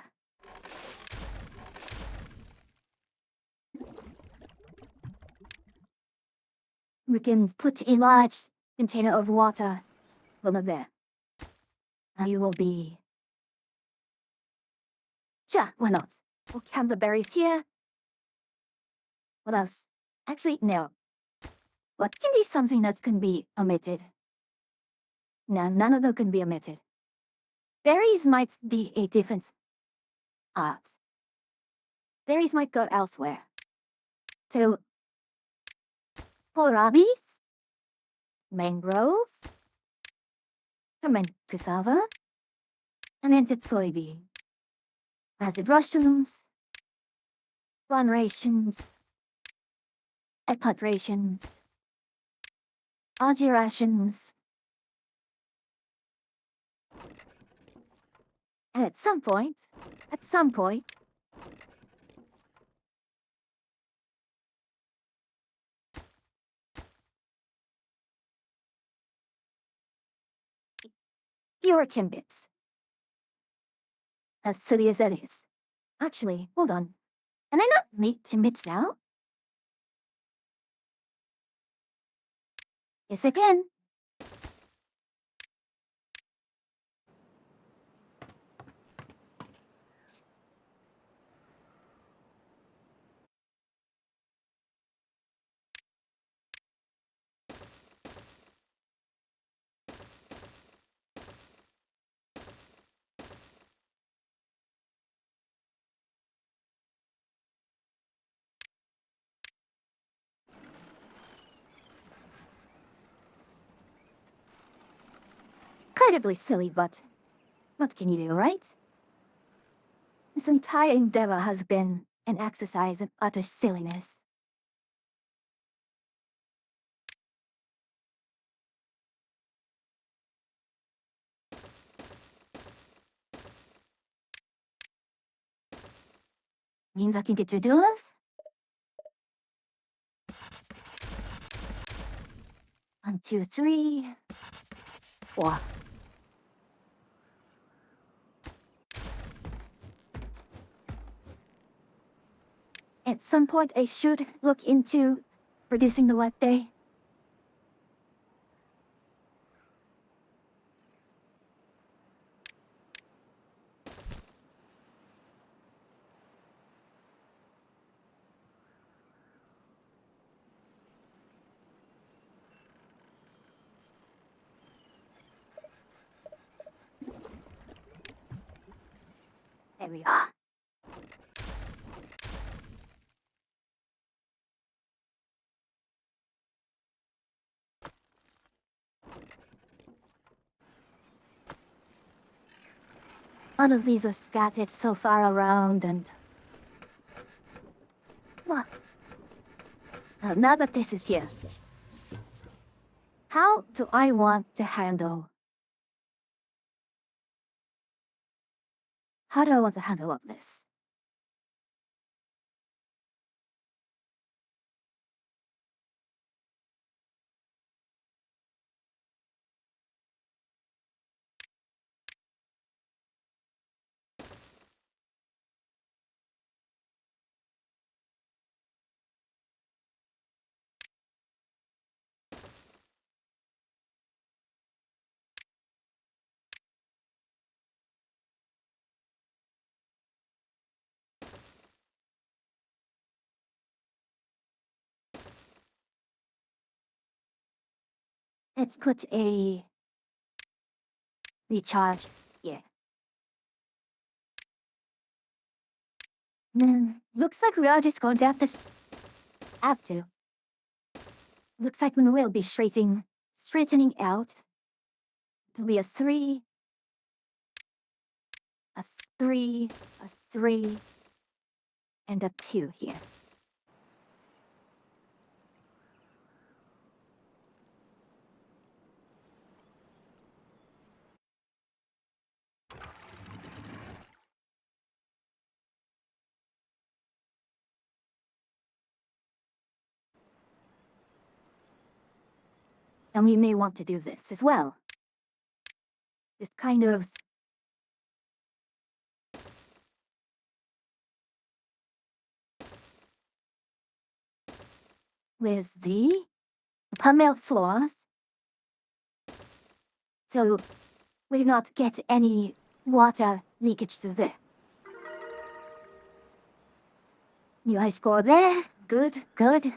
We can put a large container of water over there. And you will be... Sure, why not? We'll have the berries here. What else? Actually, no. What can be something that can be omitted? No, none of them can be omitted. Berries might be a different art. Berries might go elsewhere. So, kohlrabis, mangroves, fermented cassava, fermented soybean, acid mushrooms, bun rations, eggplant rations, algae rations. And at some point, your Timbits. As silly as that is. Actually, hold on. Can I not make Timbits now? Yes, I can. Incredibly silly, but what can you do, right? This entire endeavor has been an exercise in utter silliness. Means I can get you to do this? 1, 2, 3, 4. At some point, I should look into producing the workday. There we are. All of these are scattered so far around and... What? Now that this is here, how do I want to handle... How do I want to handle all this? Let's put a recharge here. Looks like we are just going to have to. Looks like we will be straightening out to be a 3, a 3, a 3, and a 2 here. And we may want to do this as well. Just kind of with the panel floors, so we do not get any water leakage to there. You guys score there. Good, good.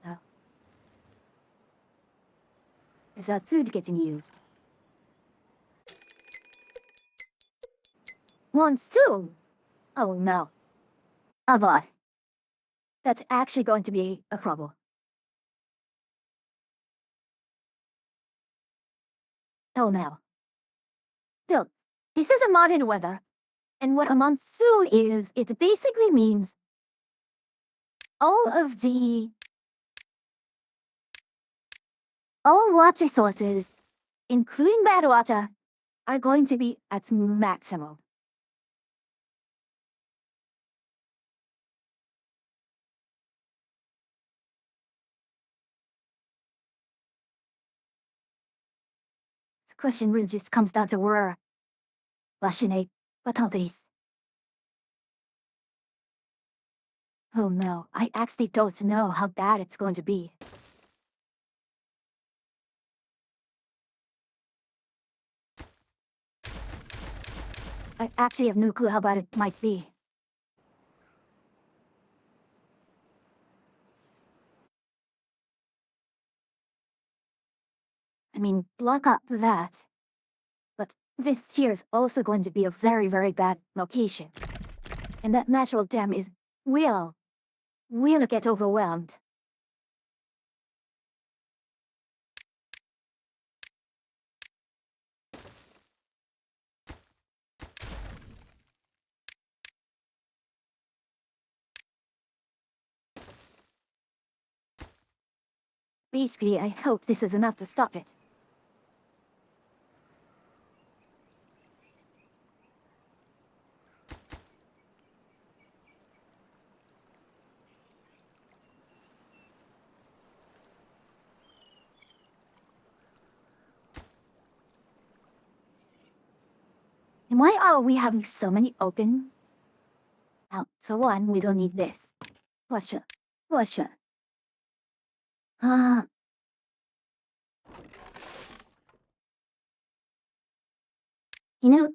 Oh. Is our food getting used? Monsoon! Oh no. Ava. That's actually going to be a problem. Oh no. Look, this is a modern weather. And what a monsoon is, it basically means all water sources, including bad water, are going to be at maximum. The question really just comes down to where Washington, what are these? Oh no, I actually don't know how bad it's going to be. I actually have no clue how bad it might be. I mean, block up that. But this here is also going to be a very, very bad location. And that natural dam will get overwhelmed. Basically, I hope this is enough to stop it. And why are we having so many open? Now, so one, we don't need this. Washer. Ah. You know,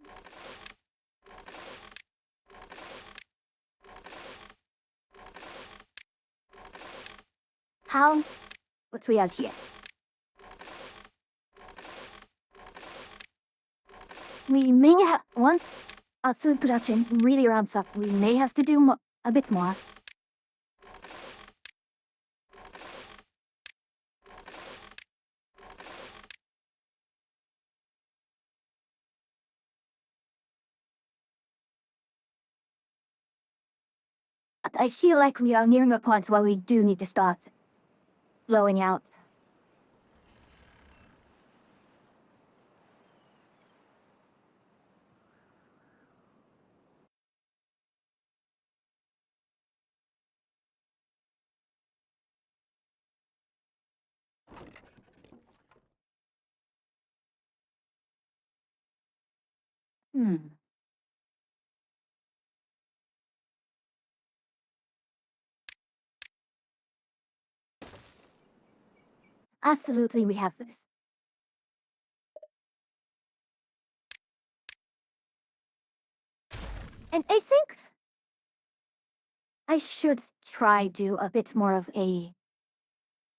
how? What we have here? We may have, once our food production really ramps up, we may have to do a bit more. But I feel like we are nearing a point where we do need to start blowing out. Hmm. Absolutely, we have this. And I think I should try do a bit more of a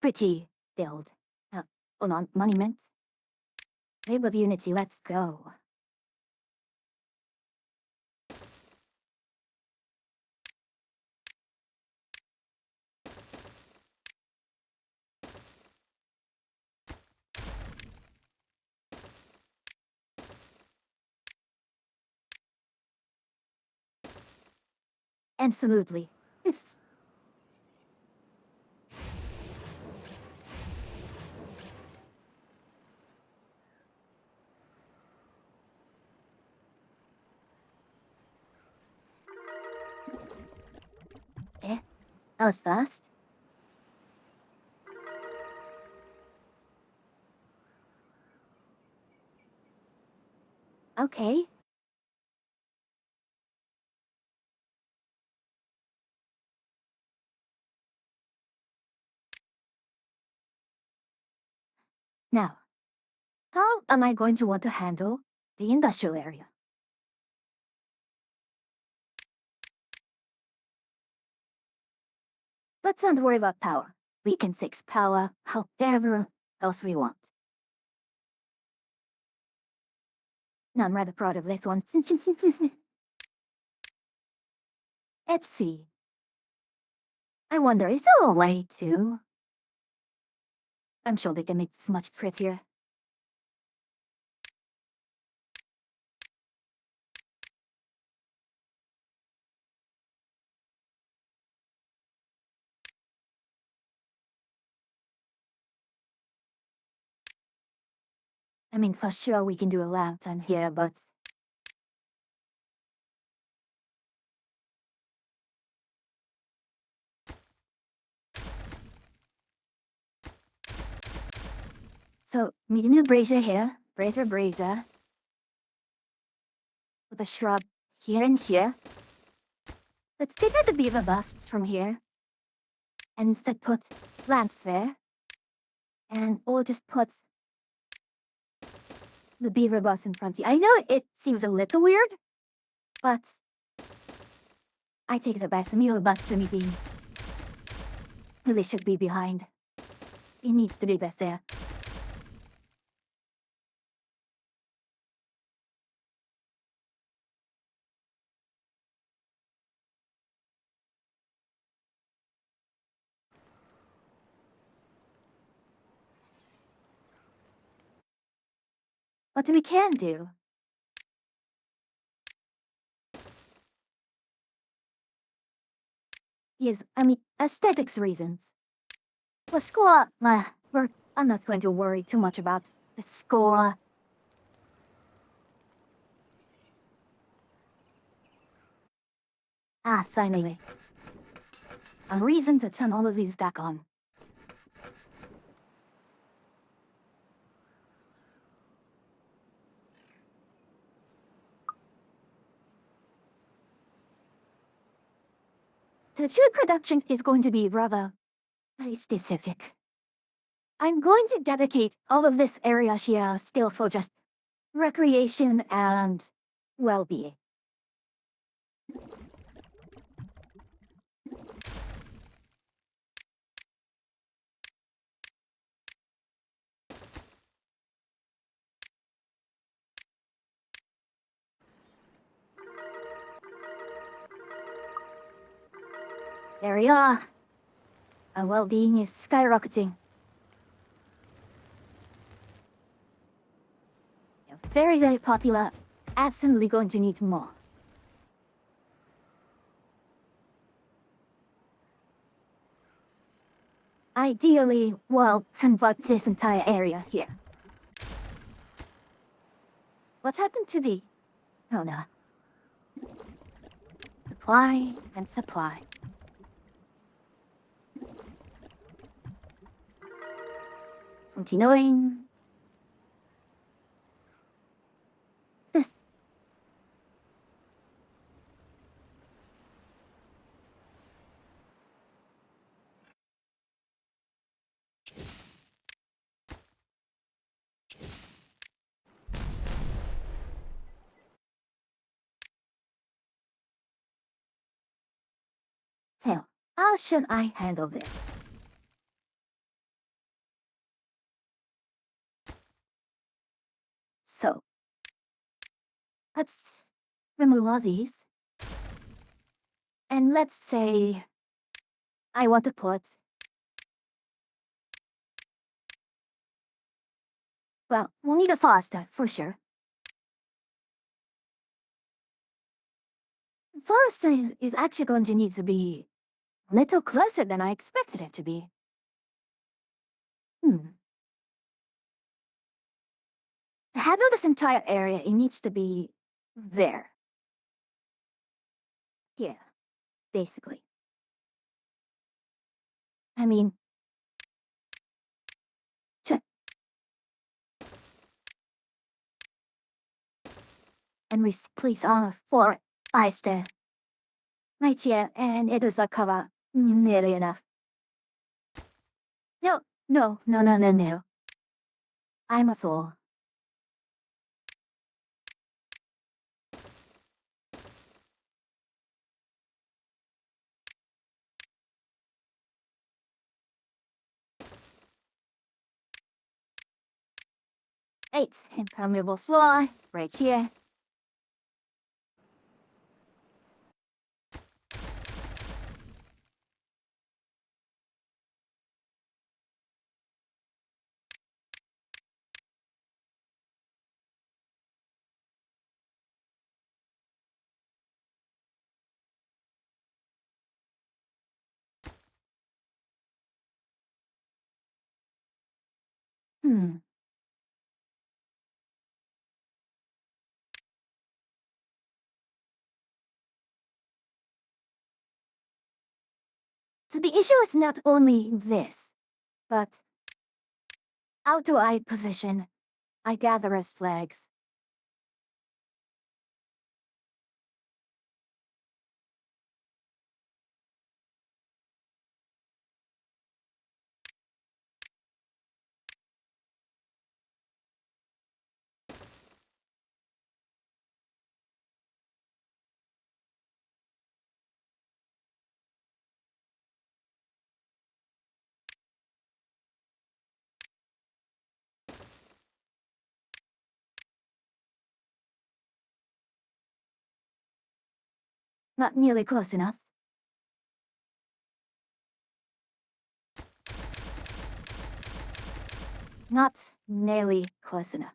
pretty build. Hold on, monument. Wave of Unity, let's go. Absolutely. It's that was fast. Okay. Now, how am I going to want to handle the industrial area? Let's not worry about power. We can fix power however else we want. Now I'm rather proud of this one. Let's see. I wonder, is there a way to? I'm sure they can make this much prettier. I mean, for sure we can do a lantern here, but so medium a brazier here, brazier, with a shrub here and here. Let's take out the beaver busts from here, and instead put plants there, and we'll just put the beaver bust in front of you. I know it seems a little weird, but I take it back. The beaver bust to me being really should be behind. It needs to be back there. What we can do is, I mean, aesthetics reasons. For score, I'm not going to worry too much about the score. Finally. A reason to turn all of these back on. The food production is going to be rather very specific. I'm going to dedicate all of this area here still for just recreation and well-being. There we are. Our well-being is skyrocketing. Very, very popular. Absolutely going to need more. Ideally, well, convert this entire area here. What happened to the... Oh no. Supply and supply. Continuing. This. How should I handle this? So, let's remove all these. And let's say I want to put, well, we'll need a Forester for sure. Forester is actually going to need to be a little closer than I expected it to be. To handle this entire area, it needs to be there. Yeah, basically. I mean, check. And we place on for Forester. Right here, and it is the cover nearly enough. No. I'm a fool. Eight, impermeable floor, right here. Hmm. So the issue is not only this, but how do I position I gatherers flags? Not nearly close enough. Not nearly close enough.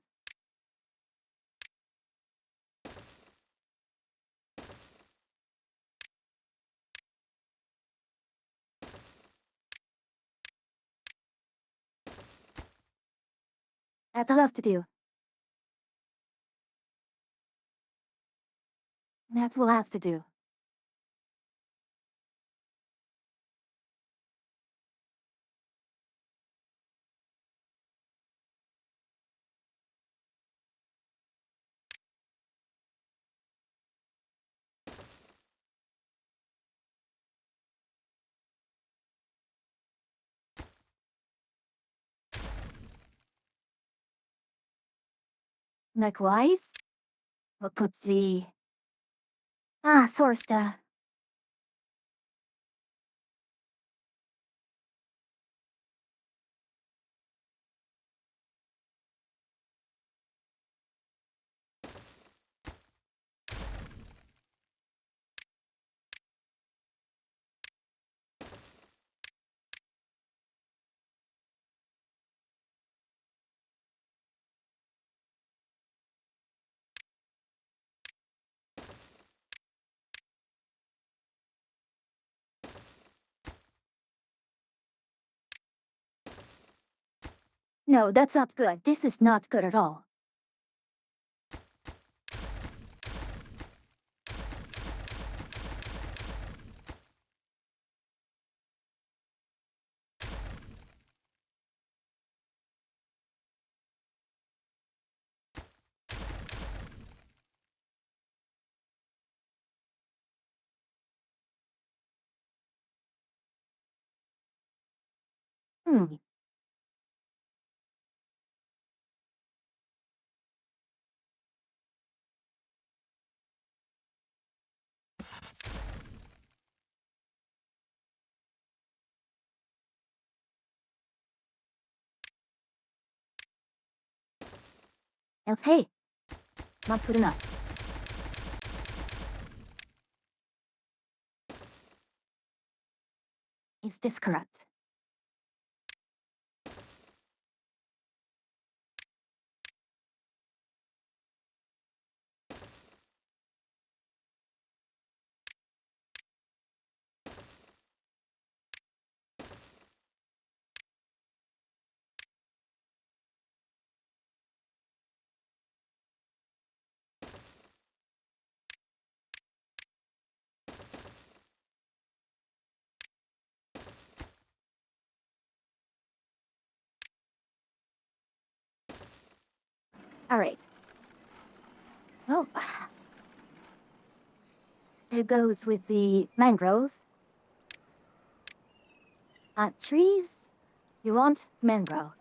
That's all I have to do. That will have to do. Likewise, we'll put the Sorsta. No, that's not good. This is not good at all. Hmm. Else, hey, not good enough. Is this correct? All right. Well, it goes with the mangroves. Trees? You want mangrove.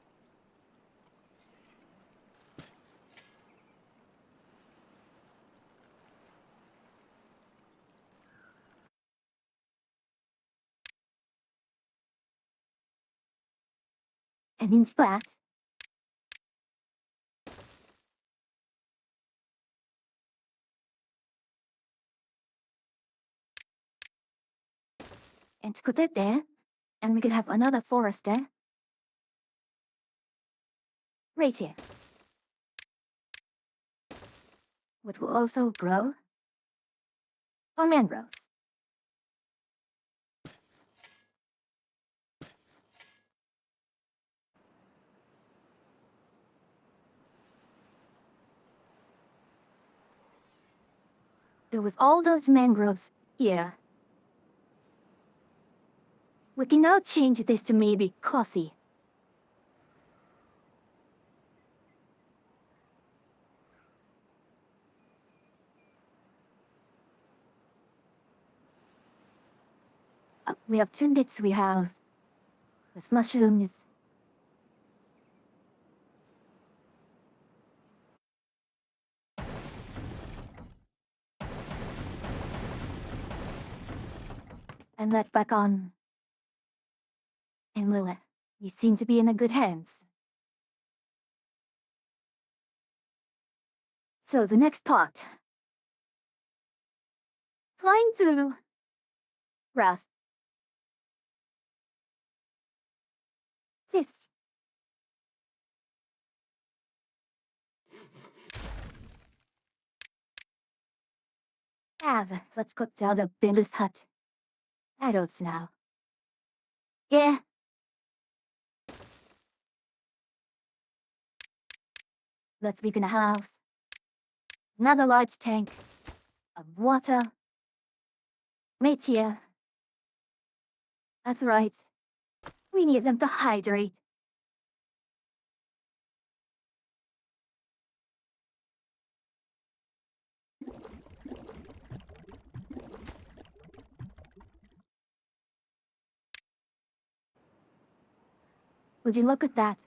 And in fact, and put it there, and we can have another forest there. Right here. What will also grow on mangroves. There was all those mangroves here. We can now change this to maybe cozy. We have turnits, we have with mushrooms. And let back on. And Lilith, you seem to be in a good hands. So the next part. Flying through. Wrath. This. Let's go down to Billy's hut. Adults now. Yeah. Let's begin a house. Another large tank of water. Mate here. That's right. We need them to hydrate. Would you look at that?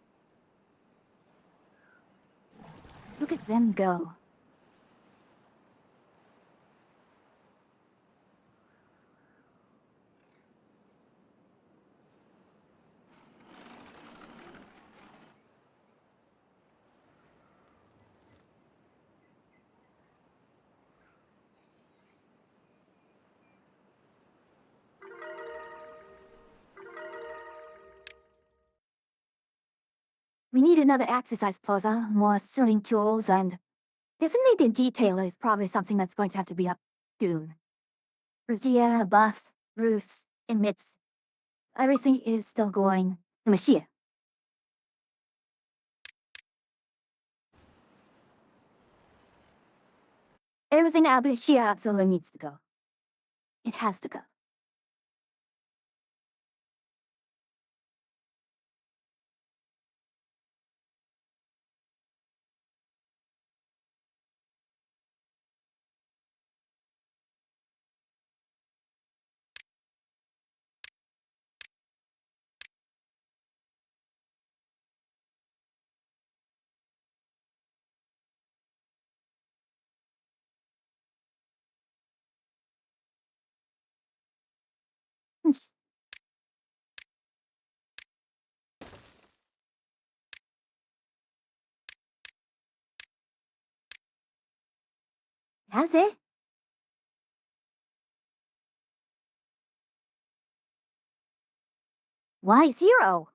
Look at them go. We need another exercise plaza, more swimming tools, and definitely the detail is probably something that's going to have to be up soon. Regia, Buff, Ruth, and Mitz. Everything is still going to Mashia. Everything at Mashia absolutely needs to go. It has to go. Has it? Why 0?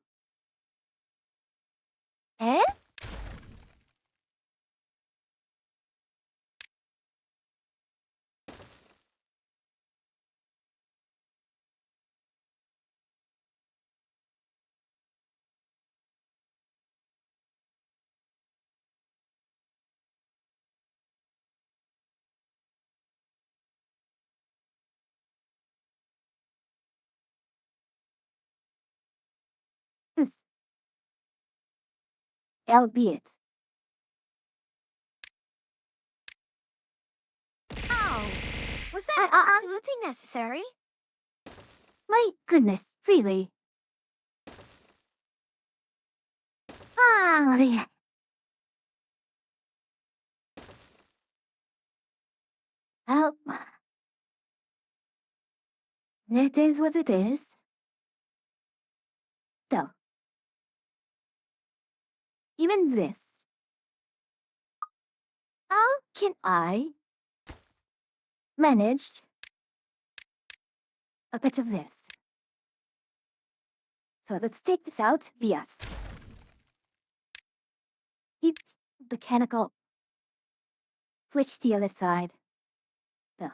Eh? Yes. Albeit.
Ow! Was that absolutely necessary?
My goodness, really? Yeah. Well, it is what it is. So, even this. How can I manage a bit of this? So let's take this out. Yes. Keep the mechanical switch to the other side. The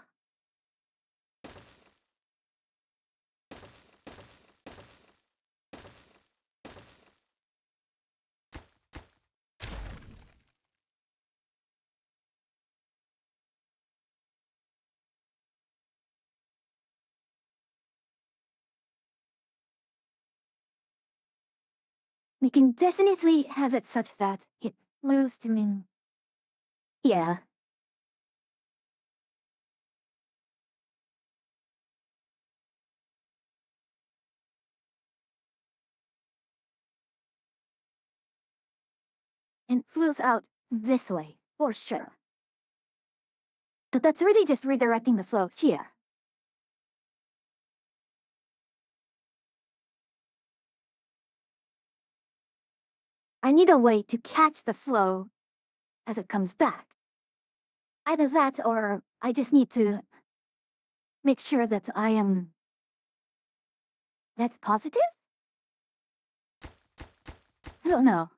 we can definitely have it such that it moves to me. Yeah. And flows out this way, for sure. But that's really just redirecting the flow here. I need a way to catch the flow as it comes back. Either that or I just need to make sure that I am... That's positive? I don't know.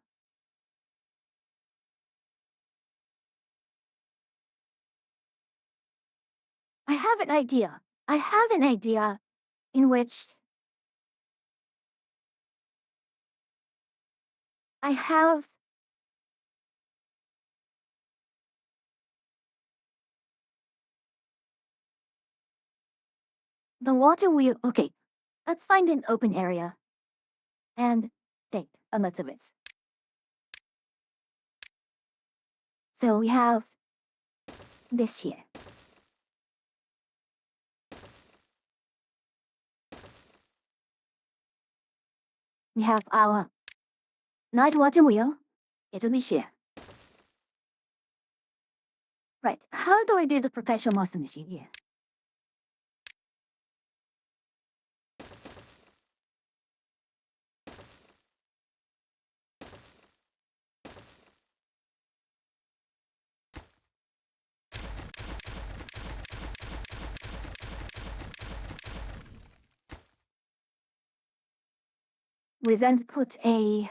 I have an idea. I have an idea in which I have the water wheel. Okay, let's find an open area and take a little bit. So we have this here. We have our night water wheel. It'll be here. Right, how do I do the perpetual motion machine here? We then put a...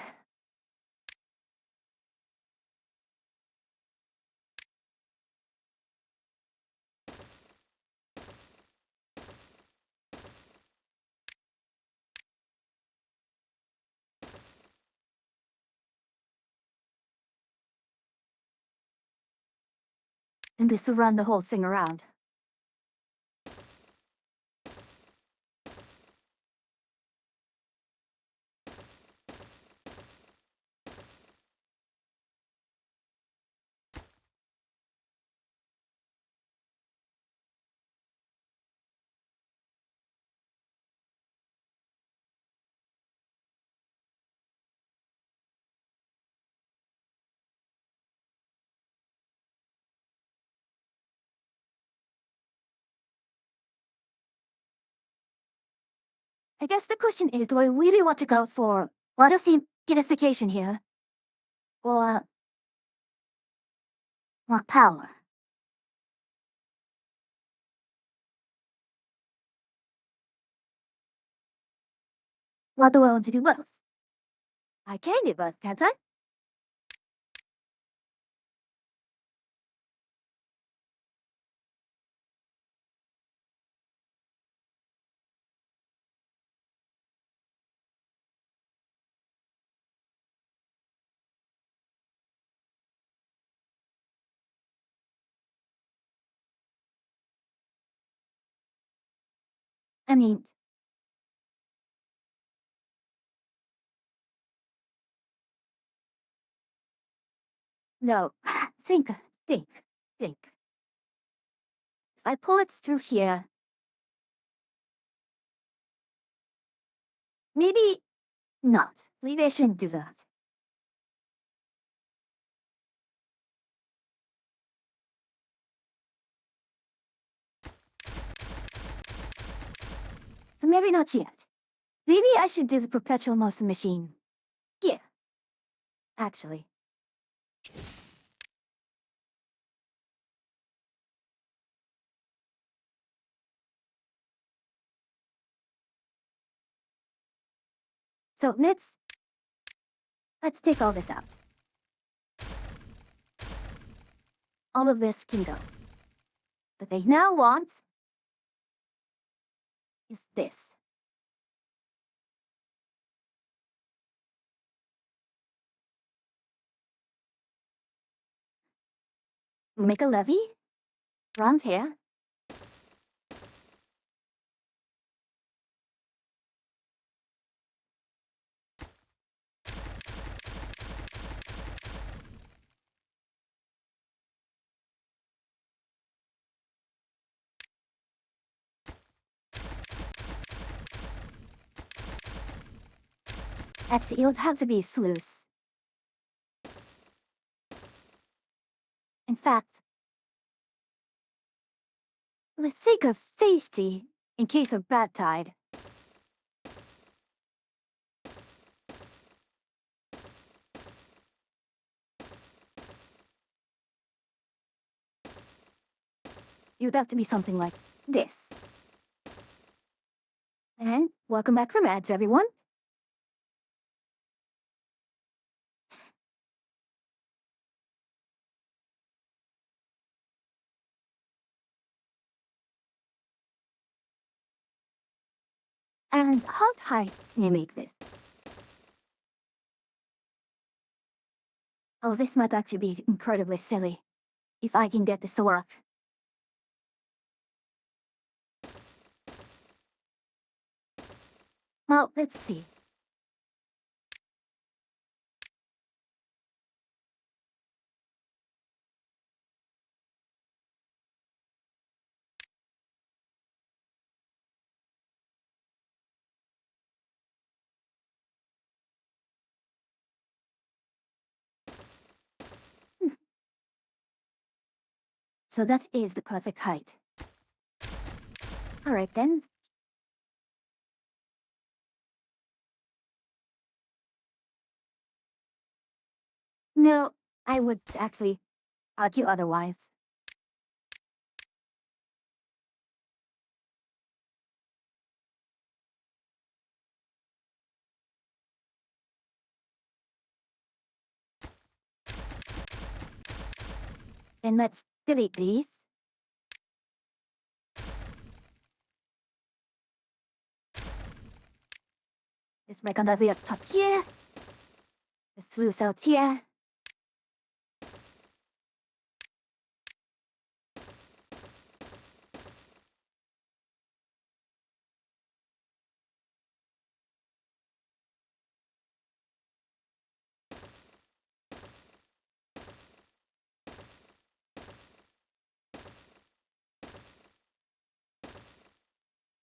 And this will run the whole thing around. I guess the question is, do I really want to go for a lot of simplification here? Or more power? What do I want to do both? I can do both, can't I? I mean, no. Think, think, think. If I pull it through here, maybe not. Maybe I shouldn't do that. So maybe not yet. Maybe I should do the perpetual motion machine. Yeah. Actually. So let's take all this out. All of this can go. What they now want is this. Make a levee around here. Actually, it would have to be sluice. In fact, for the sake of safety, in case of bad tide, it would have to be something like this. And welcome back from ads, everyone. And how high can you make this? Oh, this might actually be incredibly silly. If I can get this to work. Well, let's see. So that is the perfect height. Alright then. No, I would actually argue otherwise. Then let's delete these. Let's make another up top here. The sluice out here.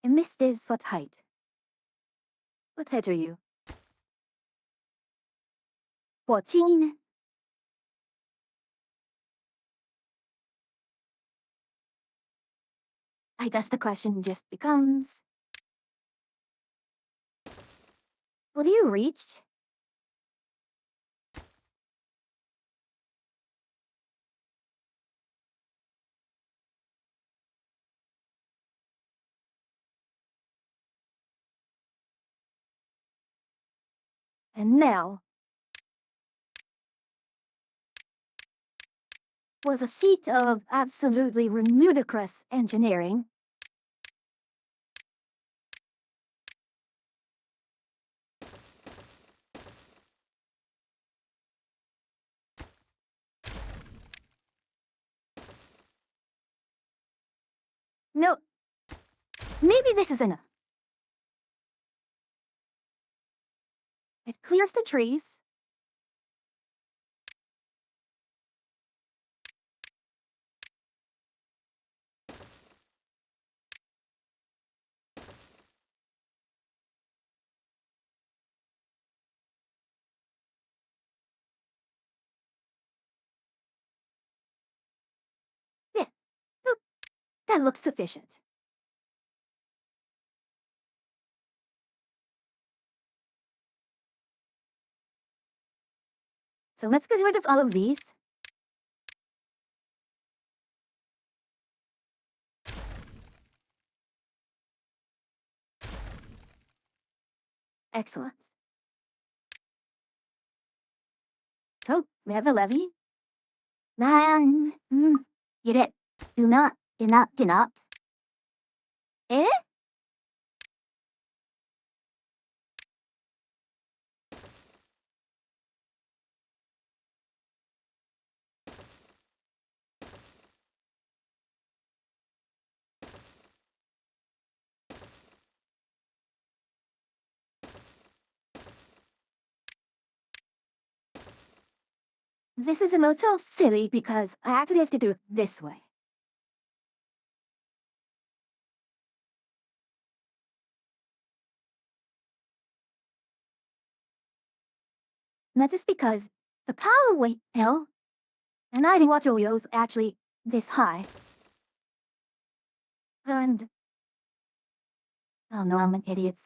And this is what height. What height are you? 14. I guess the question just becomes, will you reach? And now was a feat of absolutely ludicrous engineering. No, maybe this is enough. It clears the trees. Yeah, look, that looks sufficient. So let's get rid of all of these. Excellent. So, we have a levee. Get it. Do not. Eh? This is a little silly because I actually have to do it this way. Not just because the power weight L, and I didn't watch Oreos actually this high. And oh no, I'm an idiot.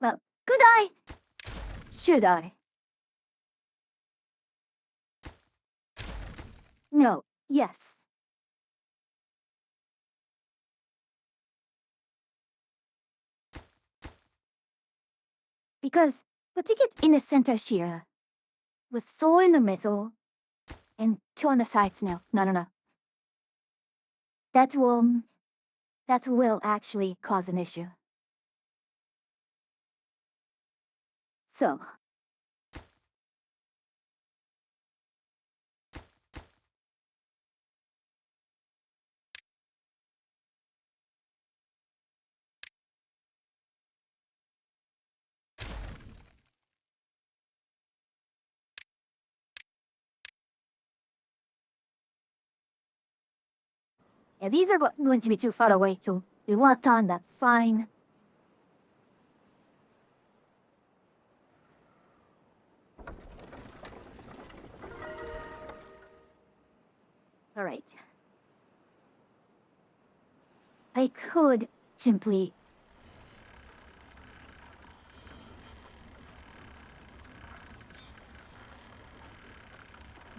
Well, could I? Should I? No. Yes. Because putting it in the center here, with Thor in the middle, and two on the sides now. No. That will actually cause an issue. So, yeah, these are going to be too far away to be worked on, that's fine. Alright. I could simply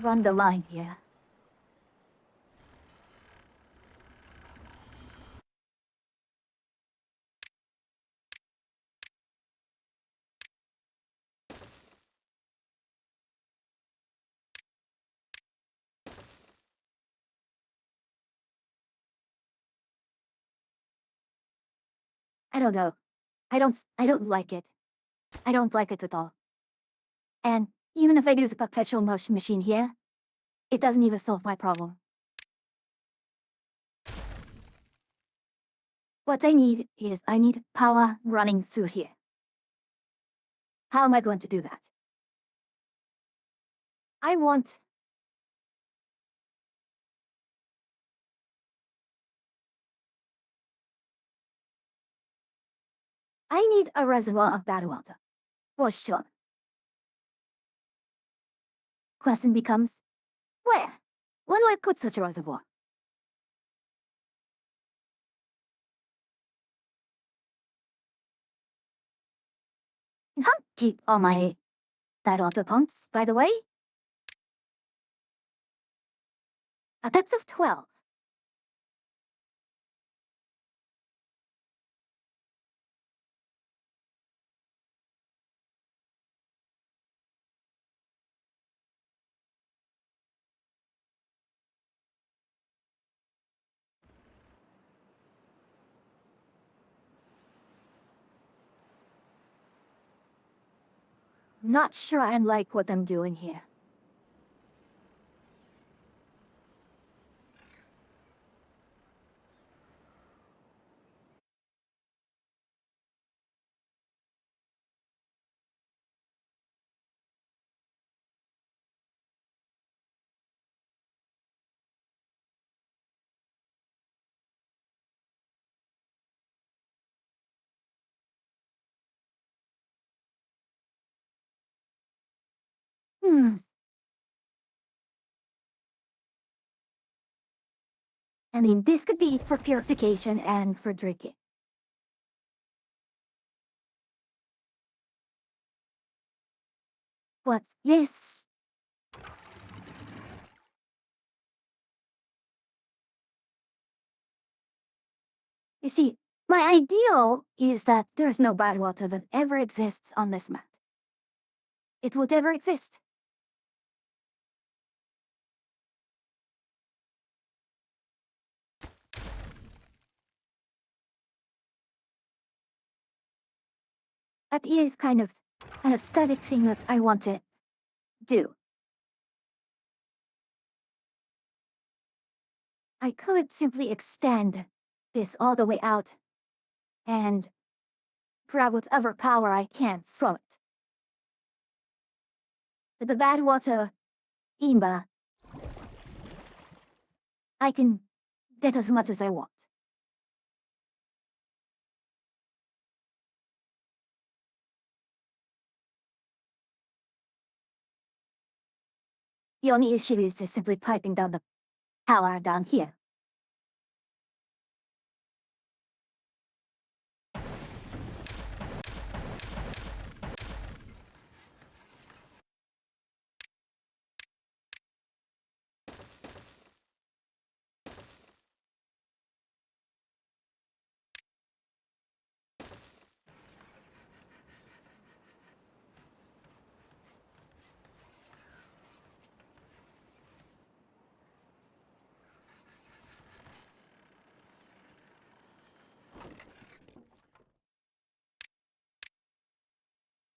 run the line here. I don't know. I don't like it. I don't like it at all. And even if I use a perpetual motion machine here, it doesn't even solve my problem. What I need is I need power running through here. How am I going to do that? I need a reservoir of bad water. For sure. Question becomes, where? When do I put such a reservoir? keep all my that auto pumps, by the way. A depth of 12. Not sure I like what I'm doing here. I mean, this could be for purification and for drinking. What? Yes. You see, my ideal is that there's no bad water that ever exists on this map. It would ever exist. That is kind of an aesthetic thing that I want to do. I could simply extend this all the way out and grab whatever power I can from it. With the bad water Imba, I can get as much as I want. The only issue is just simply piping down the power down here.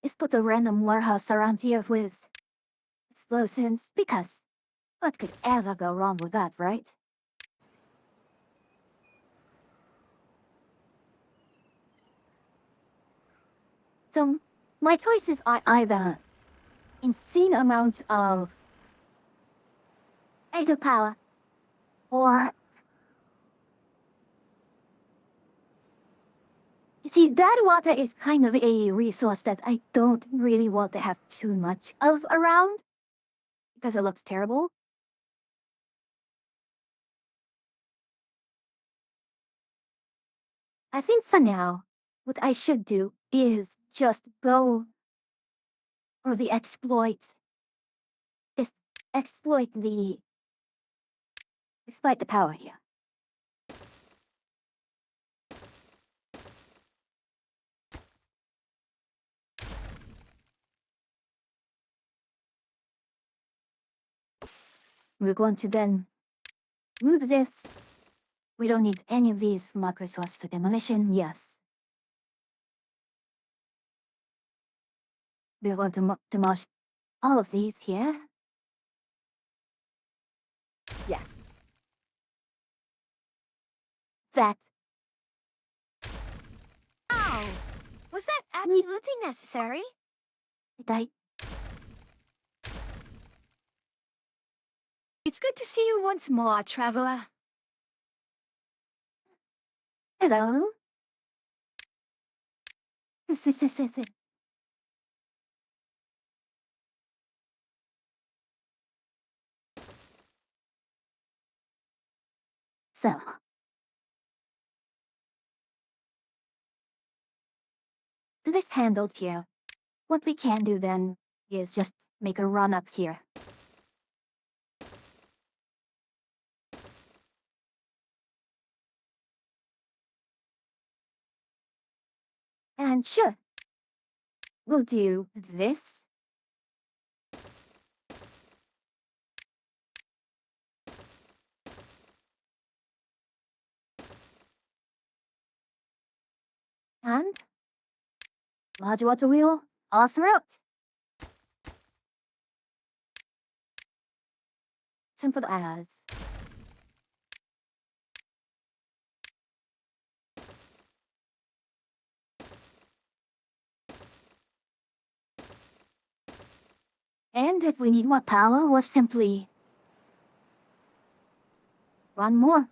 Just put a random warehouse around here with explosions, because what could ever go wrong with that, right? So, my choices are either insane amounts of idle power, or... You see, that water is kind of a resource that I don't really want to have too much of around, because it looks terrible. I think for now, what I should do is just go for the exploit. Just exploit the... Exploit the power here. We're going to then move this. We don't need any of these microsource for demolition, yes. We're going to demolish all of these here. Yes. That.
Oh, was that absolutely necessary?
Did I?
It's good to see you once more, traveler.
Hello? Yes. So. This handled here. What we can do then is just make a run up here. And sure, we'll do this. And large water wheel all throughout. Simple as. And if we need more power, we'll simply run more.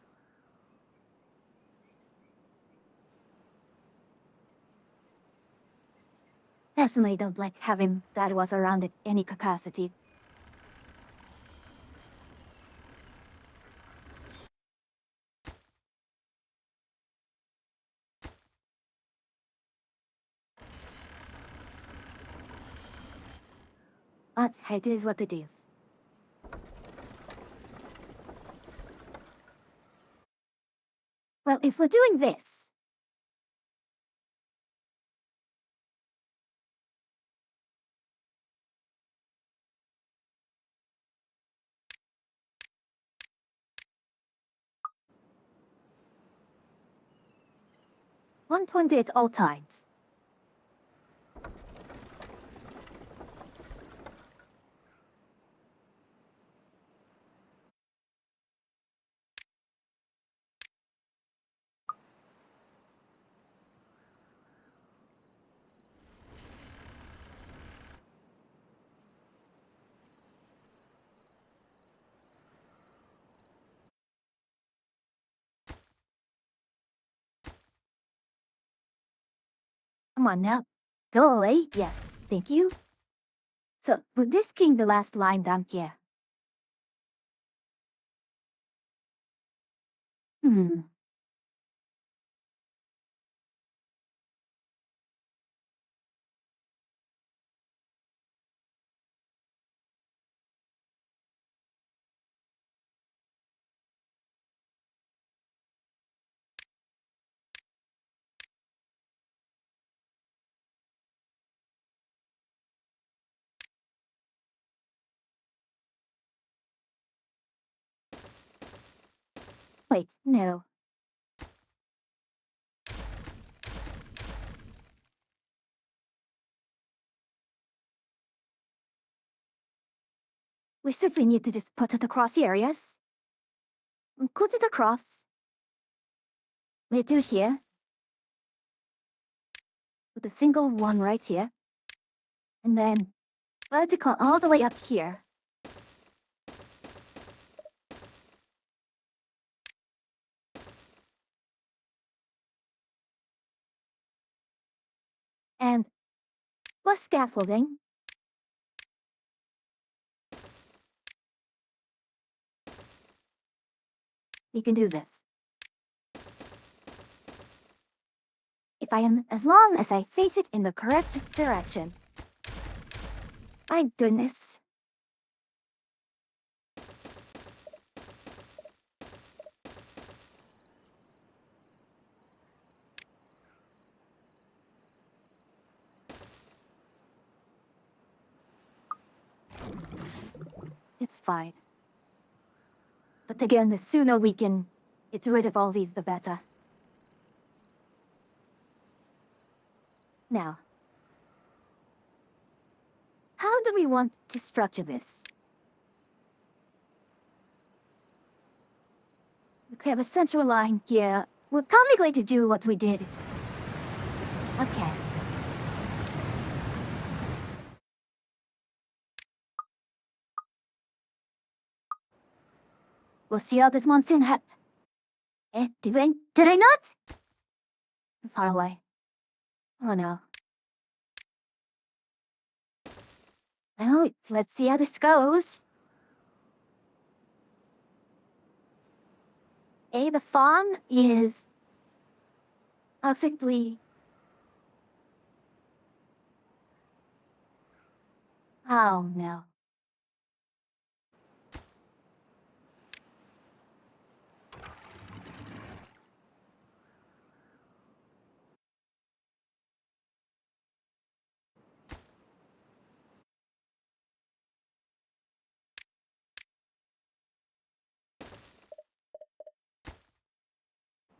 Personally don't like having that was around at any capacity. But it is what it is. Well, if we're doing this, $120 at all times. Come on now. Go away. Yes, thank you. So, would this king the last line down here? Hmm. Wait, no. We simply need to just put it across the areas. And put it across. We do here. With a single one right here. And then vertical all the way up here. And plus scaffolding. We can do this. As long as I face it in the correct direction. My goodness. It's fine. But again, the sooner we can get rid of all these, the better. Now, how do we want to structure this? We have a central line here. We're probably going to do what we did. Okay. We'll see how this monsoon did I not? Far away. Oh no. Well, let's see how this goes. The farm is perfectly Oh no.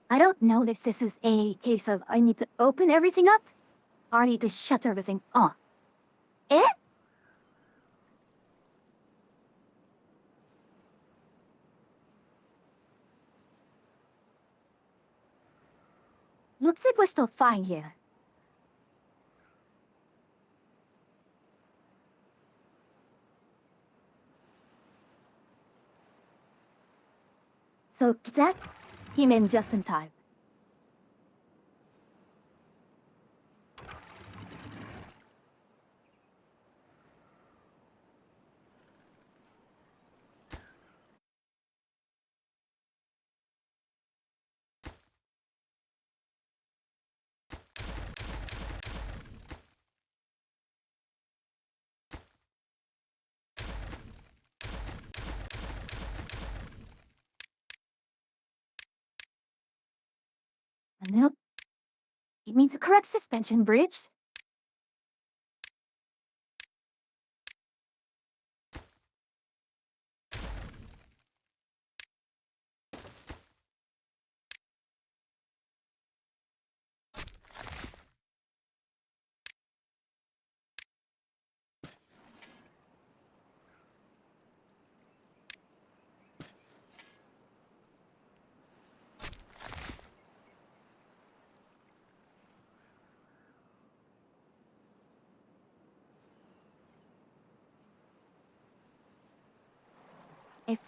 I don't know if this is a case of I need to open everything up, or I need to shut everything off. Eh? Looks like we're still fine here. So that came in just in time. Nope. You mean the correct suspension bridge?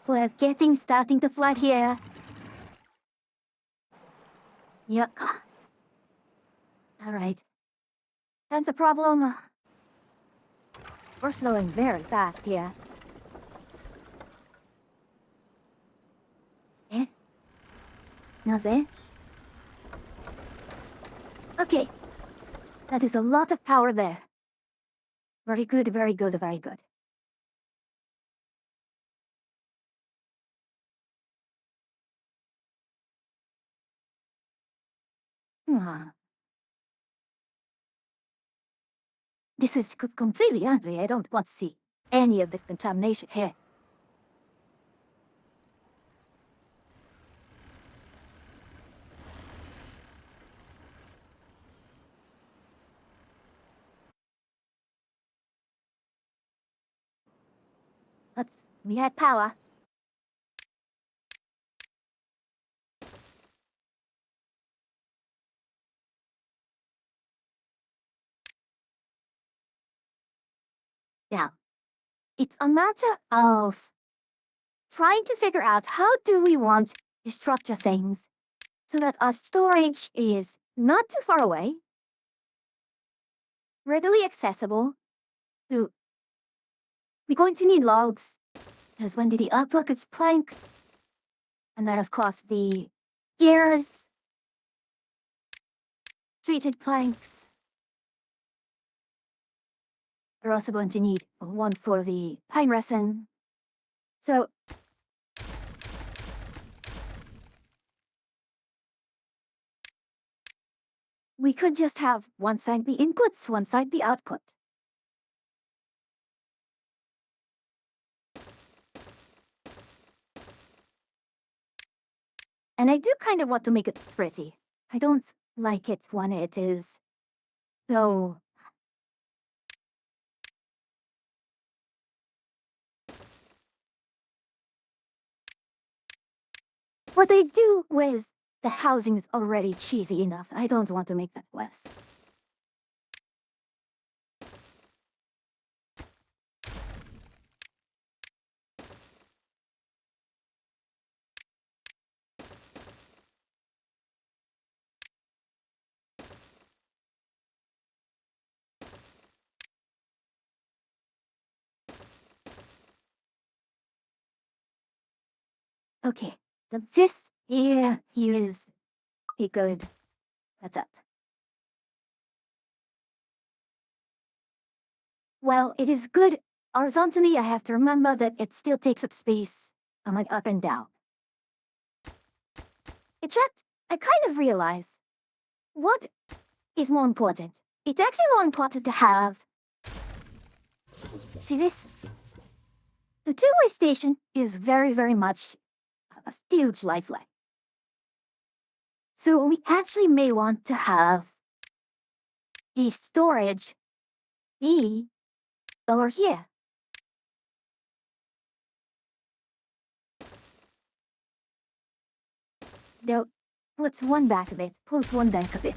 We're starting to fly here. Yuck. Alright. That's a problem. We're slowing very fast here. Eh? Naze? Okay. That is a lot of power there. Very good, very good, very good. Ah. This is completely ugly. I don't want to see any of this contamination here. We had power. Now, it's a matter of trying to figure out how do we want to structure things so that our storage is not too far away, readily accessible. We're going to need logs, because when the buckets planks, and then of course the gears, treated planks. We're also going to need one for the pine resin. So we could just have one side be inputs, one side be output. And I do kind of want to make it pretty. I don't like it when it is, though. What I do with the housing is already cheesy enough. I don't want to make that worse. Okay, this here is a good setup. Well, it is good Horizontally, I have to remember that it still takes up space. I'm like up and down. In fact, I kind of realize what is more important. It's actually more important to have. See this? The two-way station is very, very much a huge lifeline. So we actually may want to have the storage be over here. Now, let's one back a bit. Pull one back a bit.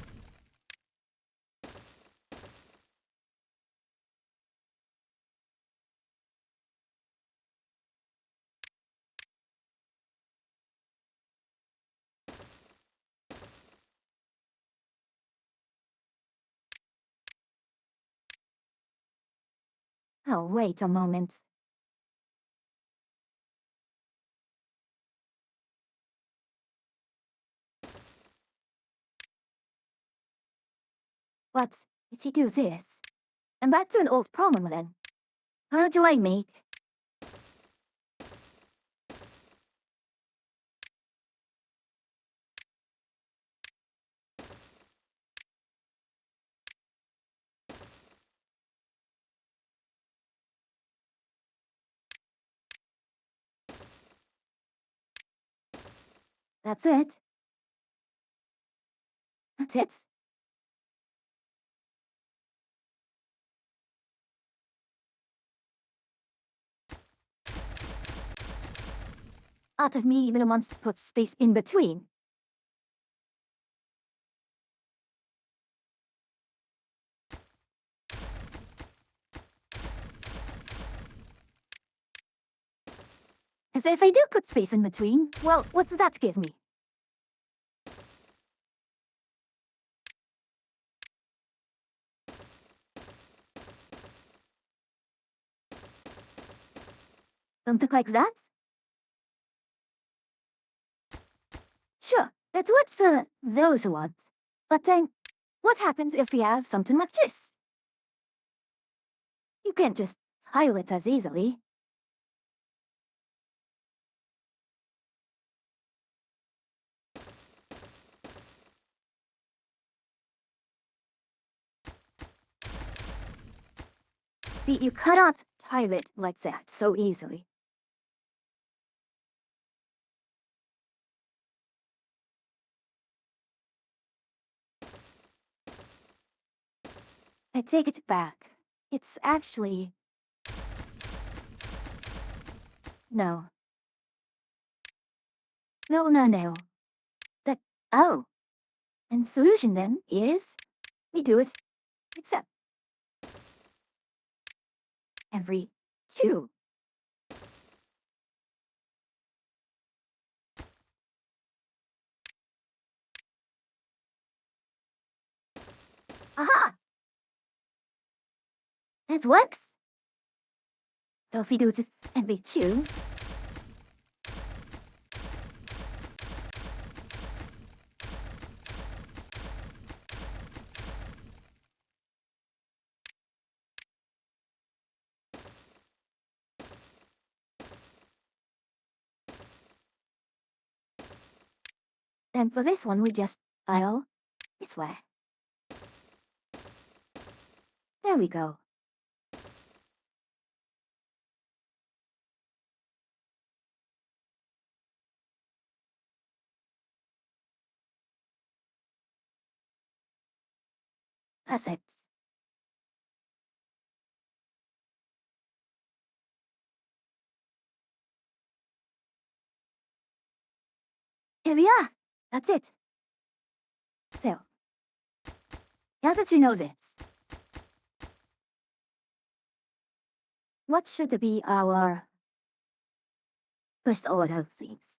Oh, wait a moment. What if you do this? I'm back to an old problem then. How do I make? That's it. That's it. Out of me even wants to put space in between. As if I do put space in between, well, what does that give me? Something like that? Sure, that's what those want. But then, what happens if we have something like this? You can't just tile it as easily. You cannot tile it like that so easily. I take it back. It's actually... No. No. That... Oh. And solution then is... We do it. Except... Every 2. Aha! That works. So if we do it every 2... Then for this one we just tile this way. There we go. Perfect. Here we are. That's it. So, now that you know this, what should be our first order of things?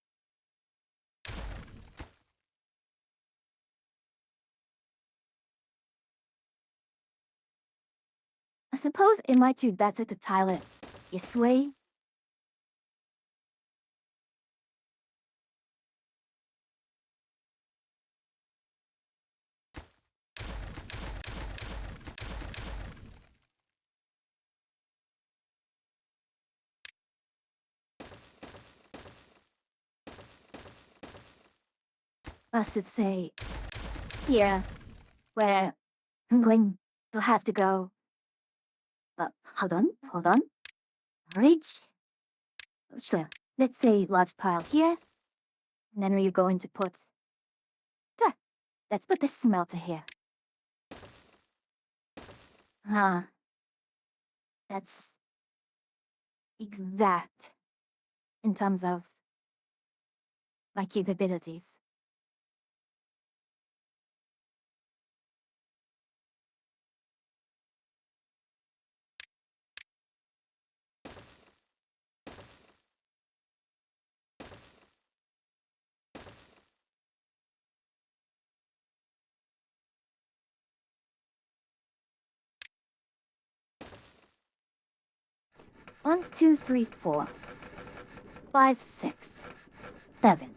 I suppose it might be better to tile it this way. I should say here, where I'm going to have to go. Hold on. Reach. So, let's say large pile here. And then we're going to put... There. Let's put the smelter here. That's exact in terms of my capabilities. One, two, three, 4, 5, 6, 7.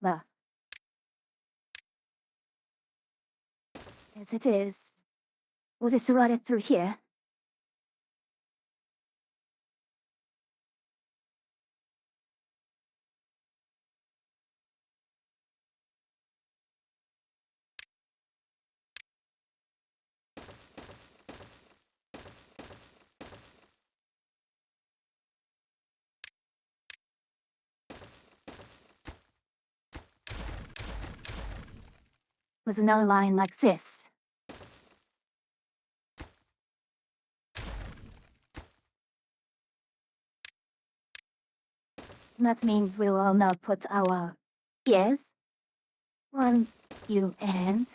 Well, as it is, we'll just run it through here. With another line like this. That means we will now put our ears on you and...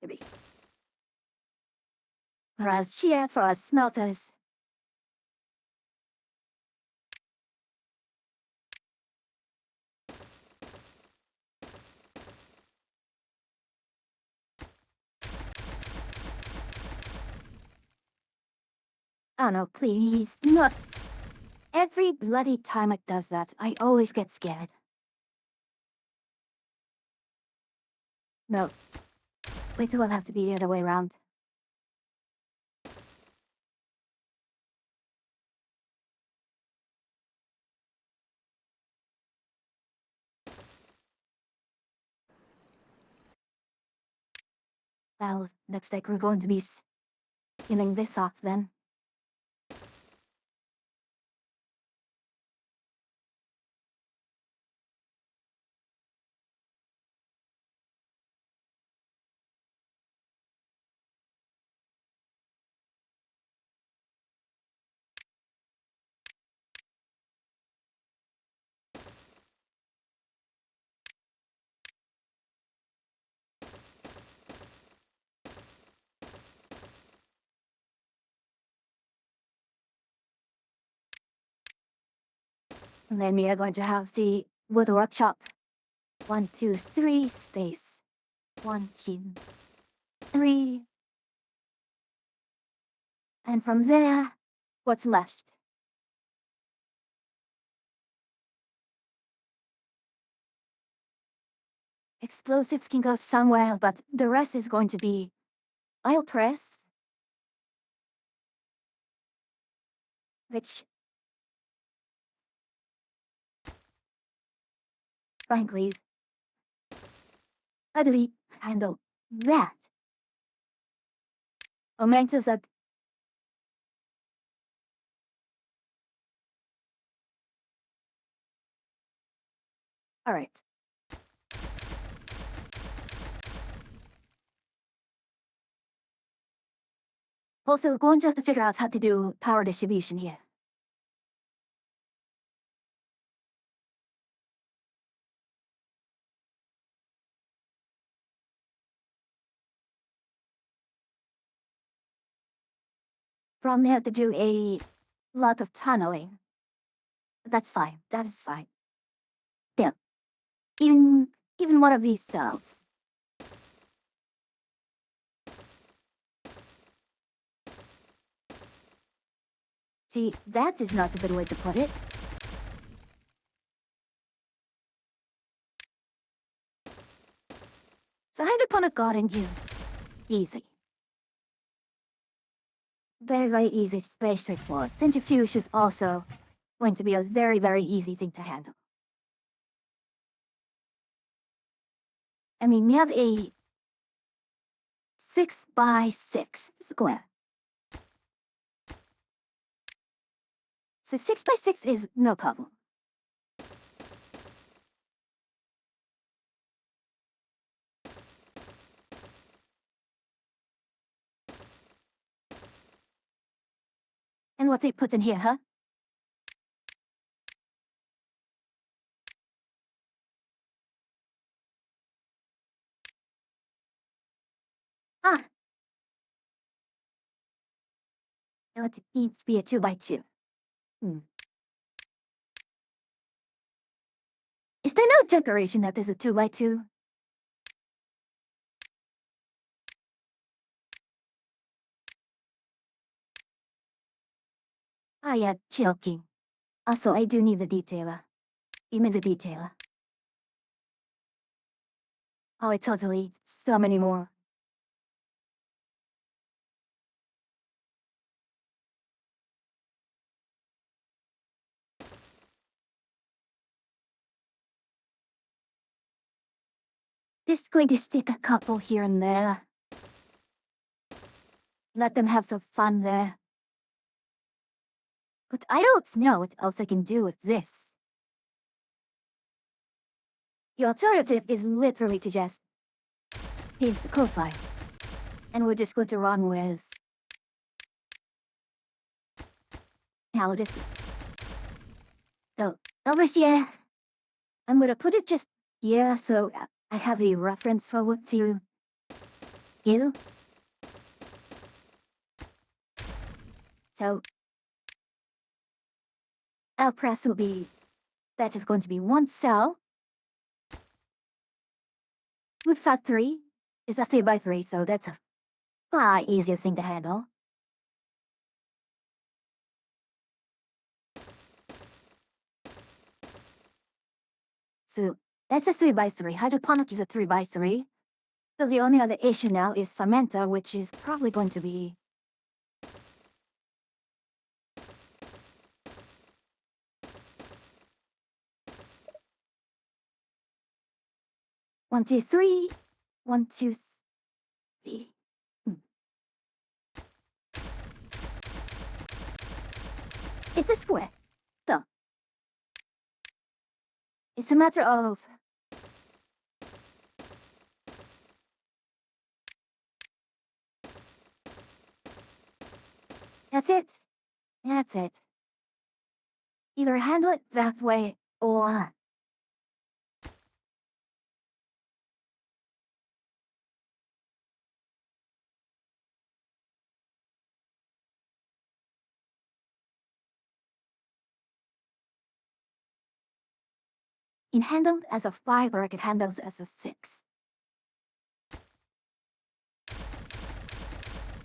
Maybe. Whereas here for our smelters. Oh no, please, not. Every bloody time it does that, I always get scared. No. Wait till I'll have to be the other way around. Well, looks like we're going to be peeling this off then. And then we are going to have the wood workshop. 1, 2, 3 space. 1, 2, 3. And from there, what's left? Explosives can go somewhere, but the rest is going to be oil press. Which, frankly, how do we handle that? Mementos are... Alright. Also, we're going to have to figure out how to do power distribution here. Probably have to do a lot of tunneling. That's fine. That is fine. Yeah. Even one of these cells. See, that is not a good way to put it. So hydroponic gardening is easy. very easy, very straightforward. Centrifuge is also going to be a very easy thing to handle. I mean, we have a 6x6 square. So 6x6 is no problem. And what's it put in here, huh? Ah. Now it needs to be a 2x2. Is there no decoration that is a 2x2? Ah, yeah, joking. Also, I do need the detailer. You mean the detailer? Oh, it totally. So many more. Just going to stick a couple here and there. Let them have some fun there. But I don't know what else I can do with this. The alternative is literally to just paint the coastline. And we're just going to run with how this. So over here, I'm gonna put it just here so I have a reference for what to do. So our press will be, that is going to be one cell. With factory is a 3x3, so that's a far easier thing to handle. So that's a 3x3. Hydroponic is a 3x3. So the only other issue now is fermenter, which is probably going to be one, two, three. 1, 2, 3. It's a square. So it's a matter of that's it. That's it. Either handle it that way or in handled as a 5 or I could handle it as a 6.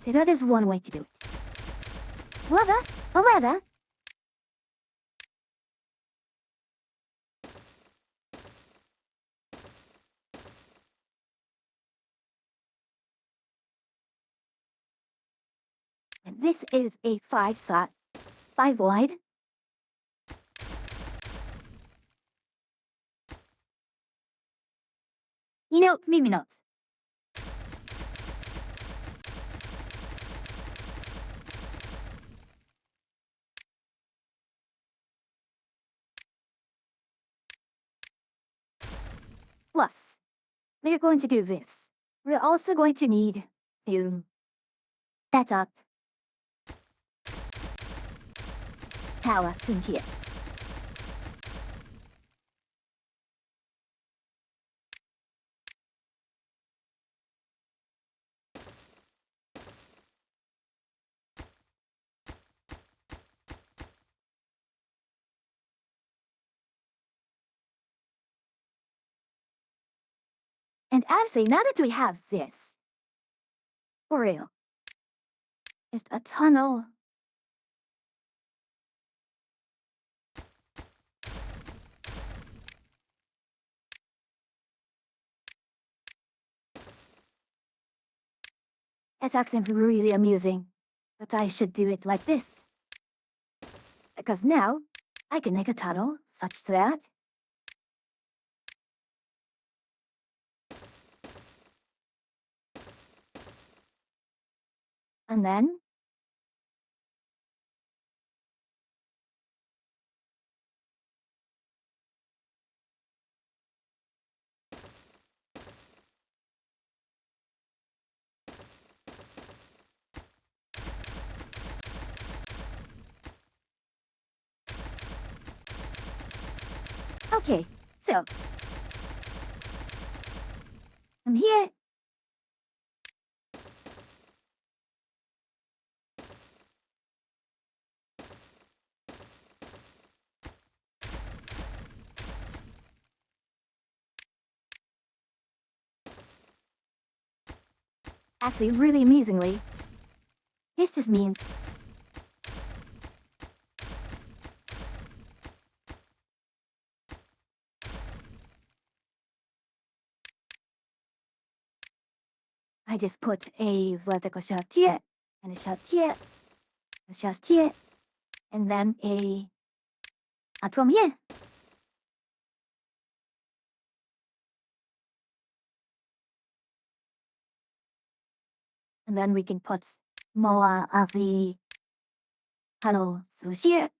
So that is one way to do it. However, and this is a 5 slot, 5 wide. You know, maybe not. Plus, we're going to do this. We're also going to need to set up power to here. And actually, now that we have this, for real, just a tunnel. It's actually really amusing. But I should do it like this. Because now, I can make a tunnel such that... And then... Okay, so... I'm here. Actually, really amusingly, this just means... I just put a vertical shaft here, and a shaft here, a shaft here, and then a from here. And then we can put more of the tunnel through here.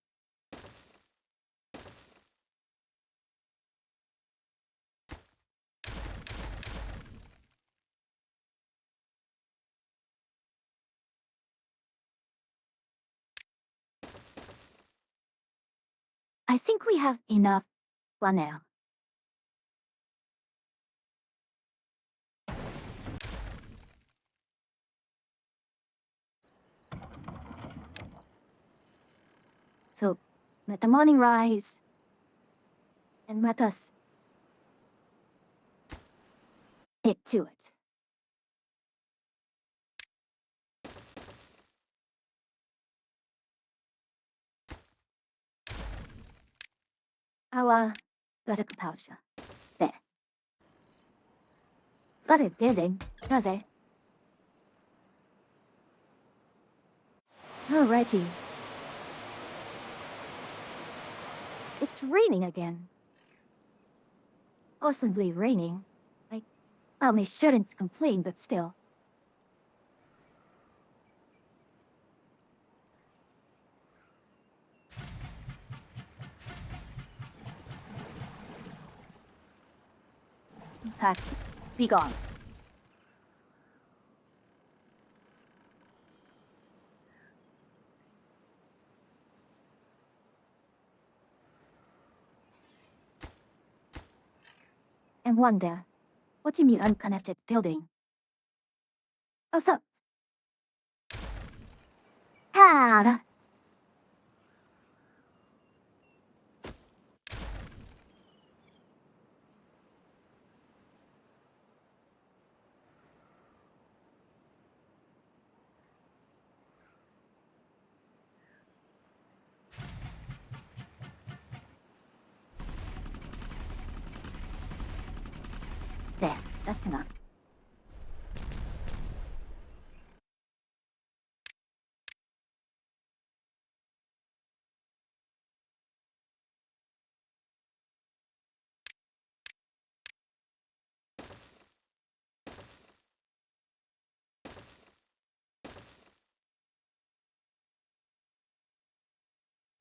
I think we have enough for now. So, let the morning rise, and let us get to it. Our vertical pouch. There. Got it building, does it? Alrighty. It's raining again. Possibly raining. I shouldn't complain, but still. In fact, be gone. And wonder, what do you mean unconnected building? Oh, so... Ah, there, that's enough.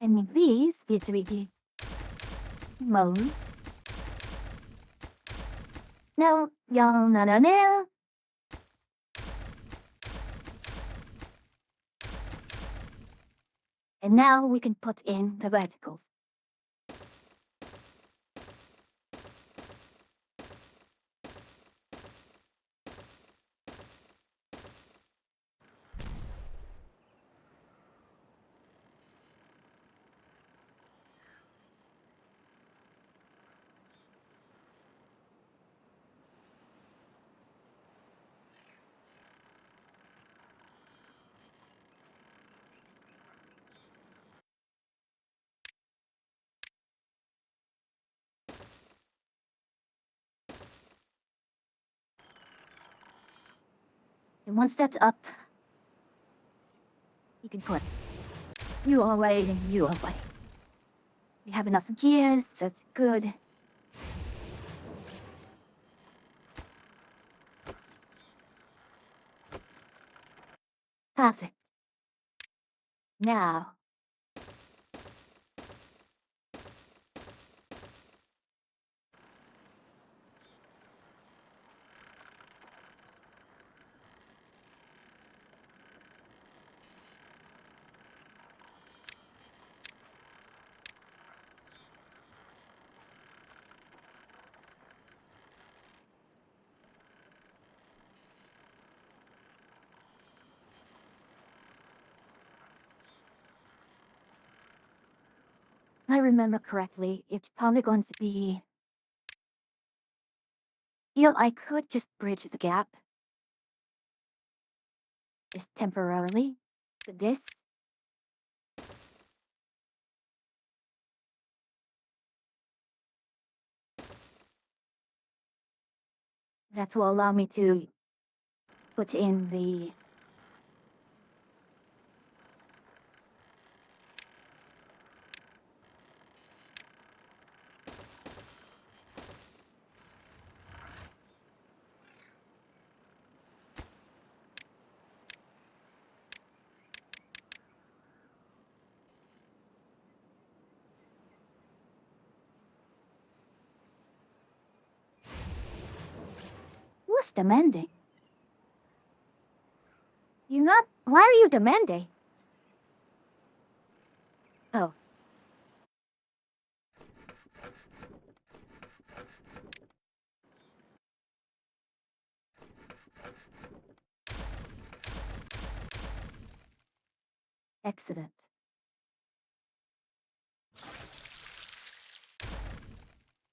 And with these, it's really mode. No, y'all, no. And now we can put in the verticals. And one step up. You can put you away and you away. We have enough gears, that's good. Perfect. Now. I remember correctly, it's probably going to be... I could just bridge the gap. Just temporarily. To this. That will allow me to put in the... Who's demanding? You're not... Why are you demanding? Oh. Excellent.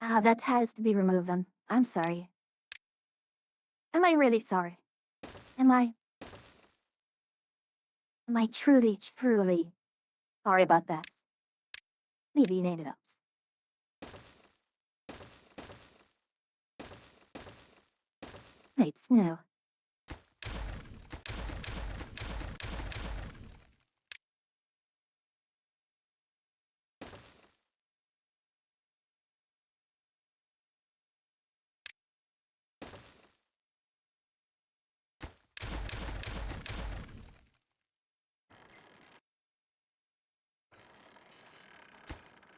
That has to be removed then. I'm sorry. Am I really sorry? Am I truly sorry about that? Maybe you need it else. Wait, no.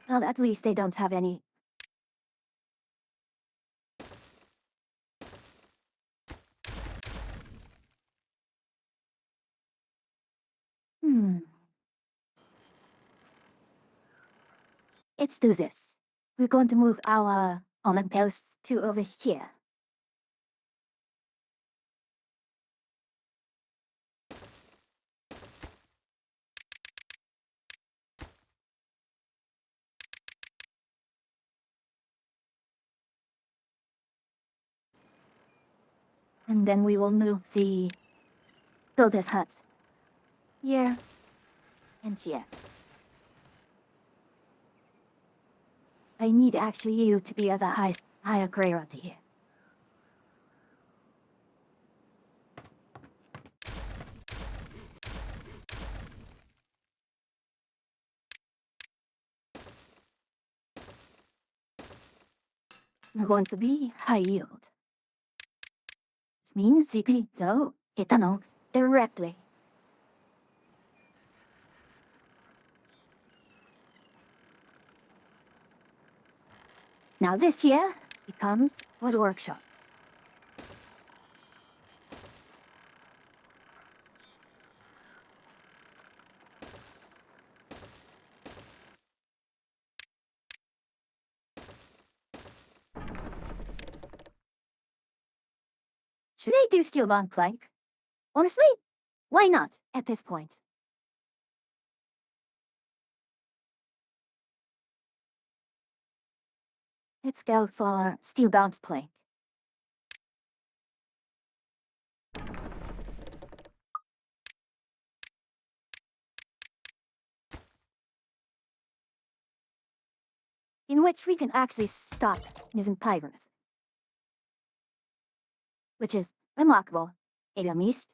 Well, at least they don't have any... Let's do this. We're going to move our on posts to over here. And then we will move the builder's hut here and here. I need actually you to be at the higher grade right here. I'm going to be high yield. Which means you can go hit the notes directly. Now this here becomes wood workshops. Should I do steel bond plank? Honestly, why not at this point? Let's go for steel bound plank. In which we can actually stop using pirates. Which is remarkable. Elamist.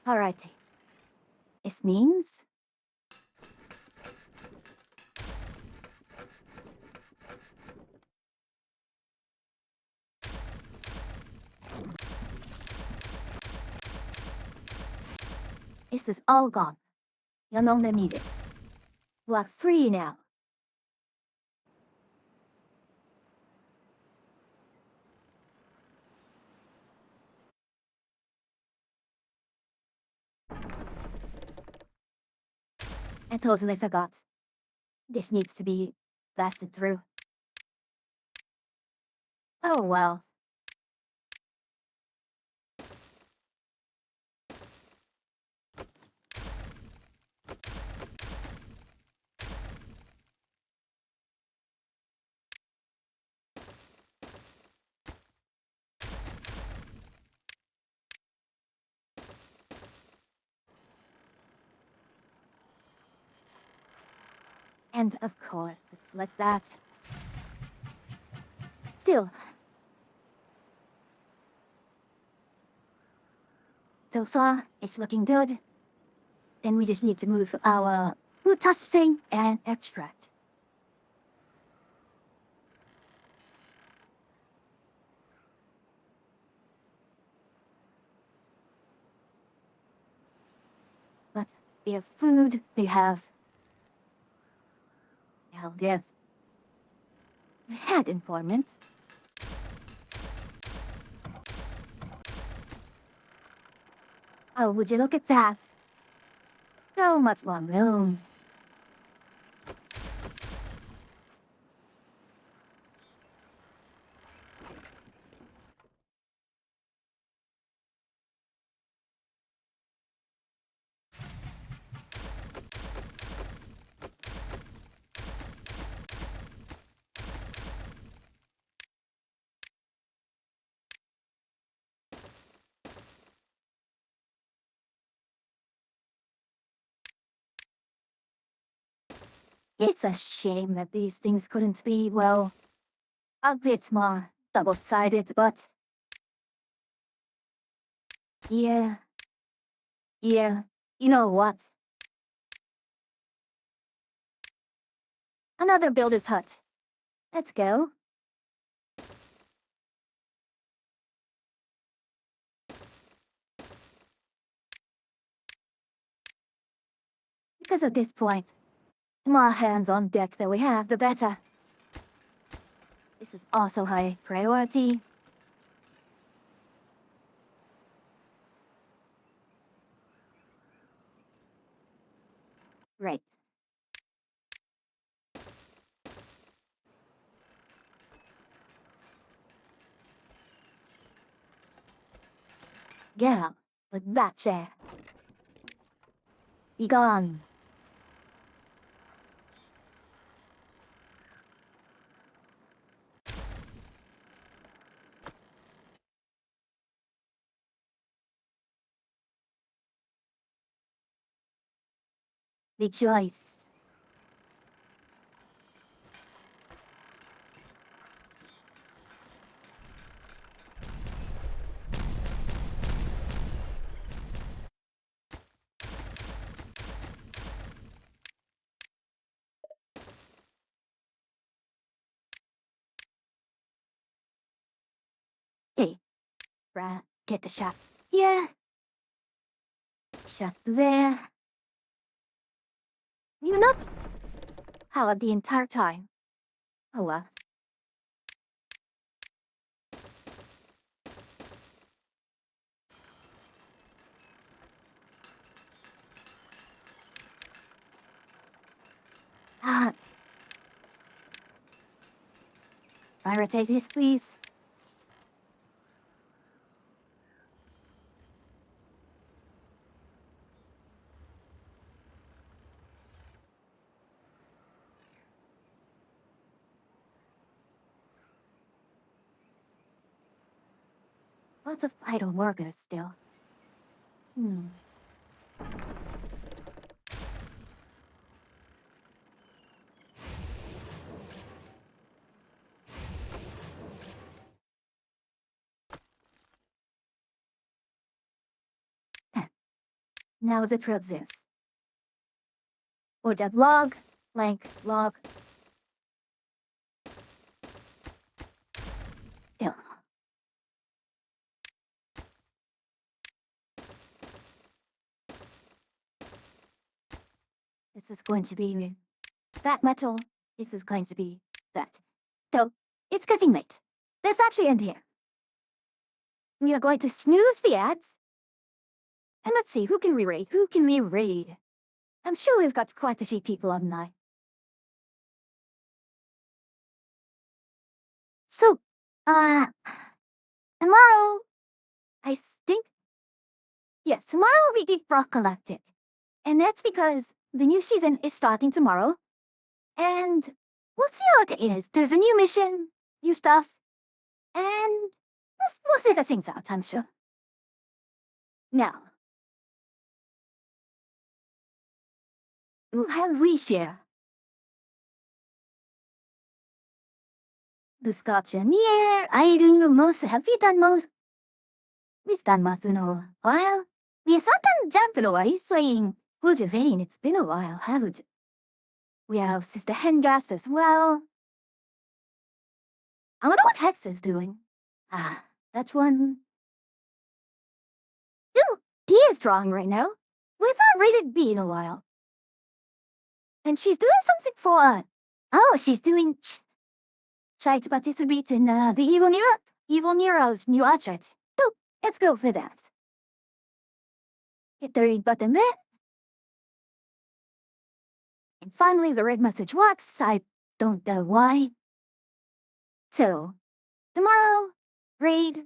Alrighty. This means this is all gone. You no longer need it. You are free now. I totally forgot. This needs to be blasted through. Oh well. And of course, it's like that. Still. So far, it's looking good. Then we just need to move our food processing and extract. But we have food, we have... Hell, yes. We had informants. Oh, would you look at that? So much more room. It's a shame that these things couldn't be, well, a bit more double-sided, but... Yeah. Yeah. You know what? Another builder's hut. Let's go. Because at this point, the more hands on deck that we have, the better. This is also high priority. Right. Yeah, with that chair. Be gone. Rejoice. Hey, Brad, get the shafts here. Shaft there. You not? How the entire time? Oh well. Ah. Prioritize this, please. Lots of idle workers still. Hmm. Now the thread this. Or the log, blank, log. Yeah. This is going to be that metal. This is going to be that. So, it's getting late. Let's actually end here. We are going to snooze the ads. And let's see, who can we raid? Who can we raid? I'm sure we've got quite a few people online. So, tomorrow, I think, yes, tomorrow we did Rock Galactic. And that's because the new season is starting tomorrow. And we'll see how it is. There's a new mission, new stuff, and we'll figure things out, I'm sure. Now, who have we share? We've got Janier, Irene, most have we done most? We've done most in a while. We have sometimes jump in a while, saying, would you vein? It's been a while, haven't you? We have Sister Hengast as well. I wonder what Hex is doing. Ah, that's one. Ooh, he is drawing right now. We've not rated B in a while. And she's doing something for, she's doing, try to participate in the Evil Nero's new object. So, let's go for that. Hit the read button there. And finally, the red message works. I don't know why. So, tomorrow, raid.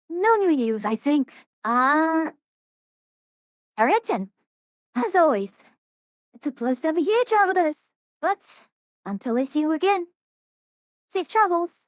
No new news, I think. Ariaten, as always, it's a pleasure to have you here, travelers. But until I see you again, safe travels.